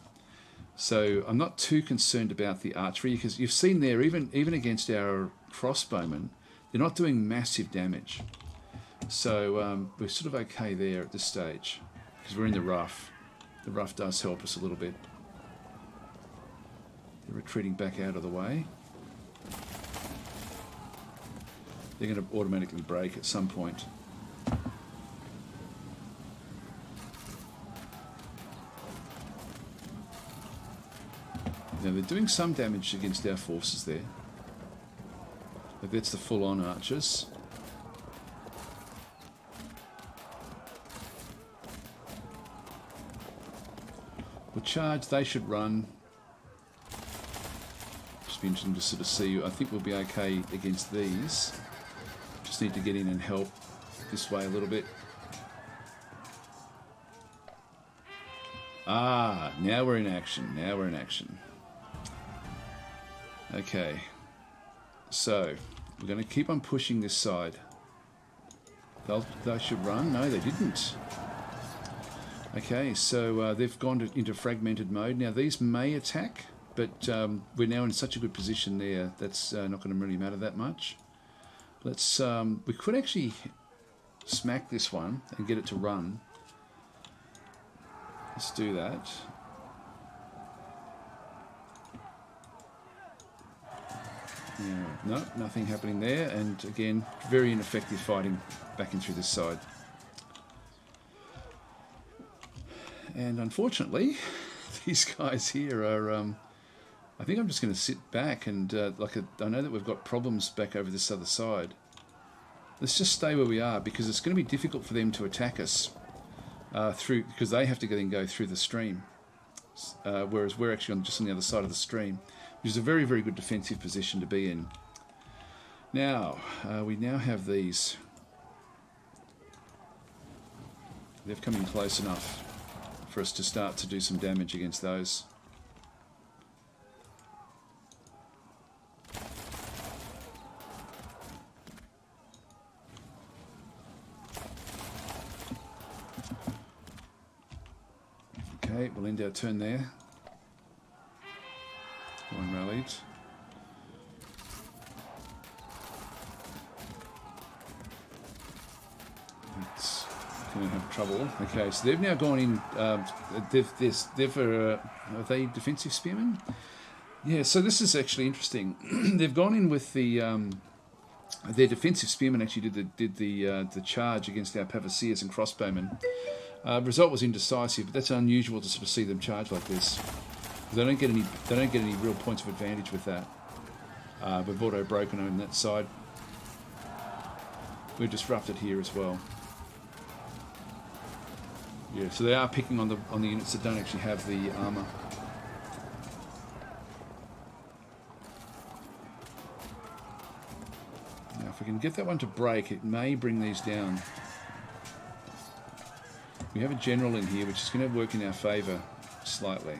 So I'm not too concerned about the archery, because you've seen there, even against our crossbowmen, they're not doing massive damage. So we're sort of okay there at this stage, because we're in the rough. The rough does help us a little bit. They're retreating back out of the way. They're going to automatically break at some point. Now they're doing some damage against our forces there. But that's the full-on archers. We'll charge, they should run. Just be interesting to sort of see. I think we'll be okay against these. Just need to get in and help this way a little bit. Ah, now we're in action. Now we're in action. Okay. So, we're going to keep on pushing this side. They should run. No, they didn't. Okay, so they've gone into fragmented mode. Now, these may attack, but we're now in such a good position there, that's not going to really matter that much. Let's, we could actually smack this one and get it to run. Let's do that. Yeah, no, nothing happening there, and again, very ineffective fighting backing through this side. And unfortunately, these guys here are, I think I'm just going to sit back and, I know that we've got problems back over this other side. Let's just stay where we are, because it's going to be difficult for them to attack us because they have to then go through the stream. Whereas we're actually just on the other side of the stream, which is a very, very good defensive position to be in. Now, we now have these. They've come in close enough for us to start to do some damage against those. Okay, we'll end our turn there. One rallied. It's going to have trouble. Okay, so they've now gone in. Are they defensive spearmen? Yeah. So this is actually interesting. They've gone in with the their defensive spearmen actually did the charge against our pavasiers and crossbowmen. Result was indecisive, but that's unusual to sort of see them charge like this. They don't get any real points of advantage with that. We've auto broken on that side. We're disrupted here as well. Yeah, so they are picking on the units that don't actually have the armor. Now, if we can get that one to break, it may bring these down. We have a general in here, which is going to work in our favour slightly.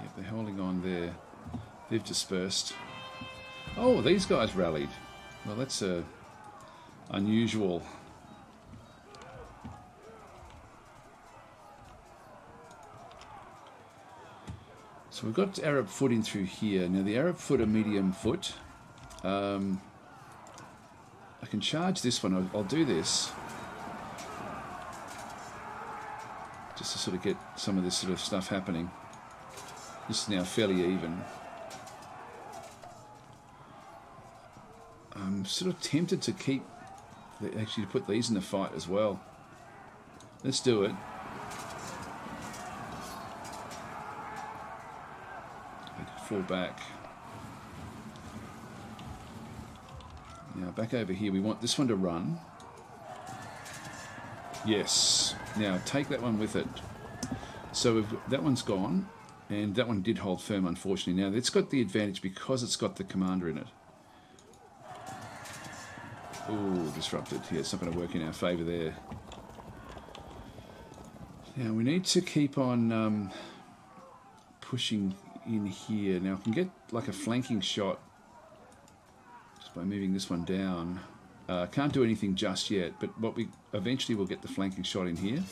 Yep, they're holding on there. They've dispersed. Oh, these guys rallied. Well, that's unusual. So we've got Arab foot in through here. Now the Arab foot are medium foot. I can charge this one. I'll do this just to sort of get some of this sort of stuff happening. This is now fairly even. I'm sort of tempted to actually put these in the fight as well. Let's do it. They could fall back. Now back over here, we want this one to run. Yes. Now take that one with it. So that one's gone, and that one did hold firm, unfortunately. Now, it's got the advantage because it's got the commander in it. Ooh, disrupted. Yeah, it's not going to work in our favour there. Now, we need to keep on pushing in here. Now, I can get like a flanking shot just by moving this one down. Can't do anything just yet, but what we eventually will get the flanking shot in here.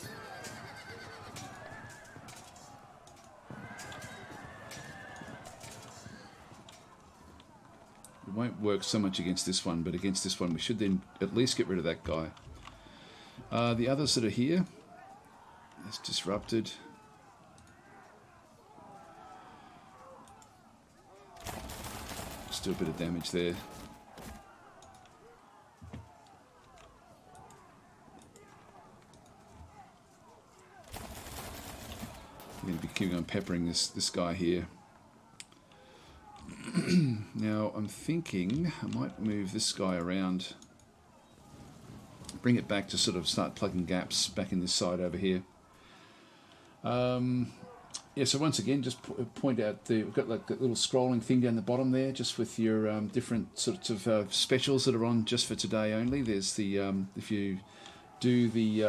It won't work so much against this one, but against this one we should then at least get rid of that guy. The others that are here, it's disrupted. Just do a bit of damage there. I'm going to be keeping on peppering this guy here. Now I'm thinking I might move this guy around, bring it back to sort of start plugging gaps back in this side over here. Yeah, so once again, just point out we've got like that little scrolling thing down the bottom there, just with your different sorts of specials that are on just for today only. There's the if you do the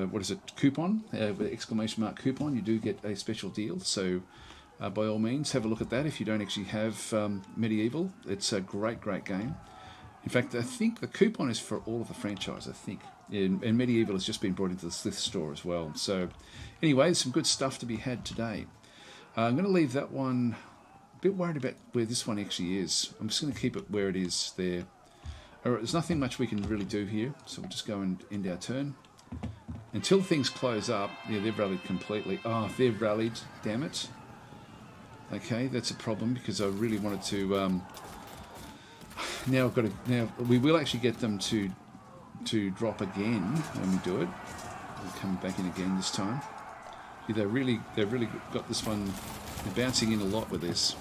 what is it, coupon, exclamation mark coupon, you do get a special deal. So by all means, have a look at that if you don't actually have Medieval. It's a great game. In fact, I think the coupon is for all of the franchise, I think. And Medieval has just been brought into the Slith store as well. So anyway, there's some good stuff to be had today. I'm going to leave that one a bit worried about where this one actually is. I'm just going to keep it where it is there. All right, there's nothing much we can really do here, so we'll just go and end our turn. Until things close up, yeah, they've rallied completely. Oh, they've rallied, damn it. Okay, that's a problem because I really wanted to... Now we will actually get them to drop again when we do it. They'll come back in again this time. Yeah, they've really got this one. They're bouncing in a lot with this.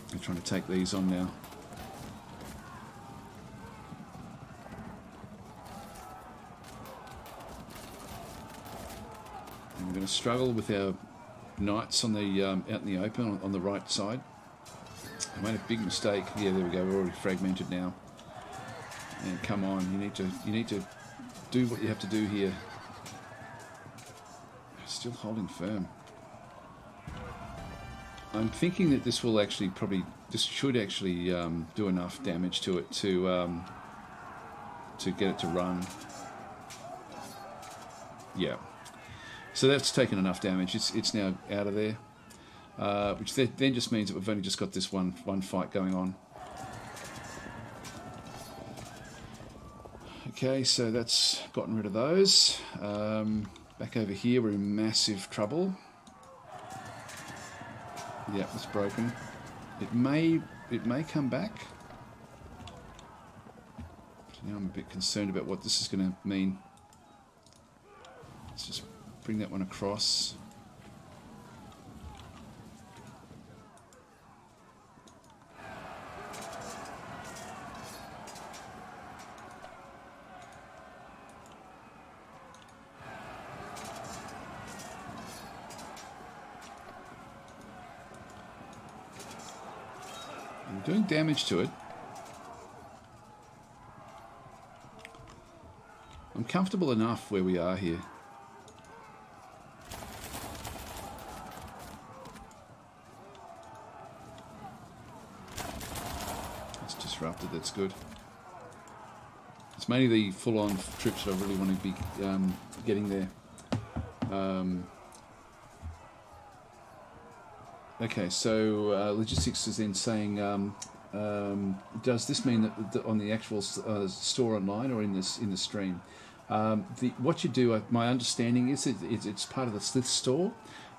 They're trying to take these on now. And we're going to struggle with our knights on the out in the open on the right side. I made a big mistake. Yeah, there we go. We're already fragmented now. And come on, you need to do what you have to do here. Still holding firm. I'm thinking that this will actually this should actually do enough damage to it to get it to run. Yeah. So that's taken enough damage. It's now out of there, which then just means that we've only just got this one fight going on. Okay, so that's gotten rid of those. Back over here, we're in massive trouble. Yeah, it's broken. It may come back. Now I'm a bit concerned about what this is going to mean. Let's just bring that one across. I'm doing damage to it. I'm comfortable enough where we are here. Disrupted, that's good. It's mainly the full-on troops that I really want to be getting there. Okay, so logistics is then saying, does this mean that on the actual store online or in the stream? What you do, my understanding is it's part of the Slith store.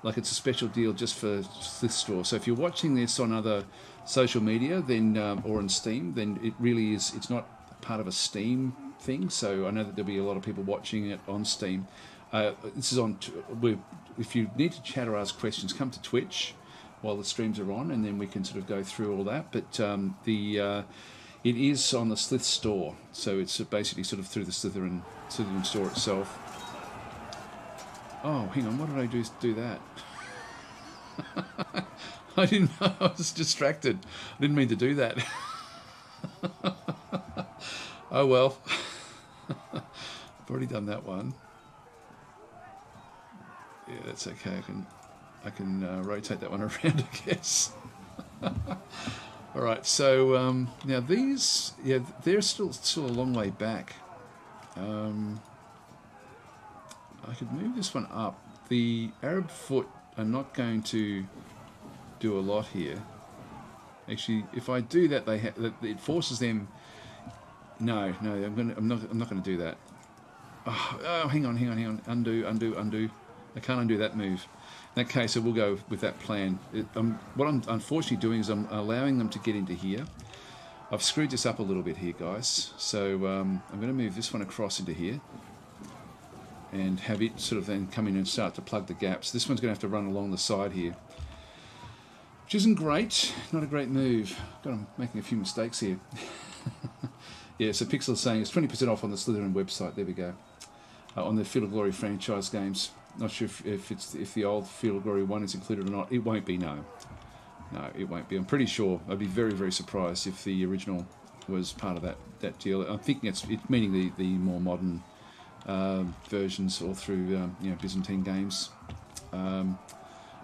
Like it's a special deal just for Slith store. So if you're watching this on other social media, then or on Steam, then it really is. It's not part of a Steam thing. So I know that there'll be a lot of people watching it on Steam. This is on. If you need to chat or ask questions, come to Twitch while the streams are on, and then we can sort of go through all that. But It is on the Slith store, so it's basically sort of through the Slytherin store itself. Oh, hang on, what did I do that? I didn't know, I was distracted. I didn't mean to do that. Oh well. I've already done that one. Yeah, that's okay. I can rotate that one around, I guess. All right. So now these, yeah, they're still a long way back. I could move this one up. The Arab foot are not going to do a lot here. Actually, if I do that, it forces them. No, I'm not going to do that. Oh, hang on. Undo. I can't undo that move. In that case, I will go with that plan. What I'm unfortunately doing is I'm allowing them to get into here. I've screwed this up a little bit here, guys. So I'm going to move this one across into here and have it sort of then come in and start to plug the gaps. This one's going to have to run along the side here, which isn't great. Not a great move. God, I'm making a few mistakes here. Yeah, so Pixel is saying it's 20% off on the Slytherin website. There we go. On the Field of Glory franchise games. Not sure if the old Field of Glory 1 is included or not. It won't be, no. No, it won't be. I'm pretty sure. I'd be very, very surprised if the original was part of that deal. I'm thinking it's meaning the more modern versions all through Byzantine games. All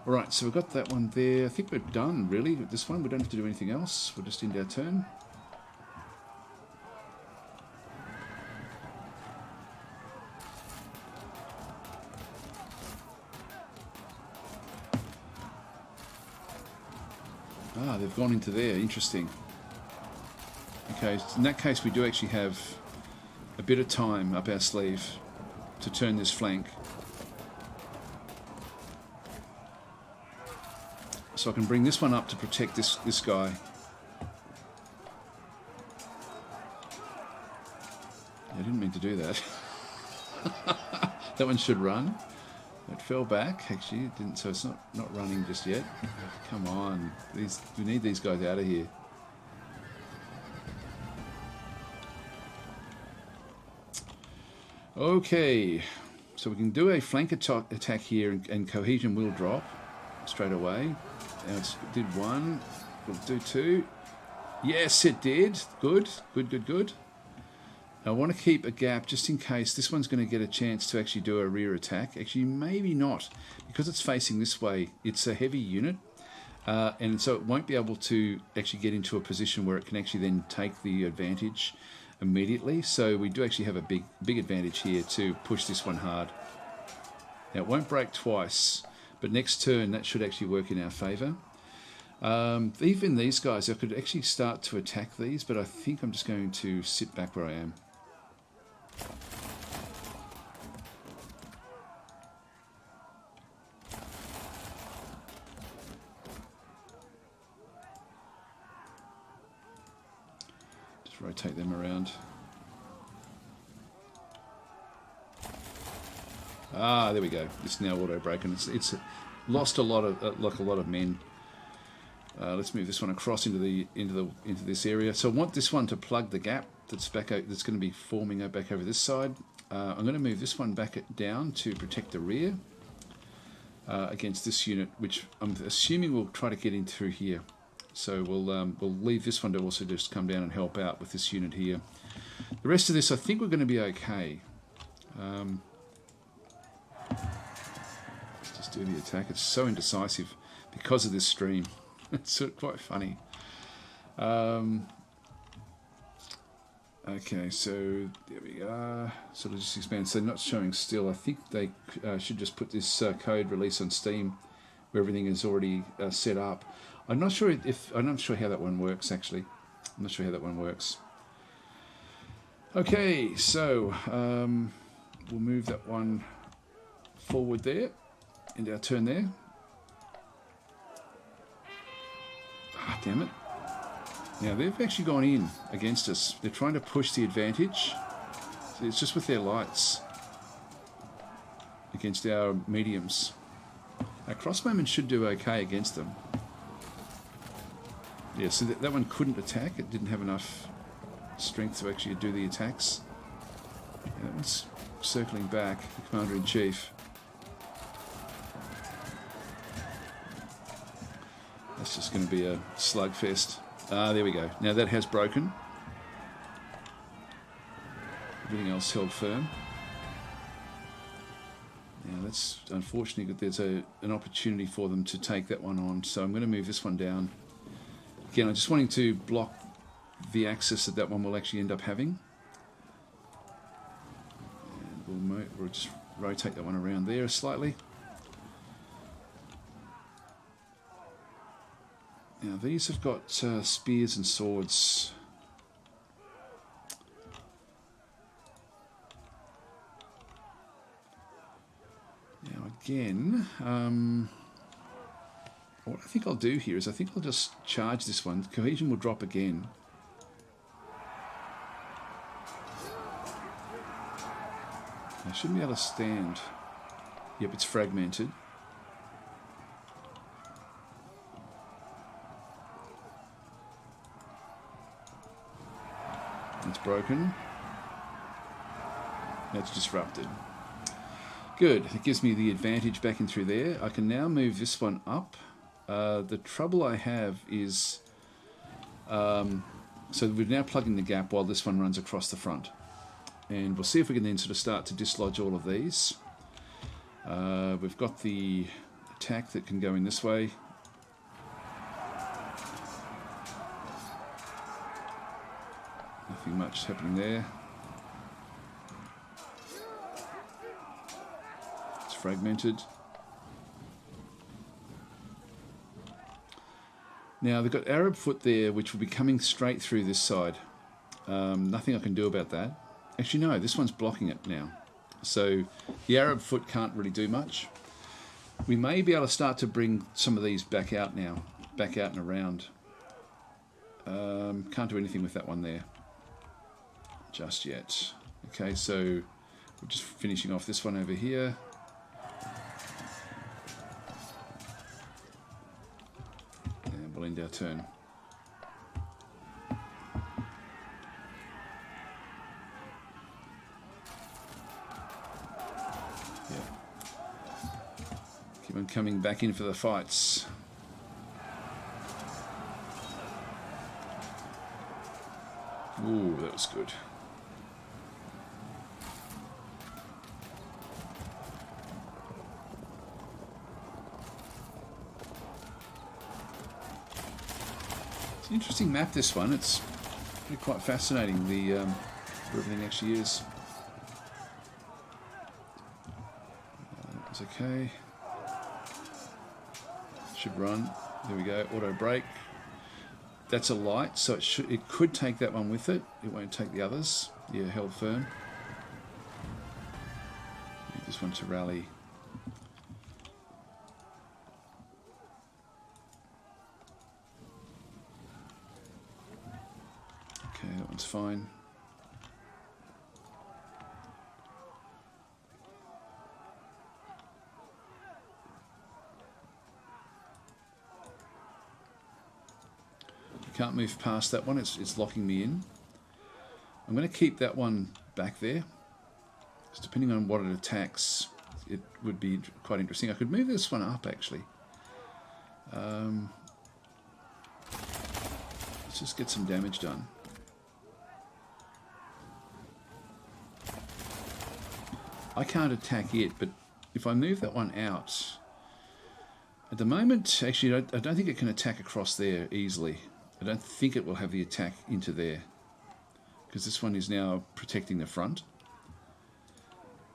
right, so we've got that one there. I think we're done, really, with this one. We don't have to do anything else. We'll just end our turn. Ah, they've gone into there. Interesting. Okay, in that case, we do actually have a bit of time up our sleeve to turn this flank. So I can bring this one up to protect this guy. I didn't mean to do that. That one should run. It fell back, actually. It didn't, so it's not running just yet. Come on. We need these guys out of here. Okay. So we can do a flank attack here, and cohesion will drop straight away. Now it did one. We'll do two. Yes, it did. Good. I want to keep a gap just in case this one's going to get a chance to actually do a rear attack. Actually, maybe not. Because it's facing this way, it's a heavy unit. And so it won't be able to actually get into a position where it can actually then take the advantage immediately. So we do actually have a big advantage here to push this one hard. Now, it won't break twice, but next turn that should actually work in our favour. Even these guys, I could actually start to attack these, but I think I'm just going to sit back where I am. Just rotate them around. Ah, there we go. It's now auto broken. It's lost a lot of men. Let's move this one across into this area. So I want this one to plug the gap that's going to be forming back over this side. I'm going to move this one back down to protect the rear against this unit, which I'm assuming will try to get in through here. So we'll leave this one to also just come down and help out with this unit here. The rest of this, I think we're going to be okay. Let's just do the attack. It's so indecisive because of this stream. It's quite funny. Okay, so there we are. So it'll just expand. So not showing still. I think they should just put this code release on Steam, where everything is already set up. I'm not sure how that one works. Actually, I'm not sure how that one works. Okay, so we'll move that one forward there, and our turn there. Ah, damn it. Now, they've actually gone in against us. They're trying to push the advantage. So it's just with their lights against our mediums. Our crossbowmen should do okay against them. Yeah, so that one couldn't attack. It didn't have enough strength to actually do the attacks. Yeah, that one's circling back, the Commander-in-Chief. That's just going to be a slugfest. Ah, there we go. Now that has broken. Everything else held firm. Now that's unfortunate that there's an opportunity for them to take that one on. So I'm going to move this one down. Again, I'm just wanting to block the access that one will actually end up having. And we'll just rotate that one around there slightly. Now these have got spears and swords. Now again, what I think I'll do here is I think I'll just charge this one. Cohesion will drop again. I shouldn't be able to stand. Yep, it's fragmented. It's broken. That's disrupted. Good. It gives me the advantage back in through there. I can now move this one up. The trouble I have is... so we're now plugging the gap while this one runs across the front. And we'll see if we can then sort of start to dislodge all of these. We've got the attack that can go in this way. Nothing much happening there. It's fragmented. Now they've got Arab foot there, which will be coming straight through this side. Nothing I can do about that. Actually, no, this one's blocking it now. So the Arab foot can't really do much. We may be able to start to bring some of these back out now, back out and around. Can't do anything with that one there just yet. Okay, so we're just finishing off this one over here. And we'll end our turn. Keep on coming back in for the fights. Ooh, that was good. It's an interesting map, this one. It's really quite fascinating, the where everything actually is. That was okay. Should run. There we go. Auto brake. That's a light, so it could take that one with it. It won't take the others. Yeah, held firm. Need this one to rally. Okay, that one's fine. Can't move past that one, it's locking me in. I'm going to keep that one back there. Just depending on what it attacks, it would be quite interesting. I could move this one up actually. Let's just get some damage done. I can't attack it, but if I move that one out, at the moment, actually, I don't think it can attack across there easily. I don't think it will have the attack into there because this one is now protecting the front.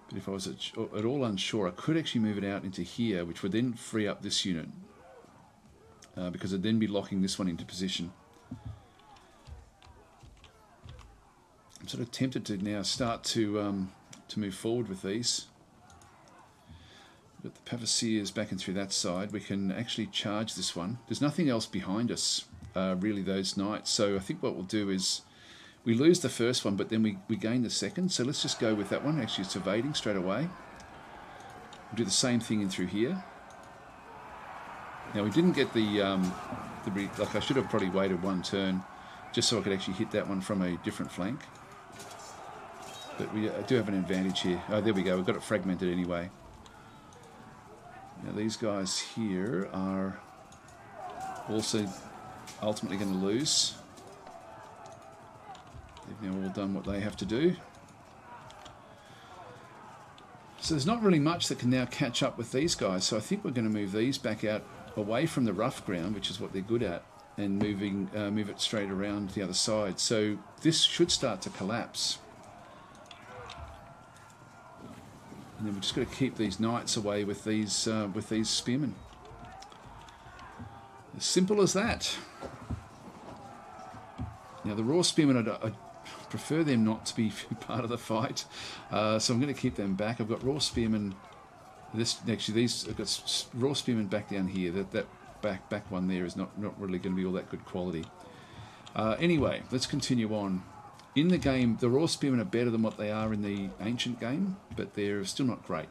But if I was at all unsure, I could actually move it out into here, which would then free up this unit because I'd then be locking this one into position. I'm sort of tempted to now start to move forward with these. But the Pavasiers back and through that side, we can actually charge this one. There's nothing else behind us. Really, those knights. So I think what we'll do is we lose the first one, but then we gain the second. So let's just go with that one. Actually, it's evading straight away. We'll do the same thing in through here. Now we didn't get like I should have probably waited one turn. just so I could actually hit that one from a different flank. But we do have an advantage here. Oh, there we go. We've got it fragmented anyway. Now these guys here are also ultimately going to lose. They've now all done what they have to do. So there's not really much that can now catch up with these guys. So I think we're going to move these back out away from the rough ground, which is what they're good at, and move it straight around the other side. So this should start to collapse. And then we've just got to keep these knights away with these spearmen. As simple as that. Now the raw spearmen, I prefer them not to be part of the fight, so I'm going to keep them back. I've got raw spearmen. I've got raw spearmen back down here. That back one there is not really going to be all that good quality. Anyway, let's continue on. In the game, the raw spearmen are better than what they are in the ancient game, but they're still not great.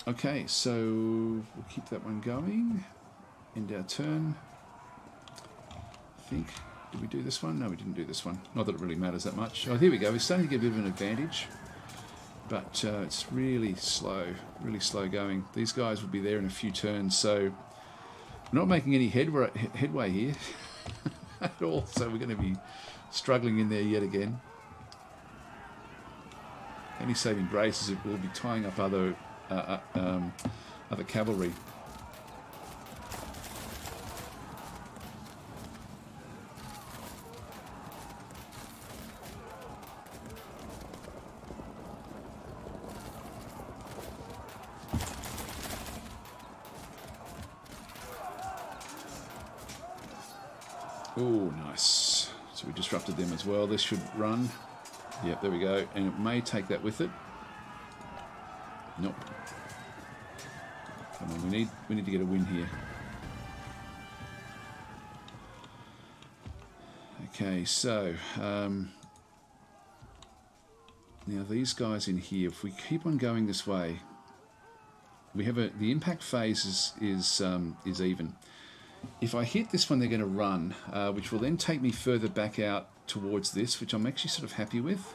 Okay, so we'll keep that one going. End our turn. I think. Did we do this one? No, we didn't do this one. Not that it really matters that much. Oh, here we go. We're starting to get a bit of an advantage, but it's really slow going. These guys will be there in a few turns, so we're not making any headway here at all. So we're going to be struggling in there yet again. Only saving grace is it will be tying up other cavalry. Oh, nice. So we disrupted them as well. This should run. Yep, there we go. And it may take that with it. Nope. Come on, we need to get a win here. Okay, so now these guys in here, if we keep on going this way, we have the impact phase is even. If I hit this one, they're going to run, which will then take me further back out towards this, which I'm actually sort of happy with.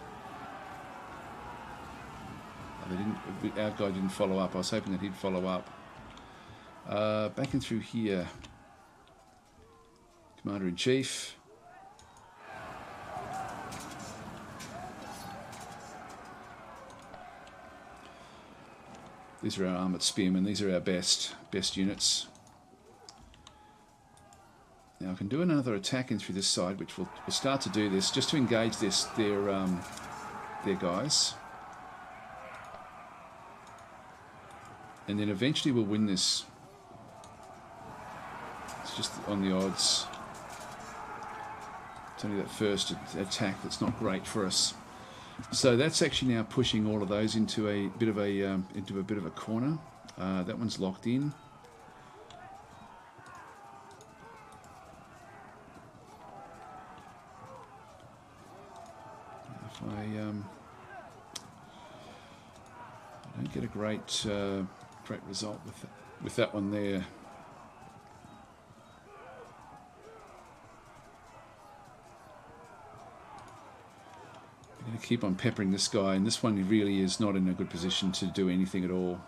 Our guy didn't follow up. I was hoping that he'd follow up. Back in through here. Commander-in-Chief. These are our armoured spearmen. These are our best units. Now I can do another attack in through this side, which we'll start to do this just to engage their guys, and then eventually we'll win this. It's just on the odds. It's only that first attack that's not great for us. So that's actually now pushing all of those into a bit of a corner. That one's locked in. I don't get a great result with that one there. I'm going to keep on peppering this guy, and this one really is not in a good position to do anything at all.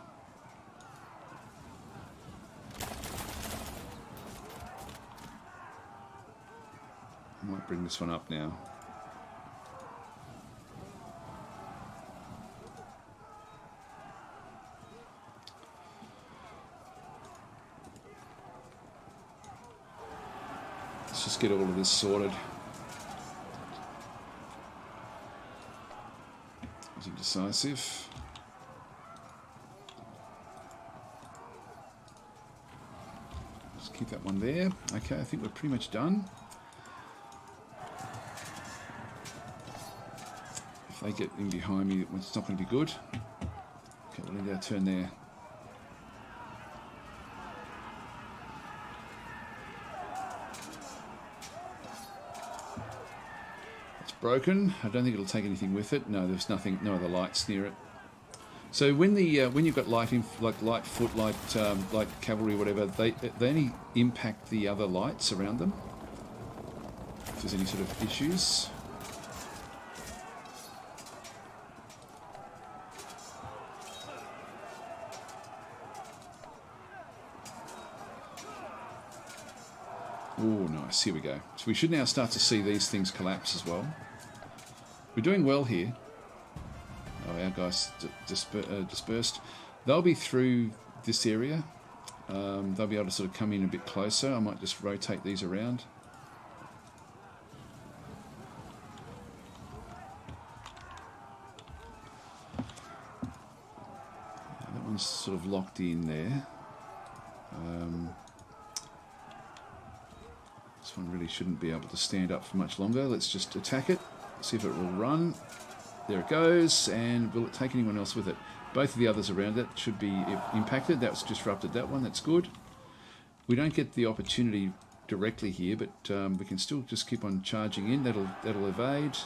I might bring this one up now. Just get all of this sorted. Was indecisive. Just keep that one there. Okay, I think we're pretty much done. If they get in behind me, it's not going to be good. Okay, we'll end our turn there. Broken. I don't think it'll take anything with it. No, there's nothing. No other lights near it. So when you've got light foot, light cavalry, whatever, they only impact the other lights around them. if there's any sort of issues. Oh, nice. Here we go. So we should now start to see these things collapse as well. We're doing well here. Oh, our guys dispersed. They'll be through this area. They'll be able to sort of come in a bit closer. I might just rotate these around. That one's sort of locked in there. This one really shouldn't be able to stand up for much longer. Let's just attack it, see if it will run. There it goes, and will it take anyone else with it? Both of the others around it should be impacted. That's disrupted that one, that's good. We don't get the opportunity directly here, but we can still just keep on charging in. That'll evade,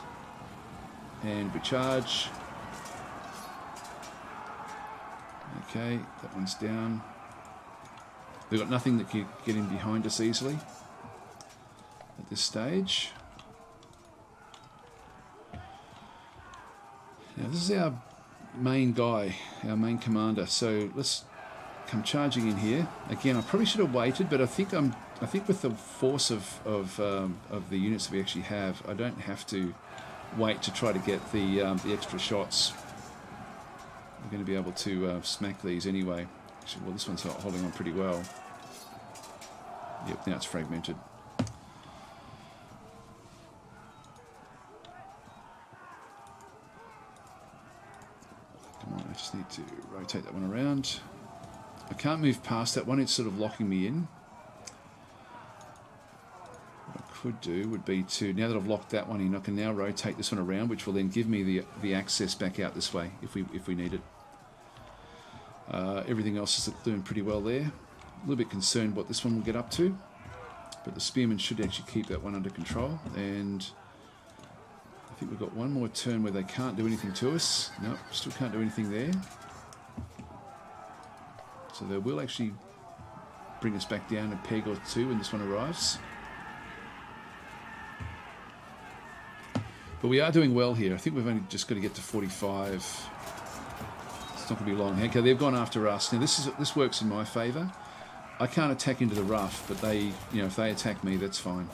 and we charge. Okay, that one's down. We've got nothing that can get in behind us easily at this stage. Now this is our main guy, our main commander. So let's come charging in here. Again, I probably should have waited, but I think with the force of the units that we actually have, I don't have to wait to try to get the extra shots. We're going to be able to smack these anyway. Actually, well, this one's holding on pretty well. Yep, now it's fragmented. Come on, I just need to rotate that one around. I can't move past that one, it's sort of locking me in. What I could do would be to, now that I've locked that one in, I can now rotate this one around, which will then give me the access back out this way if we need it. Everything else is doing pretty well there. A little bit concerned what this one will get up to, but the spearmen should actually keep that one under control. And I think we've got one more turn where they can't do anything to us. No, still can't do anything there. So they will actually bring us back down a peg or two when this one arrives. But we are doing well here. I think we've only just got to get to 45. It's not going to be long. Okay, they've gone after us. Now this works in my favour. I can't attack into the rough, but they, if they attack me, that's fine.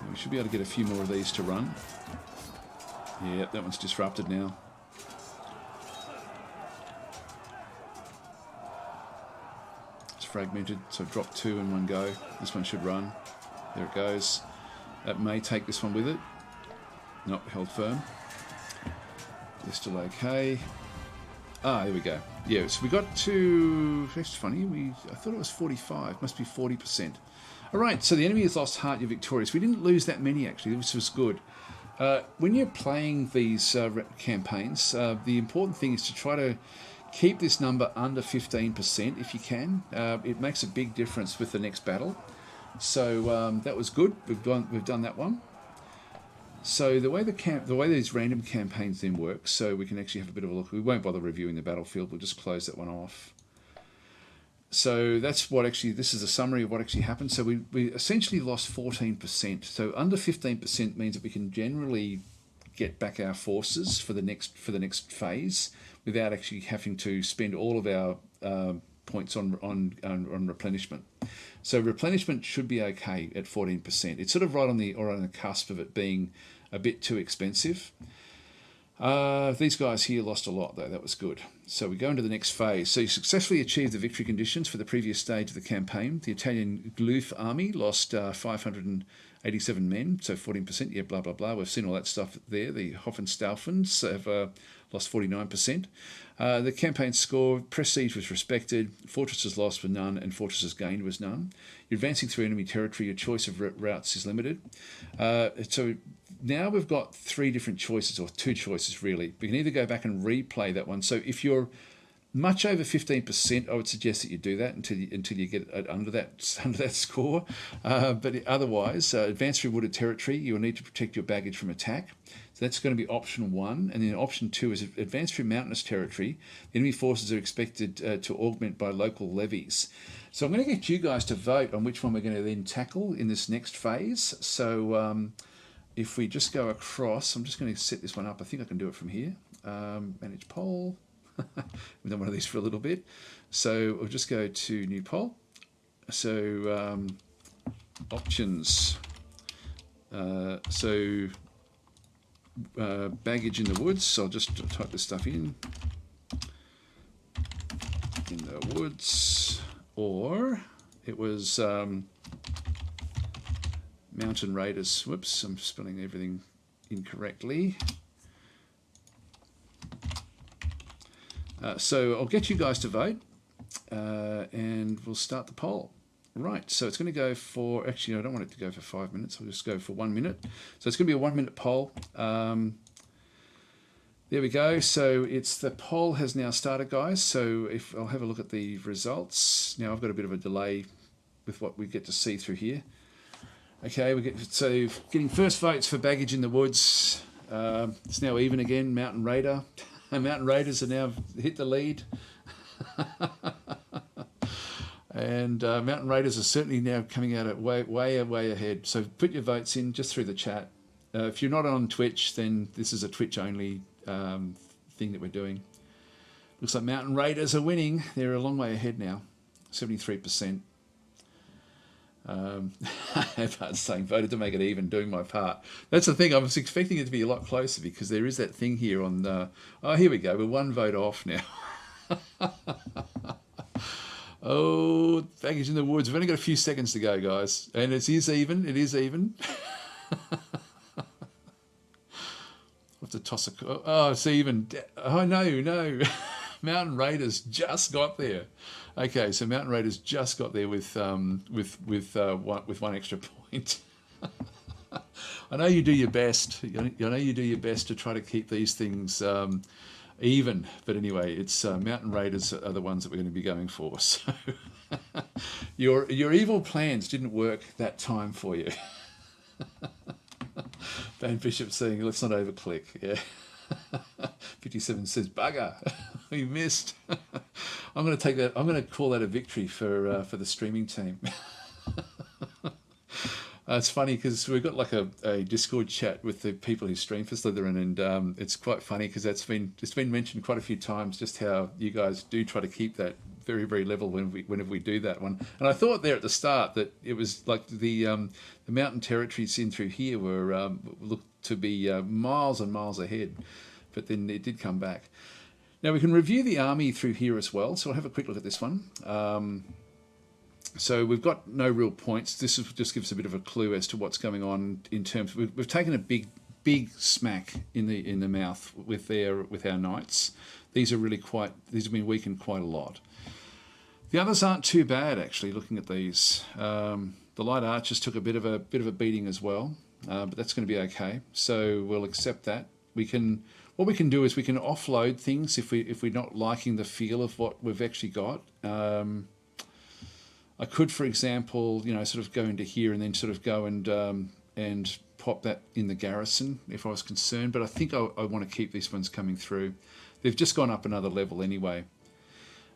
We should be able to get a few more of these to run. Yeah, that one's disrupted now. It's fragmented, so drop two in one go. This one should run. There it goes. That may take this one with it. Nope, held firm. They're still okay. Ah, there we go. Yeah, so we got to... That's funny. I thought it was 45. Must be 40%. All right, so the enemy has lost heart. You're victorious. We didn't lose that many, actually, which was good. When you're playing these campaigns, the important thing is to try to keep this number under 15% if you can. It makes a big difference with the next battle. So that was good. We've done that one. So the way these random campaigns then work, so we can actually have a bit of a look. We won't bother reviewing the battlefield. We'll just close that one off. So that's what actually, this is a summary of what actually happened. So we essentially lost 14%. So under 15% means that we can generally get back our forces for the next phase without actually having to spend all of our points on replenishment. So replenishment should be okay at 14%. It's sort of right on the cusp of it being a bit too expensive. These guys here lost a lot though, that was good. So we go into the next phase. So you successfully achieved the victory conditions for the previous stage of the campaign. The Italian Gluf army lost 587 men, so 14%, yeah, blah, blah, blah. We've seen all that stuff there. The Hohenstaufens have lost 49%. The campaign score, prestige was respected, fortresses lost were none, and fortresses gained was none. You're advancing through enemy territory, your choice of routes is limited. So now we've got three different choices, or two choices really. We can either go back and replay that one. So if you're Much over 15%, I would suggest that you do that until you get under that score. But otherwise, advanced through wooded territory, you will need to protect your baggage from attack. So that's going to be option 1. And then option 2 is advance through mountainous territory. Enemy forces are expected to augment by local levies. So I'm going to get you guys to vote on which one we're going to then tackle in this next phase. So if we just go across, I'm just going to set this one up. I think I can do it from here. Manage poll. We've done one of these for a little bit. So we'll just go to new poll. So options. Baggage in the woods. So I'll just type this stuff in the woods. Or it was mountain raiders. Whoops, I'm spelling everything incorrectly. So I'll get you guys to vote, and we'll start the poll. Right, so it's going to go for, actually, I don't want it to go for 5 minutes. I'll just go for 1 minute. So it's going to be a 1 minute poll. There we go. So the poll has now started, guys. So if I'll have a look at the results. Now I've got a bit of a delay with what we get to see through here. Okay, so getting first votes for baggage in the woods. It's now even again, Mountain Raider. Mountain Raiders have now hit the lead. And Mountain Raiders are certainly now coming out at way ahead. So put your votes in just through the chat. If you're not on Twitch, then this is a Twitch-only thing that we're doing. Looks like Mountain Raiders are winning. They're a long way ahead now, 73%. Everyone's saying voted to make it even, doing my part. That's the thing. I was expecting it to be a lot closer because there is that thing here on. Oh, here we go. We're 1 vote off now. Oh, baggage in the woods. We've only got a few seconds to go, guys, and it is even. It is even. I'll have to toss a. Oh, it's even. Oh no. Mountain Raiders just got there. Okay, so Mountain Raiders just got there with one extra point. I know you do your best. I know you do your best to try to keep these things even. But anyway, it's Mountain Raiders are the ones that we're going to be going for. So your evil plans didn't work that time for you. Van Bishop saying, let's not overclick. Yeah. 57 says, bugger, we missed. I'm going to take that. I'm going to call that a victory for the streaming team. It's funny because we've got like a Discord chat with the people who stream for Slytherin, and it's quite funny because it's been mentioned quite a few times just how you guys do try to keep that very level whenever we do that one. And I thought there at the start that it was like the mountain territories in through here were looked to be miles and miles ahead, but then it did come back. Now we can review the army through here as well, so I'll have a quick look at this one. So we've got no real points. This just gives a bit of a clue as to what's going on in terms. We've taken a big smack in the mouth with our knights. These have been weakened quite a lot. The others aren't too bad actually. Looking at these, the light archers took a bit of a beating as well, but that's going to be okay. So we'll accept that. What we can do is we can offload things if we're not liking the feel of what we've actually got. I could, for example, sort of go into here and then sort of go and pop that in the garrison if I was concerned. But I think I want to keep these ones coming through. They've just gone up another level anyway.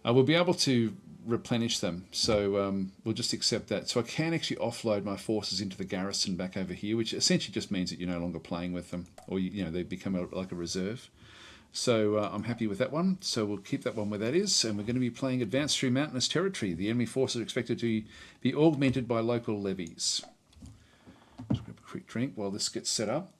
We'll be able to replenish them, so we'll just accept that. So I can actually offload my forces into the garrison back over here, which essentially just means that you're no longer playing with them, or they become like a reserve. So I'm happy with that one. So we'll keep that one where that is, and we're going to be playing Advance Through Mountainous Territory. The enemy forces are expected to be augmented by local levies. Just grab a quick drink while this gets set up.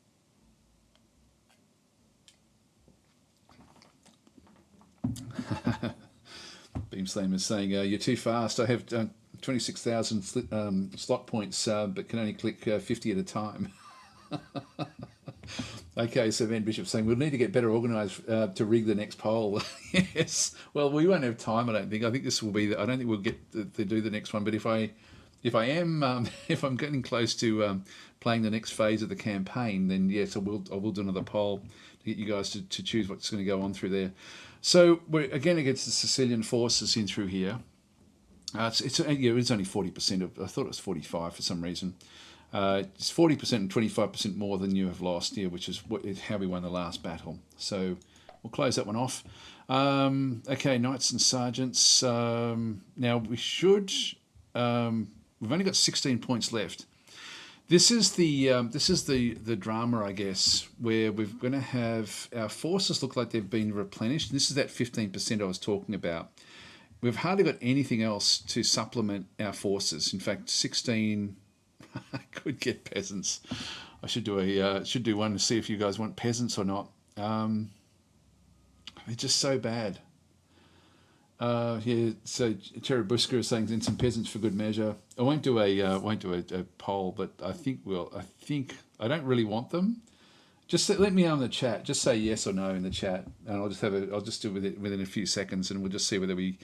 Beamslam is saying, you're too fast. I have 26,000 slot points, but can only click 50 at a time. Okay, so Van Bishop saying, we'll need to get better organised to rig the next poll. Yes. Well, we won't have time, I don't think. I think this will be... I don't think we'll get to do the next one, but if I am... if I'm getting close to playing the next phase of the campaign, then yes, I will do another poll to get you guys to choose what's going to go on through there. So we're again against the Sicilian forces in through here. It's only 40% of. I thought it was 45 for some reason. It's 40% and 25% more than you have lost here, which is how we won the last battle. So we'll close that one off. Okay, knights and sergeants. Now we should. We've only got 16 points left. This is the drama, I guess, where we're going to have our forces look like they've been replenished. This is that 15% I was talking about. We've hardly got anything else to supplement our forces. In fact, 16. I could get peasants. I should do one to see if you guys want peasants or not. They're just so bad. Yeah. So Cherubuska is saying some peasants for good measure. I won't do a poll, but I think I don't really want them. Just let me know in the chat. Just say yes or no in the chat, and I'll just do it within a few seconds, and we'll just see whether we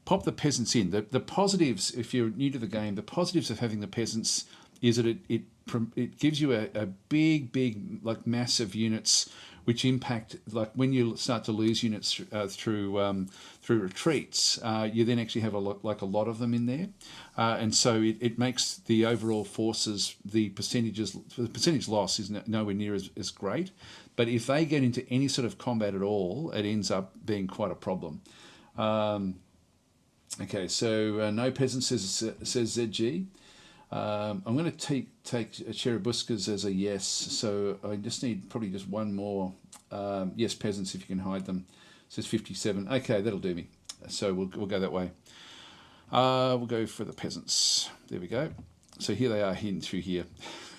pop the peasants in. The positives, if you're new to the game, the positives of having the peasants is that it gives you a big like massive units which impact, like when you start to lose units through retreats, you then actually have a lot of them in there, and so it makes the overall forces, the percentage loss is nowhere near as great, but if they get into any sort of combat at all, it ends up being quite a problem. Okay, so no peasants says ZG. I'm going to take Cherubuskas as a yes, so I just need probably just one more yes peasants if you can hide them. It says 57. Okay, that'll do me. So we'll go that way. We'll go for the peasants. There we go. So here they are hidden through here.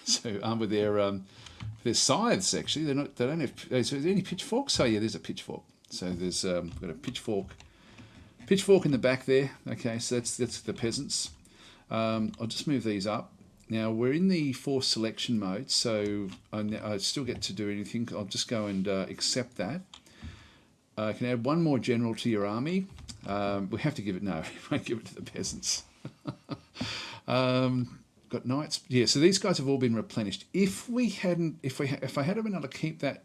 So armed with their scythes. Actually, they don't have. Is there any pitchforks? Oh yeah, there's a pitchfork. So there's we've got a pitchfork in the back there. Okay, so that's the peasants. I'll just move these up. Now we're in the force selection mode, so I still get to do anything. I'll just go and accept that. I can add one more general to your army. We have to give it, no, we won't give it to the peasants. Got knights. Yeah, so these guys have all been replenished. If I had been able to keep that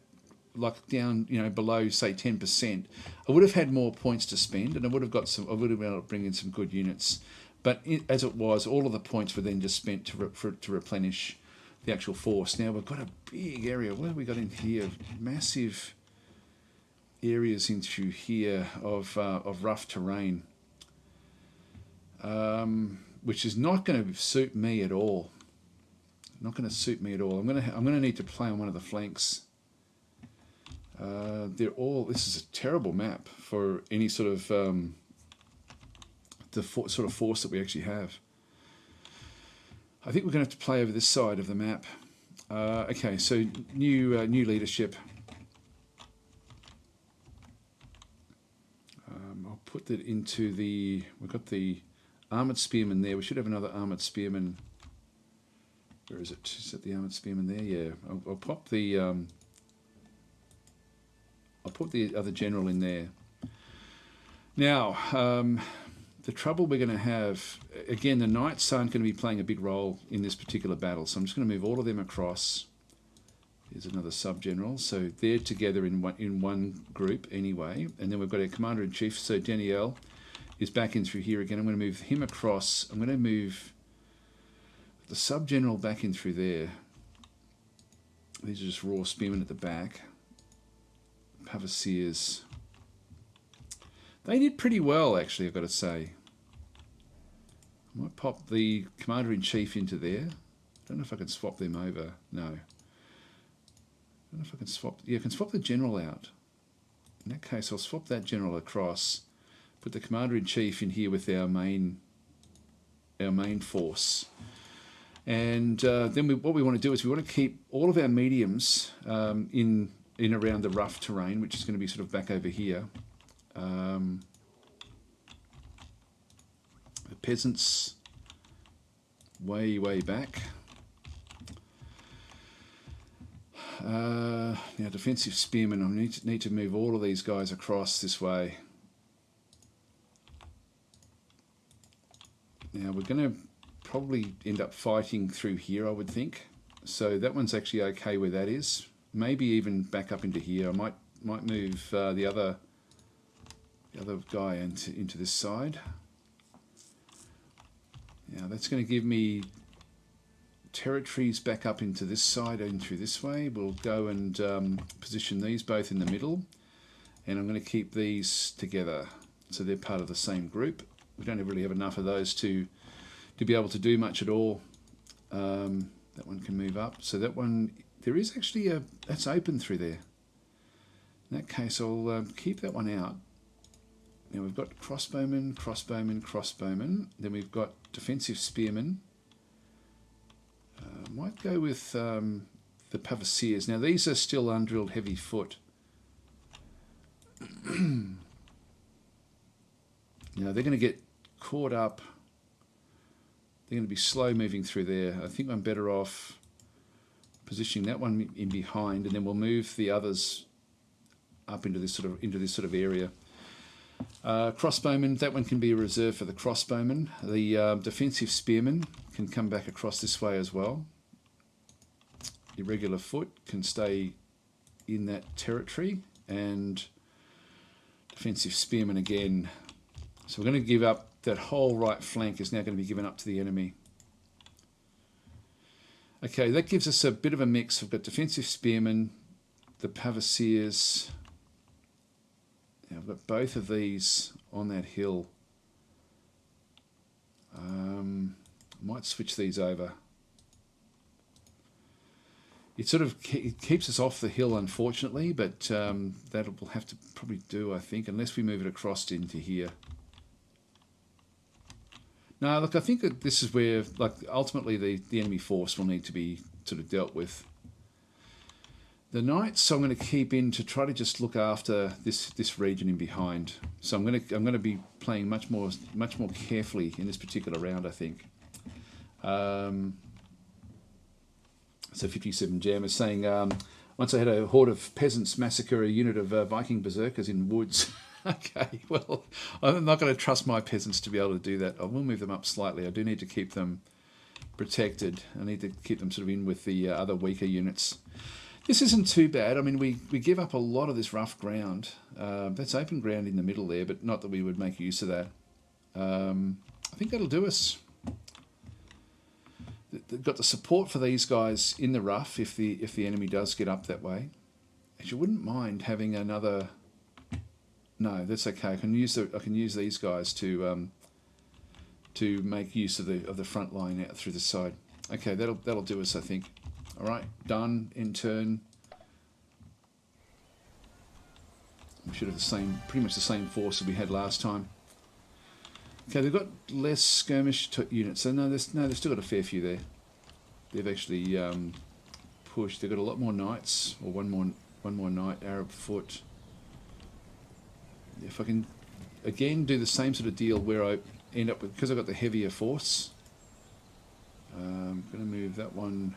like down, below say 10%, I would have had more points to spend, and I would have been able to bring in some good units. But as it was, all of the points were then just spent to replenish the actual force. Now we've got a big area. What have we got in here? Massive areas in through here of rough terrain, which is not going to suit me at all. Not going to suit me at all. I'm going to need to play on one of the flanks. This is a terrible map for any sort of sort of force that we actually have. I think we're going to have to play over this side of the map. Okay, so new leadership. I'll put that into we've got the armoured spearman there. We should have another armoured spearman. Where is it? Is that the armoured spearman there? Yeah. I'll pop the other general in there. Now, the trouble we're going to have, again, the knights aren't going to be playing a big role in this particular battle, so I'm just going to move all of them across. Here's another sub-general, so they're together in one group anyway, and then we've got our commander-in-chief, so Danielle is back in through here again. I'm going to move him across. I'm going to move the sub-general back in through there. These are just raw spearmen at the back. Pavasiers. They did pretty well, actually, I've got to say. I might pop the commander-in-chief into there. I don't know if I can swap them over. No. I don't know if I can swap. Yeah, I can swap the general out. In that case, I'll swap that general across. Put the commander-in-chief in here with our main force. And then what we want to do is we want to keep all of our mediums in around the rough terrain, which is going to be sort of back over here. The peasants way back. Now defensive spearmen, I need to move all of these guys across this way. Now we're going to probably end up fighting through here, I would think. So that one's actually okay where that is. Maybe even back up into here. I might move the other the other guy into this side. Now that's going to give me territories back up into this side and through this way. We'll go and position these both in the middle, and I'm going to keep these together so they're part of the same group. We don't really have enough of those to be able to do much at all. That one can move up. So that one, there is actually that's open through there. In that case, I'll keep that one out. Now we've got crossbowmen, crossbowmen, crossbowmen. Then we've got defensive spearmen. Might go with the Pavasiers. Now these are still undrilled heavy foot. Now they're going to get caught up. They're going to be slow moving through there. I think I'm better off positioning that one in behind, and then we'll move the others up into this sort of area. Crossbowmen, that one can be a reserve for the crossbowmen. The defensive spearmen can come back across this way as well. Irregular foot can stay in that territory, and defensive spearmen again. So we're going to give up, that whole right flank is now going to be given up to the enemy. Okay, that gives us a bit of a mix. We've got defensive spearmen, the Pavasiers. Now I've got both of these on that hill. Might switch these over. It keeps us off the hill, unfortunately, but that will have to probably do, I think, unless we move it across into here. No, look, I think that this is where, like, ultimately the enemy force will need to be sort of dealt with. The knights I'm going to keep in to try to just look after this region in behind. So I'm going to be playing much more carefully in this particular round, I think. So 57 Jam is saying, once I had a horde of peasants massacre a unit of Viking berserkers in woods. Okay, well, I'm not going to trust my peasants to be able to do that. I will move them up slightly. I do need to keep them protected. I need to keep them sort of in with the other weaker units. This isn't too bad. I mean, we give up a lot of this rough ground. That's open ground in the middle there, but not that we would make use of that. I think that'll do us. They've got the support for these guys in the rough if the enemy does get up that way. Actually, I wouldn't mind having another. No, that's okay. I can use these guys to make use of the front line out through the side. Okay, that'll do us, I think. All right, done. In turn, we should have pretty much the same force that we had last time. Okay, they've got less skirmish units. So no, they've still got a fair few there. They've actually pushed. They've got a lot more knights, or one more knight, Arab foot. If I can again do the same sort of deal where I end up with, because I've got the heavier force. I'm going to move that one.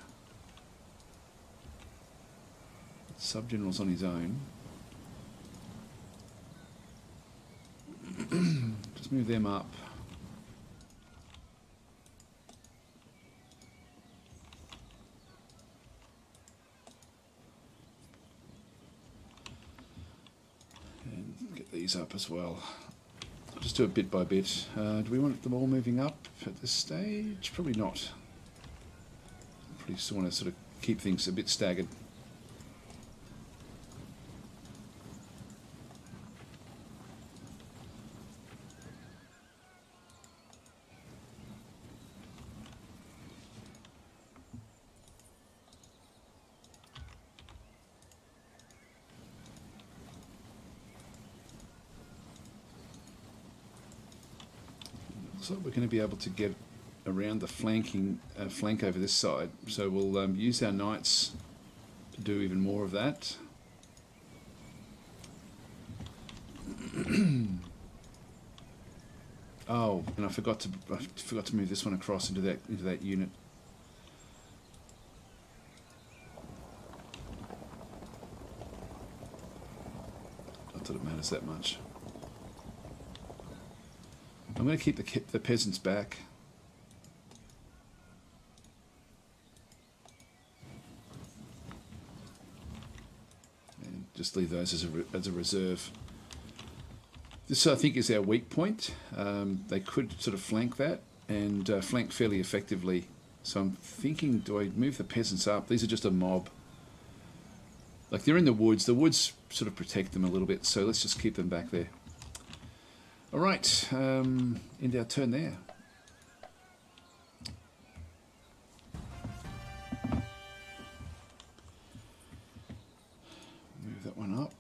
Sub-general's on his own. Just move them up. And get these up as well. I'll just do it bit by bit. Do we want them all moving up at this stage? Probably not. Probably still want to sort of keep things a bit staggered. So we're going to be able to get around the flank over this side. So we'll use our knights to do even more of that. Oh, and I forgot to move this one across into that unit. Not that it matters that much. I'm going to keep the peasants back. And just leave those as a reserve. This, I think, is our weak point. They could sort of flank that and flank fairly effectively. So I'm thinking, do I move the peasants up? These are just a mob. Like, they're in the woods. The woods sort of protect them a little bit, so let's just keep them back there. All right, end our turn there. Move that one up.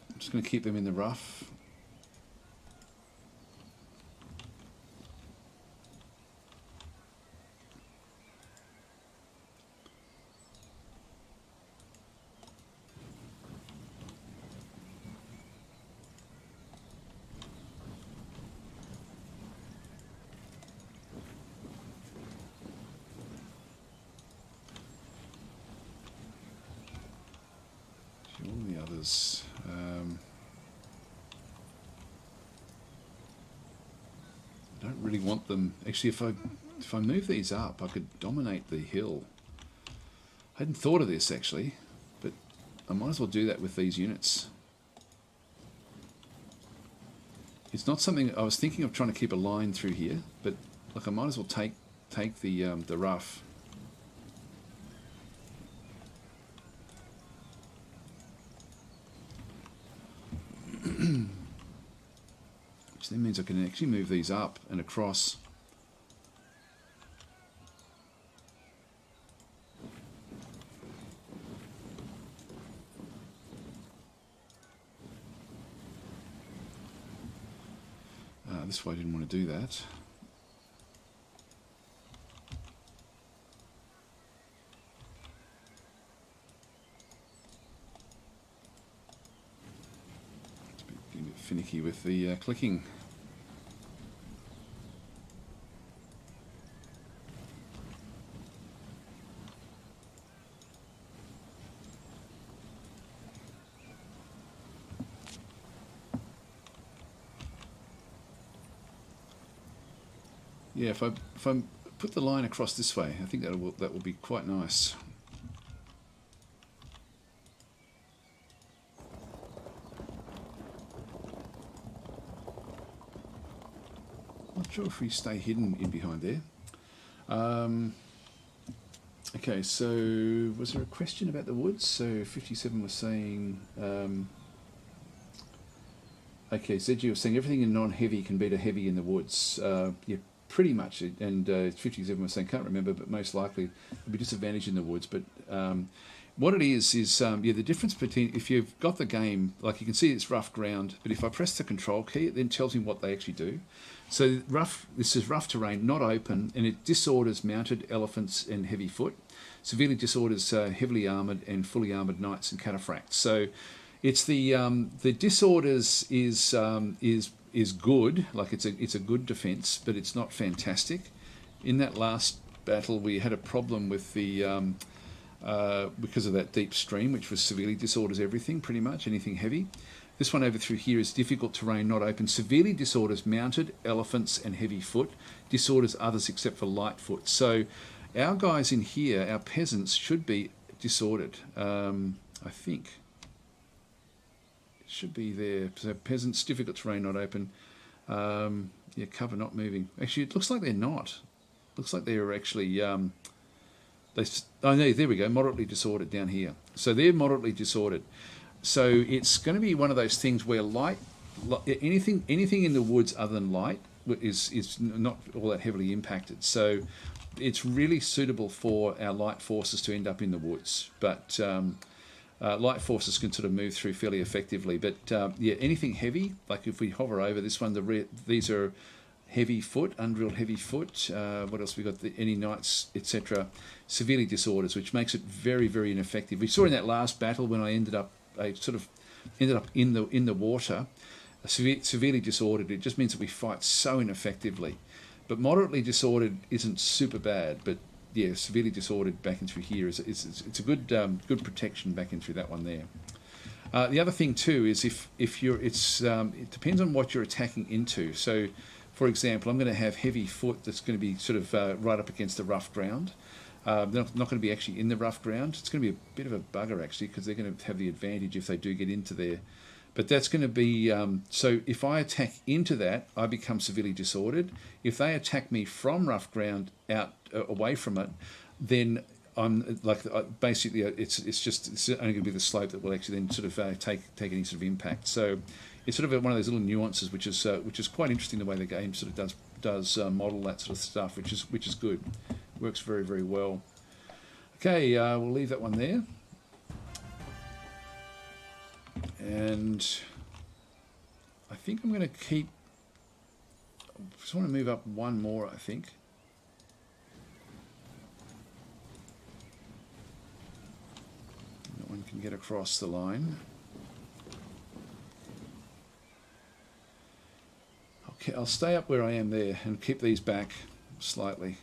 I'm just going to keep them in the rough. All the others. I don't really want them. Actually, if I move these up, I could dominate the hill. I hadn't thought of this actually, but I might as well do that with these units. It's not something I was thinking of trying to keep a line through here, but like I might as well take the rough. Which then means I can actually move these up and across. This way I didn't want to do that. Getting a bit finicky with the clicking. Yeah, if I put the line across this way, I think that will be quite nice. Not sure if we stay hidden in behind there. Okay, so was there a question about the woods? So 57 was saying. Okay, ZG was saying everything in non-heavy can beat a heavy in the woods. Yeah. Pretty much, and 57 was saying, can't remember, but most likely there'll be disadvantage in the woods. But what it is yeah, the difference between, if you've got the game, like you can see it's rough ground, but if I press the control key, it then tells me what they actually do. So this is rough terrain, not open, and it disorders mounted elephants and heavy foot, severely disorders heavily armoured and fully armoured knights and cataphracts. So it's the disorders is good, like it's a good defence, but it's not fantastic. In that last battle, we had a problem with the because of that deep stream, which was severely disorders everything, pretty much anything heavy. This one over through here is difficult terrain, not open, severely disorders mounted elephants and heavy foot, disorders others except for light foot. So our guys in here, our peasants, should be disordered. I think. Should be there. So peasants, difficult terrain, not open. Yeah, cover not moving. Actually, it looks like they're not. Looks like they're actually. Oh no, there we go. Moderately disordered down here. So they're moderately disordered. So it's going to be one of those things where anything in the woods other than light is not all that heavily impacted. So it's really suitable for our light forces to end up in the woods, but. Light forces can sort of move through fairly effectively, but yeah, anything heavy, like if we hover over this one, these are heavy foot, undrilled heavy foot. What else we got? Any knights, etc. Severely disorders, which makes it very, very ineffective. We saw in that last battle when I ended up in the water, severely disordered. It just means that we fight so ineffectively. But moderately disordered isn't super bad, but yeah, severely disordered back in through here it's a good protection back in through that one there. The other thing too is if you're it depends on what you're attacking into. So, for example, I'm going to have heavy foot that's going to be sort of right up against the rough ground. They're not going to be actually in the rough ground. It's going to be a bit of a bugger actually because they're going to have the advantage if they do get into there. But that's going to be, so if I attack into that, I become severely disordered. If they attack me from rough ground out away from it, then I'm like, basically it's only going to be the slope that will actually then sort of take any sort of impact. So it's sort of one of those little nuances, which is quite interesting the way the game sort of does model that sort of stuff, which is good. Works very, very well. Okay, we'll leave that one there. And I think I'm going to keep, I just want to move up one more, I think. That one can get across the line. Okay, I'll stay up where I am there and keep these back slightly.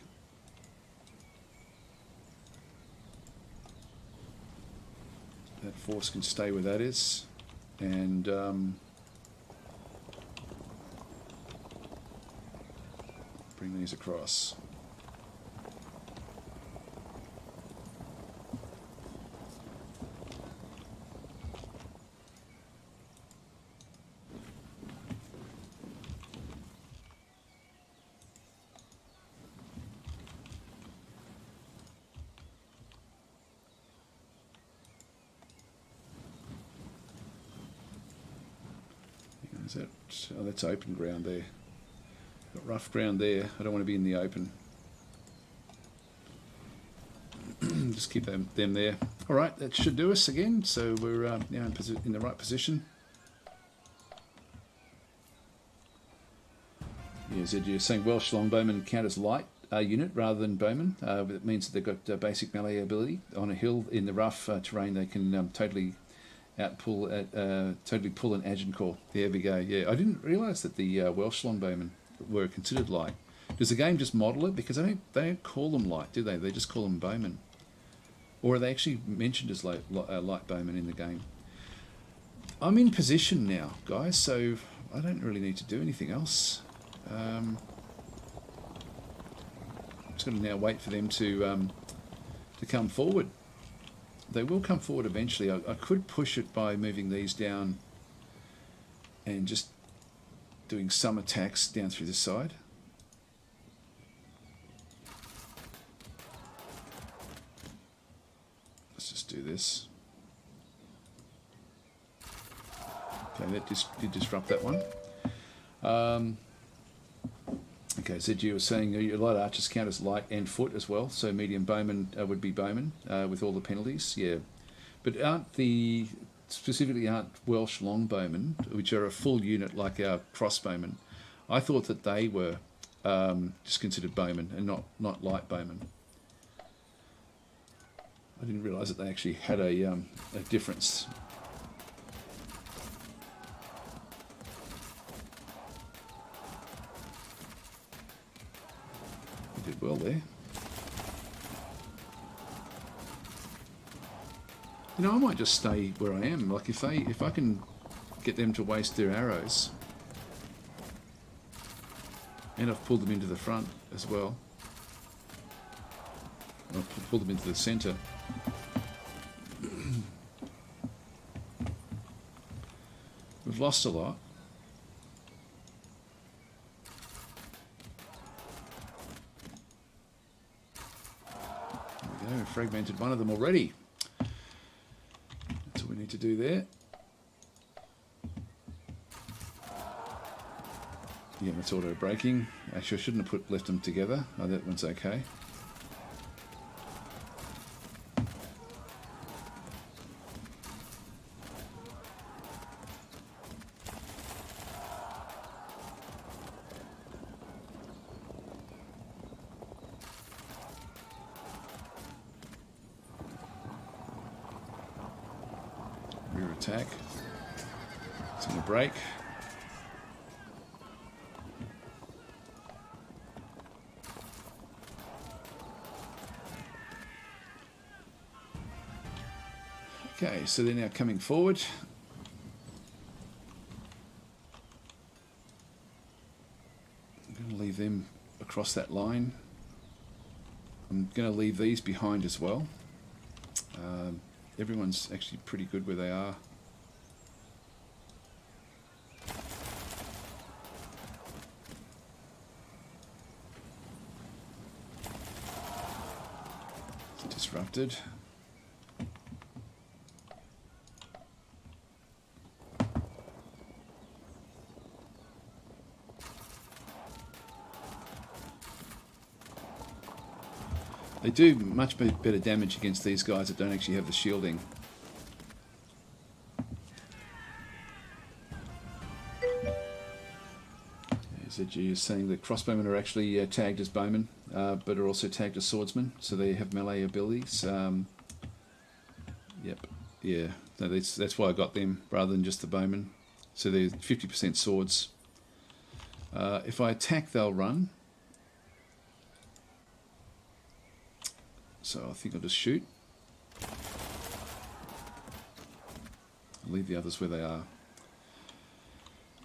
That force can stay where that is. And bring these across. Is that, oh, that's open ground there. Got rough ground there. I don't want to be in the open. Just keep them there. All right, that should do us again. So we're now in the right position. Yeah, Zed, you're saying Welsh longbowmen count as light unit rather than bowmen. That means that they've got basic melee ability. On a hill in the rough terrain, they can totally pull an Agincourt. There we go. Yeah, I didn't realise that the Welsh longbowmen were considered light. Does the game just model it? Because they don't call them light, do they? They just call them bowmen. Or are they actually mentioned as light bowmen in the game? I'm in position now, guys, so I don't really need to do anything else. I'm just going to now wait for them to come forward. They will come forward eventually. I could push it by moving these down and just doing some attacks down through the side. Let's just do this. Okay, that did disrupt that one. Okay, Zed, you were saying a lot of archers count as light and foot as well, so medium bowmen would be bowmen with all the penalties, yeah. But aren't Welsh longbowmen, which are a full unit like our crossbowmen, I thought that they were just considered bowmen and not light bowmen. I didn't realise that they actually had a difference. Did well there. You know, I might just stay where I am. Like if I can get them to waste their arrows, and I've pulled them into the front as well. I've pulled them into the centre. We've lost a lot. Fragmented one of them already. That's what we need to do there. Yeah, that's auto braking. Actually, I shouldn't have left them together. Oh, that one's okay. Rear attack. It's going to break. Okay, so they're now coming forward. I'm going to leave them across that line. I'm going to leave these behind as well. Everyone's actually pretty good where they are. disrupted. They do much better damage against these guys that don't actually have the shielding. ZG is saying that crossbowmen are actually tagged as bowmen, but are also tagged as swordsmen, so they have melee abilities. Yep, yeah, no, that's why I got them rather than just the bowmen. So they're 50% swords. If I attack, they'll run. So I think I'll just shoot. I'll leave the others where they are.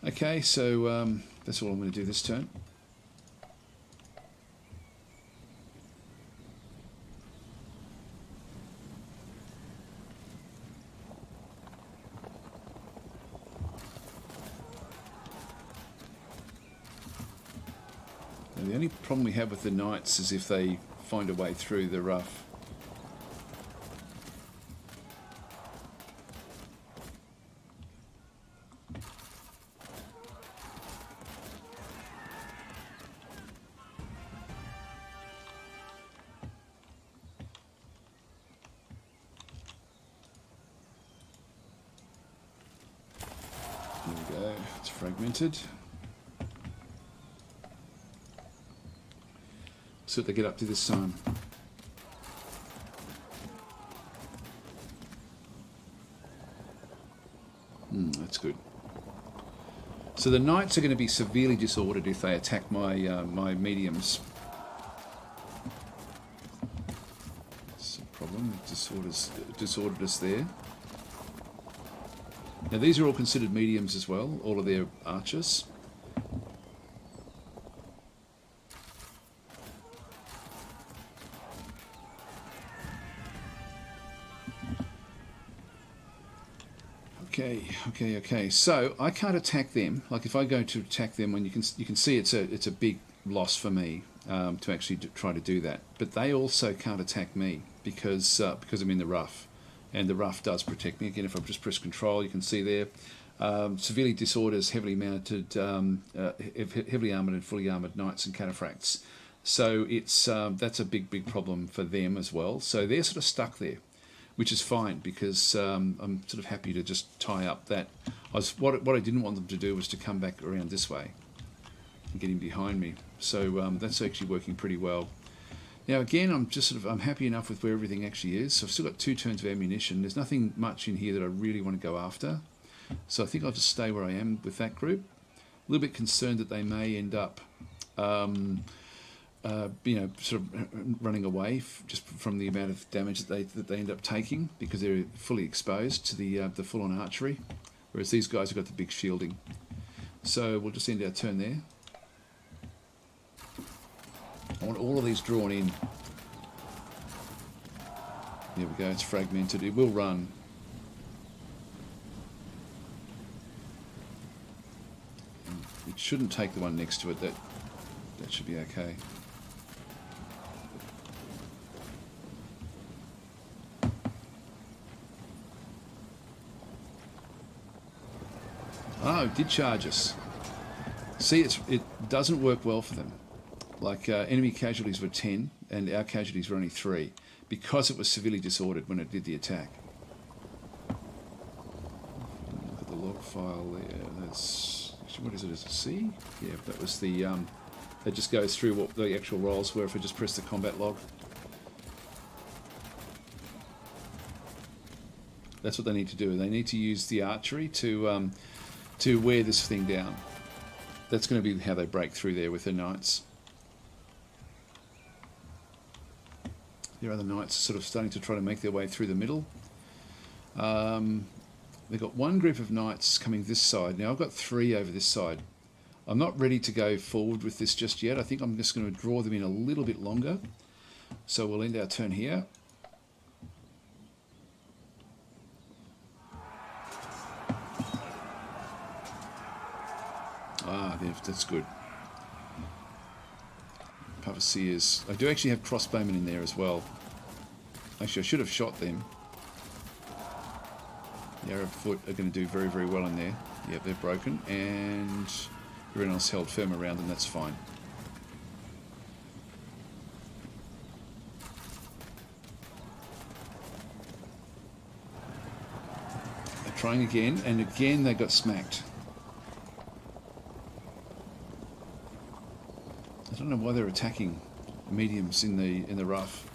Okay, so that's all I'm going to do this turn. Now, the only problem we have with the knights is if they find a way through the rough. There we go, it's fragmented. See what they get up to this time. That's good. So the knights are going to be severely disordered if they attack my my mediums. That's a problem. Disordered us there. Now these are all considered mediums as well. All of their archers. Okay. So I can't attack them. Like if I go to attack them, when you can see it's a big loss for me to actually try to do that. But they also can't attack me because I'm in the rough, and the rough does protect me. Again, if I just press Control, you can see there. Severely disorders heavily mounted, heavily armoured and fully armoured knights and cataphracts. So it's that's a big problem for them as well. So they're sort of stuck there, which is fine because I'm sort of happy to just tie up that. What I didn't want them to do was to come back around this way and get in behind me. So that's actually working pretty well. Now again, I'm happy enough with where everything actually is. So I've still got 2 turns of ammunition. There's nothing much in here that I really want to go after. So I think I'll just stay where I am with that group. A little bit concerned that they may end up sort of running away just from the amount of damage that they end up taking because they're fully exposed to the full-on archery, whereas these guys have got the big shielding. So we'll just end our turn there. I want all of these drawn in. There we go, it's fragmented. It will run. It shouldn't take the one next to it. That should be okay. Oh, it did charge us. See, it doesn't work well for them. Like enemy casualties were 10 and our casualties were only 3 because it was severely disordered when it did the attack. Look at the log file there. That's, what is it? Is it C? Yeah, that was the that just goes through what the actual rolls were if I just press the combat log. That's what they need to do. They need to use the archery to wear this thing down. That's going to be how they break through there with the knights. Their other knights are sort of starting to try to make their way through the middle. They've got one group of knights coming this side. Now I've got 3 over this side. I'm not ready to go forward with this just yet. I think I'm just going to draw them in a little bit longer. So we'll end our turn here. Ah, that's good. Pavaseers. I do actually have crossbowmen in there as well. Actually, I should have shot them. The Arab foot are going to do very, very well in there. Yep, they're broken, and everyone else held firm around them. That's fine. They're trying again, and again they got smacked. I don't know why they're attacking mediums in the rough.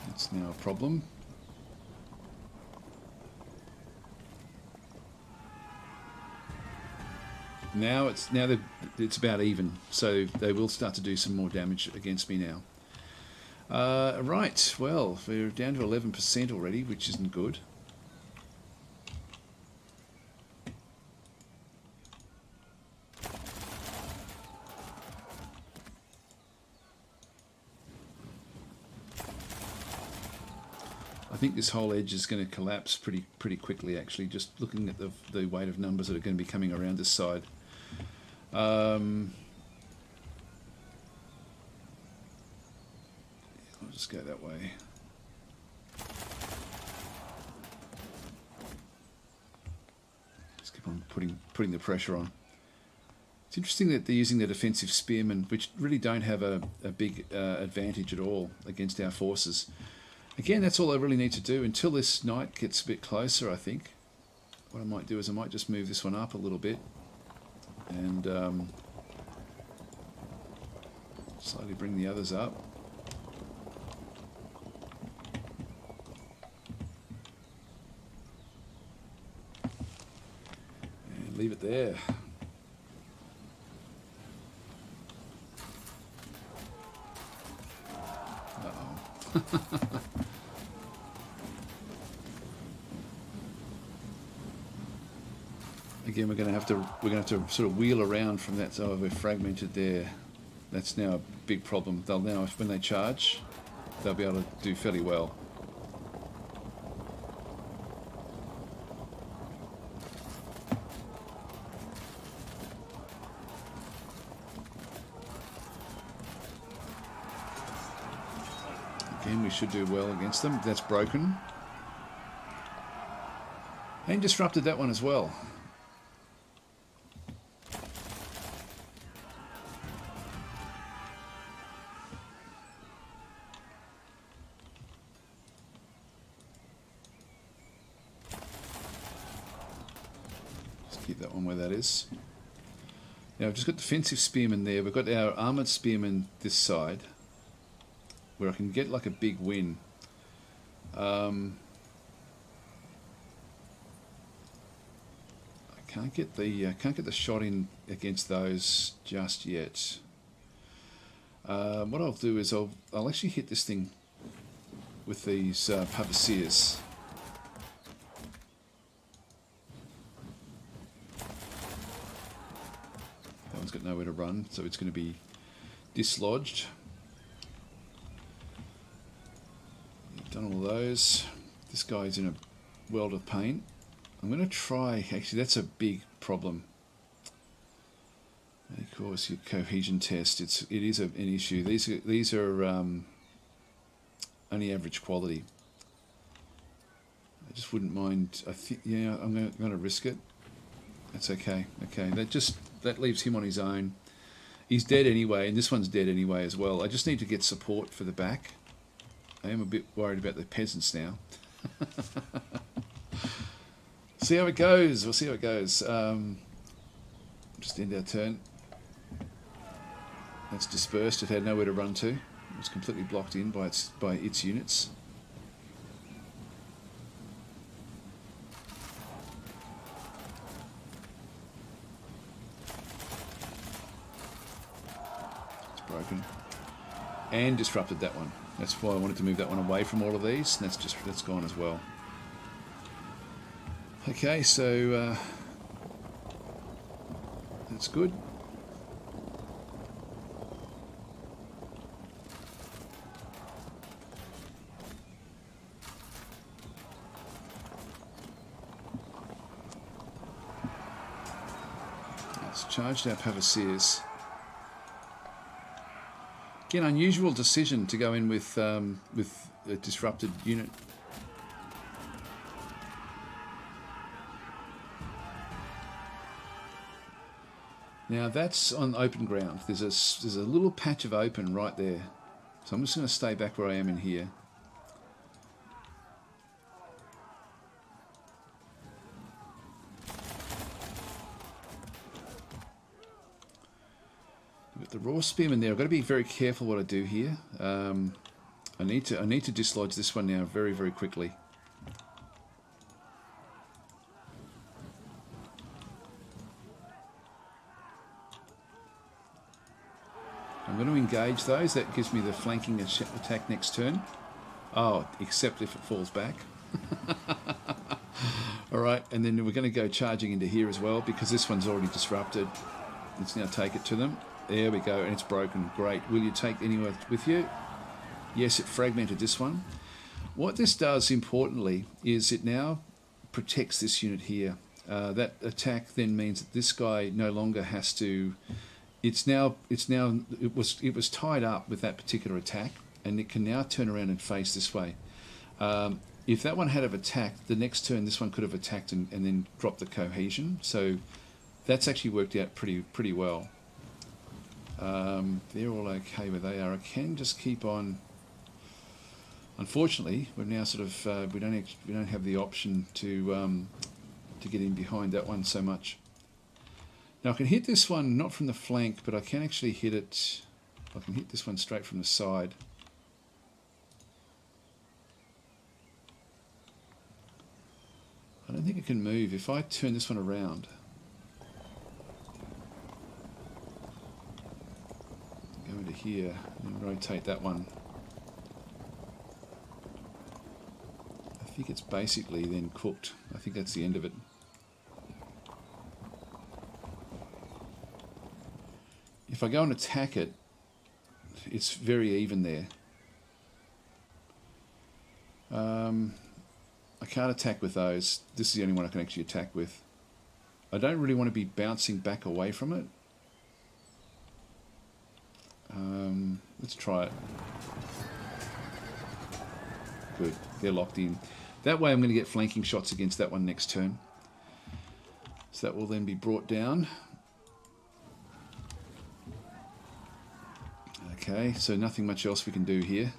That's now a problem. Now it's about even, so they will start to do some more damage against me now. Right, well, we're down to 11% already, which isn't good. I think this whole edge is going to collapse pretty quickly, actually, just looking at the weight of numbers that are going to be coming around this side. I'll just go that way. Just keep on putting the pressure on. It's interesting that they're using the defensive spearmen, which really don't have a big advantage at all against our forces. Again, that's all I really need to do until this knight gets a bit closer, I think. What I might do is I might just move this one up a little bit and slowly bring the others up. And leave it there. Uh-oh. Again, we're going to have to sort of wheel around from that. So we're fragmented there. That's now a big problem. They'll now, when they charge, they'll be able to do fairly well. Again, we should do well against them. That's broken. And disrupted that one as well. Keep that one where that is. Now I've just got defensive spearmen there. We've got our armoured spearmen this side, where I can get like a big win. I can't get the shot in against those just yet. What I'll do is I'll actually hit this thing with these pavasiers. It's got nowhere to run, so it's going to be dislodged. Done all those. This guy's in a world of pain. I'm going to try. Actually, that's a big problem. And of course, your cohesion test. It is an issue. These are only average quality. I just wouldn't mind. Yeah, I'm going to risk it. That's okay. Okay, that leaves him on his own. He's dead anyway, and this one's dead anyway as well. I just need to get support for the back. I am a bit worried about the peasants now. See how it goes. We'll see how it goes. Just end our turn. That's dispersed. It had nowhere to run to. It was completely blocked in by its units. Broken and disrupted that one. That's why I wanted to move that one away from all of these, and that's gone as well. Okay, so that's good. Let's Charged our Pavasiers. Again, unusual decision to go in with a disrupted unit. Now that's on open ground. There's a little patch of open right there. So I'm just going to stay back where I am in here. With the raw spearmen there, I've got to be very careful what I do here. I need to dislodge this one now very, very quickly. I'm going to engage those. That gives me the flanking attack next turn. Oh, except if it falls back. All right, and then we're going to go charging into here as well because this one's already disrupted. Let's now take it to them. There we go, and it's broken. Great. Will you take anyone with you? Yes, it fragmented this one. What this does, importantly, is it now protects this unit here. That attack then means that this guy no longer has to... It was tied up with that particular attack, and it can now turn around and face this way. If that one had have attacked, the next turn this one could have attacked and then dropped the cohesion. So that's actually worked out pretty well. They're all okay where they are. I can just keep on. Unfortunately, we're now sort of we don't have the option to get in behind that one so much. Now I can hit this one not from the flank, but I can actually hit it. I can hit this one straight from the side. I don't think it can move. If I turn this one around, go into here and rotate that one. I think it's basically then cooked. I think that's the end of it. If I go and attack it, it's very even there. I can't attack with those. This is the only one I can actually attack with. I don't really want to be bouncing back away from it. Let's try it. Good, they're locked in. That way I'm going to get flanking shots against that one next turn. So that will then be brought down. Okay, so nothing much else we can do here.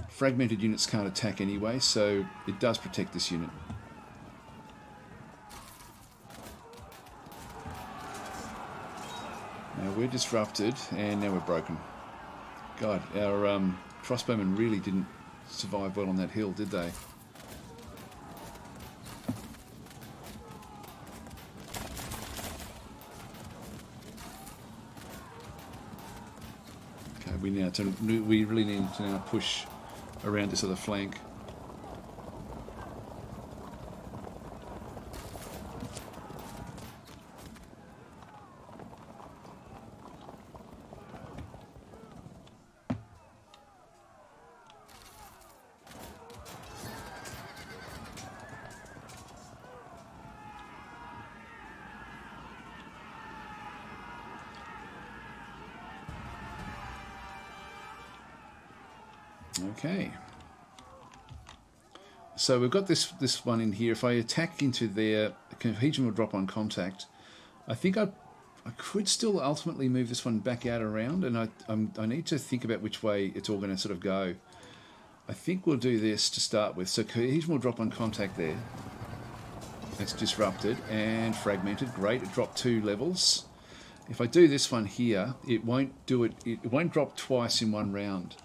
Fragmented units can't attack anyway, so it does protect this unit. Now we're disrupted, and now we're broken. God, our crossbowmen really didn't survive well on that hill, did they? Okay, we really need to now push around this other flank. Okay. So we've got this one in here. If I attack into there, the cohesion will drop on contact. I think I could still ultimately move this one back out around, and I need to think about which way it's all going to sort of go. I think we'll do this to start with. So cohesion will drop on contact there. That's disrupted and fragmented. Great, it dropped 2 levels. If I do this one here, it won't do it. It won't drop twice in one round.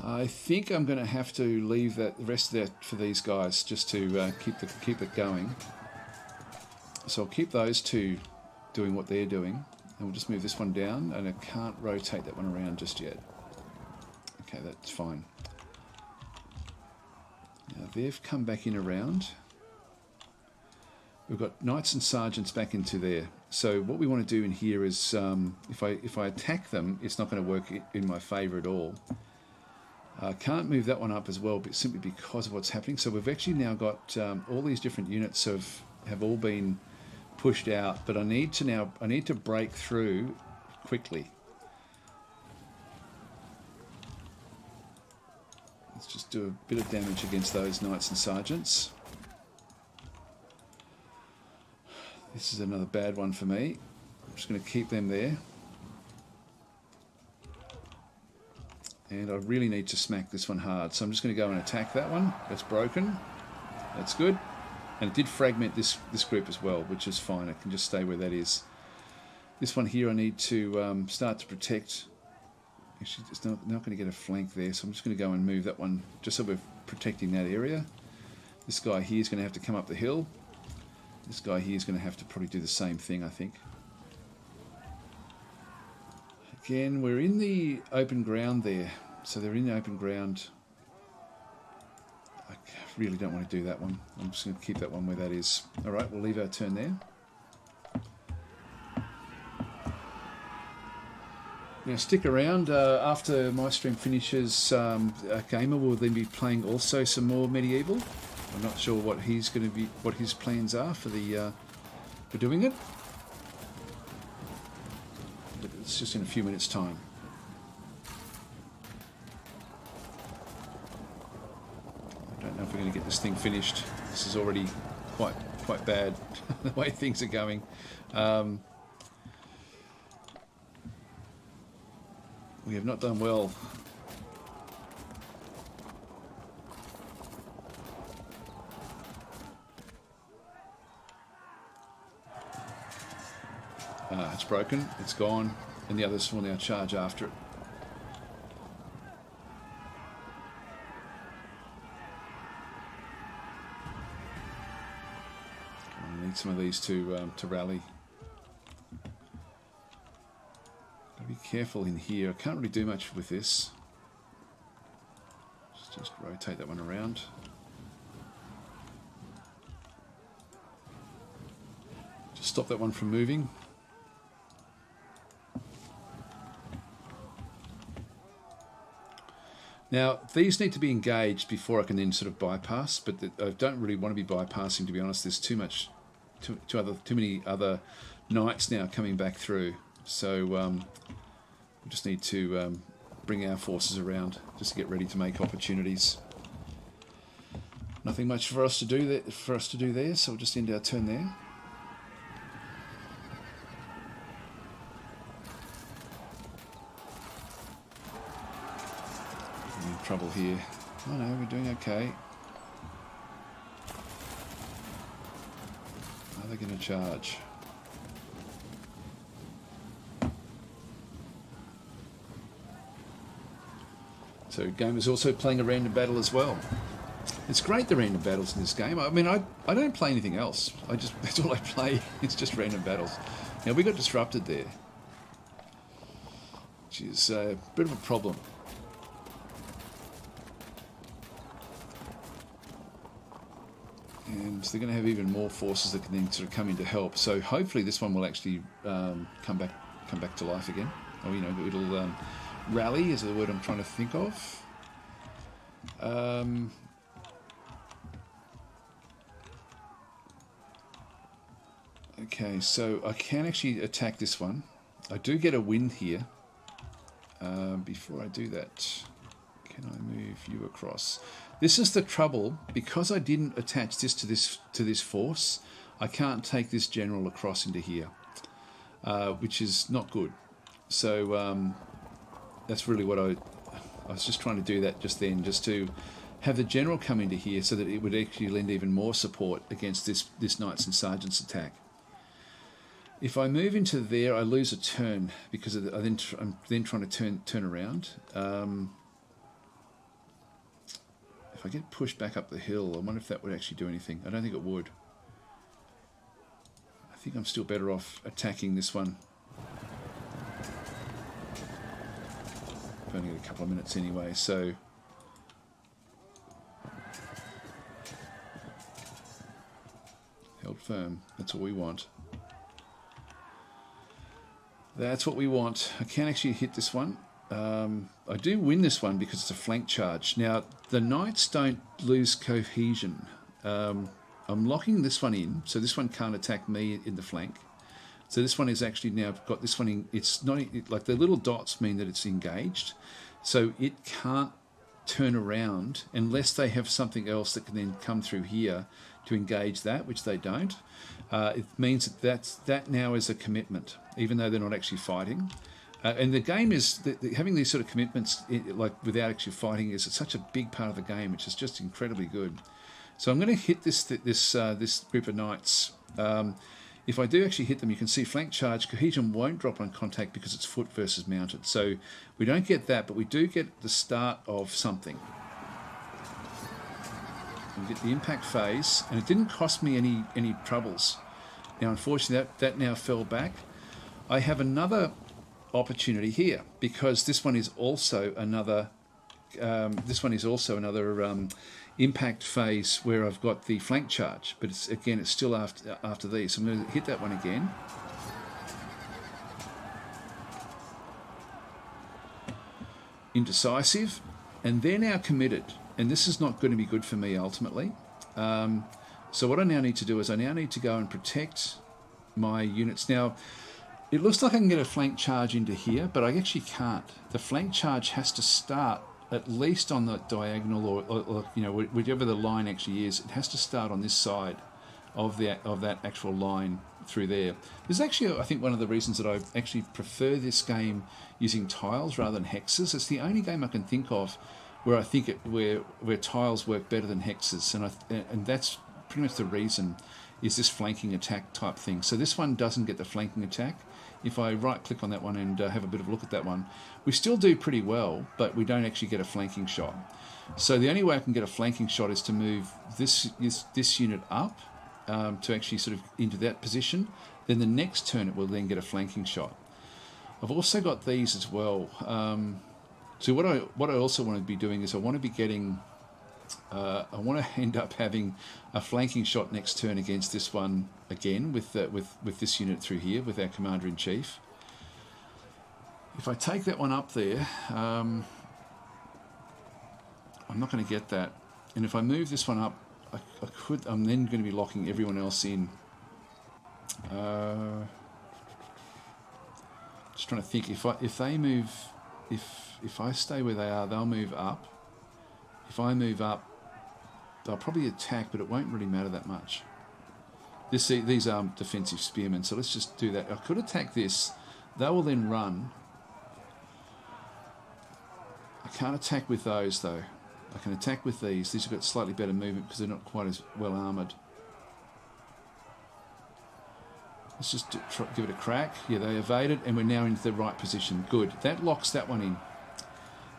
I think I'm going to have to leave the rest of that for these guys just to keep it going. So I'll keep those 2 doing what they're doing, and we'll just move this one down, and I can't rotate that one around just yet. Okay, that's fine. Now they've come back in around. We've got knights and sergeants back into there. So what we want to do in here is, if I attack them, it's not going to work in my favour at all. Can't move that one up as well, but simply because of what's happening. So we've actually now got all these different units have all been pushed out, but I need to break through quickly. Let's just do a bit of damage against those knights and sergeants. This is another bad one for me. I'm just going to keep them there. And I really need to smack this one hard. So I'm just going to go and attack that one. That's broken. That's good. And it did fragment this group as well, which is fine. It can just stay where that is. This one here I need to start to protect. Actually, it's not going to get a flank there, so I'm just going to go and move that one just so we're protecting that area. This guy here is going to have to come up the hill. This guy here is going to have to probably do the same thing, I think. Again, we're in the open ground there. So they're in the open ground. I really don't want to do that one. I'm just going to keep that one where that is. Alright, we'll leave our turn there. Now stick around. After my stream finishes, Gamer will then be playing also some more Medieval. I'm not sure what he's going to be, what his plans are for doing it. But it's just in a few minutes' time. I don't know if we're going to get this thing finished. This is already quite bad the way things are going. We have not done well. It's broken, it's gone, and the others will now charge after it. I need some of these to rally. Gotta be careful in here. I can't really do much with this. Just rotate that one around. Just stop that one from moving. Now, these need to be engaged before I can then sort of bypass, but I don't really want to be bypassing, to be honest. There's too many other knights now coming back through. So we just need to bring our forces around just to get ready to make opportunities. Nothing much for us to do there, so we'll just end our turn there. Trouble here. Oh no, we're doing okay. Are they going to charge? So game is also playing a random battle as well. It's great, the random battles in this game. I mean, I don't play anything else. That's all I play. It's just random battles. Now we got disrupted there, which is a bit of a problem. And they're going to have even more forces that can then sort of come in to help. So hopefully this one will actually come back to life again. Or, you know, it'll rally is the word I'm trying to think of. Okay, so I can actually attack this one. I do get a win here. Before I do that, can I move you across? This is the trouble, because I didn't attach this to this force. I can't take this general across into here, which is not good. So that's really what I was just trying to do that just then, just to have the general come into here so that it would actually lend even more support against this Knights and Sergeants attack. If I move into there, I lose a turn because I'm then trying to turn around. If I get pushed back up the hill, I wonder if that would actually do anything. I don't think it would. I think I'm still better off attacking this one. I've only got a couple of minutes anyway, so... Held firm. That's all we want. That's what we want. I can actually hit this one. I do win this one because it's a flank charge. Now, the knights don't lose cohesion. I'm locking this one in, so this one can't attack me in the flank. So this one is actually now got this one in. It's not like the little dots mean that it's engaged, so it can't turn around unless they have something else that can then come through here to engage that, which they don't. It means that now is a commitment, even though they're not actually fighting. And the game is having these sort of commitments, like without actually fighting, is such a big part of the game, which is just incredibly good. So I'm going to hit this group of knights. If I do actually hit them, you can see flank charge, cohesion won't drop on contact because it's foot versus mounted. So we don't get that, but we do get the start of something. We get the impact phase, and it didn't cost me any troubles. Now, unfortunately, that now fell back. I have another opportunity here because this one is also another. Impact phase where I've got the flank charge, but it's still after these. So I'm going to hit that one again. Indecisive, and they're now committed, and this is not going to be good for me ultimately. So what I now need to do is I now need to go and protect my units. Now, it looks like I can get a flank charge into here, but I actually can't. The flank charge has to start at least on the diagonal, or whichever the line actually is. It has to start on this side of that actual line through there. This is actually, I think, one of the reasons that I actually prefer this game using tiles rather than hexes. It's the only game I can think of where I think where tiles work better than hexes, and that's pretty much the reason, is this flanking attack type thing. So this one doesn't get the flanking attack. If I right click on that one and have a bit of a look at that one, we still do pretty well, but we don't actually get a flanking shot. So the only way I can get a flanking shot is to move this unit up to actually sort of into that position. Then the next turn it will then get a flanking shot. I've also got these as well. So what I also want to be doing is I want to be getting. I want to end up having a flanking shot next turn against this one again with this unit through here with our Commander-in-Chief. If I take that one up there, I'm not going to get that. And if I move this one up, I'm then going to be locking everyone else in. Just trying to think, if they move, if I stay where they are, they'll move up. If I move up, they'll probably attack, but it won't really matter that much. These are defensive spearmen, so let's just do that. I could attack this. They will then run. I can't attack with those, though. I can attack with these. These have got slightly better movement because they're not quite as well armoured. Let's just give it a crack. Yeah, they evaded, and we're now into the right position. Good. That locks that one in.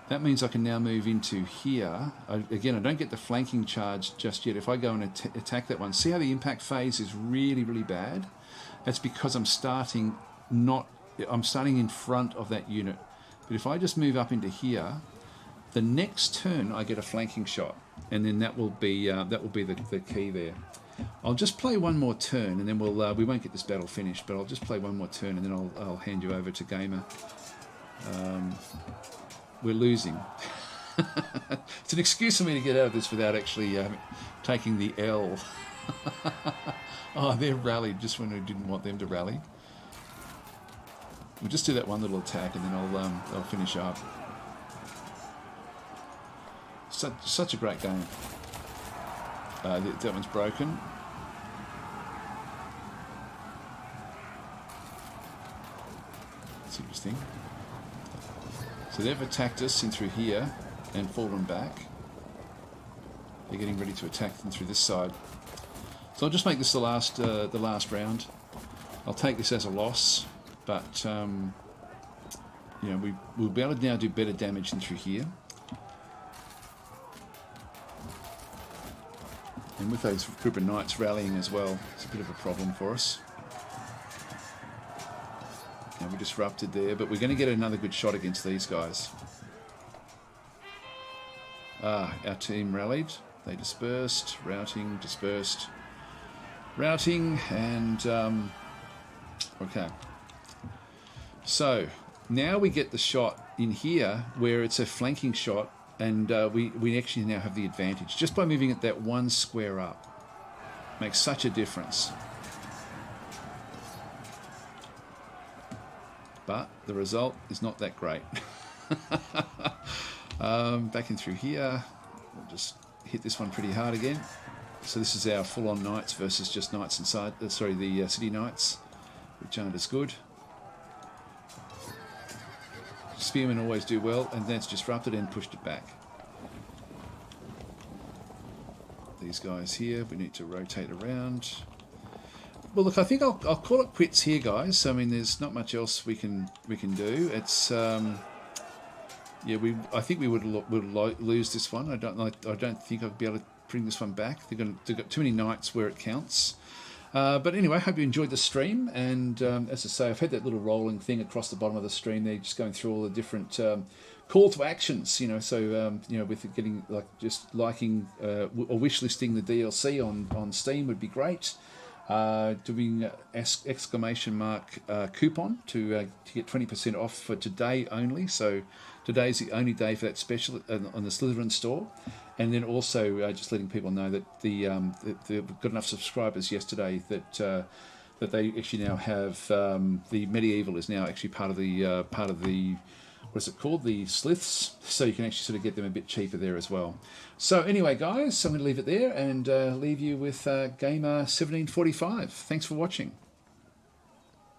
That means I can now move into here. Again, I don't get the flanking charge just yet. If I go and attack that one, see how the impact phase is really, really bad? That's because I'm starting in front of that unit. But if I just move up into here, the next turn I get a flanking shot, and then that will be the key there. I'll just play one more turn, and then we won't get this battle finished. But I'll just play one more turn, and then I'll hand you over to Gamer. We're losing. It's an excuse for me to get out of this without actually taking the L. Oh, they're rallied just when I didn't want them to rally. We'll just do that one little attack and then I'll finish up. Such a great game. That one's broken. That's interesting. So they've attacked us in through here and fallen back. They're getting ready to attack them through this side. So I'll just make this the last round. I'll take this as a loss, but we'll be able to now do better damage than through here. And with those group of knights rallying as well, it's a bit of a problem for us. Now we disrupted there, but we're going to get another good shot against these guys. Our team rallied. They dispersed, routing, dispersed, routing, and okay. So now we get the shot in here where it's a flanking shot, and we actually now have the advantage just by moving it that one square up. Makes such a difference. But the result is not that great. Back in through here, we'll just hit this one pretty hard again. So this is our full-on knights versus just knights inside. The city knights, which aren't as good. Spearmen always do well, and that's disrupted and pushed it back. These guys here, we need to rotate around. Well, look, I think I'll call it quits here, guys. I mean, there's not much else we can do. It's yeah, I think we would lose this one. I don't think I'd be able to bring this one back. They've got too many knights where it counts. But anyway, I hope you enjoyed the stream. And as I say, I've had that little rolling thing across the bottom of the stream there, just going through all the different call to actions. You know, so you know, with getting like just liking or wish listing the DLC on Steam would be great. Doing exclamation mark coupon to get 20% off for today only. So today's the only day for that special on the Slytherin store. And then also just letting people know that they've got enough subscribers yesterday that they actually now have the medieval is now actually part of the what is it called, the Sliths, so you can actually sort of get them a bit cheaper there as well. So anyway, guys, I'm going to leave it there and leave you with Gamer 1745. Thanks for watching.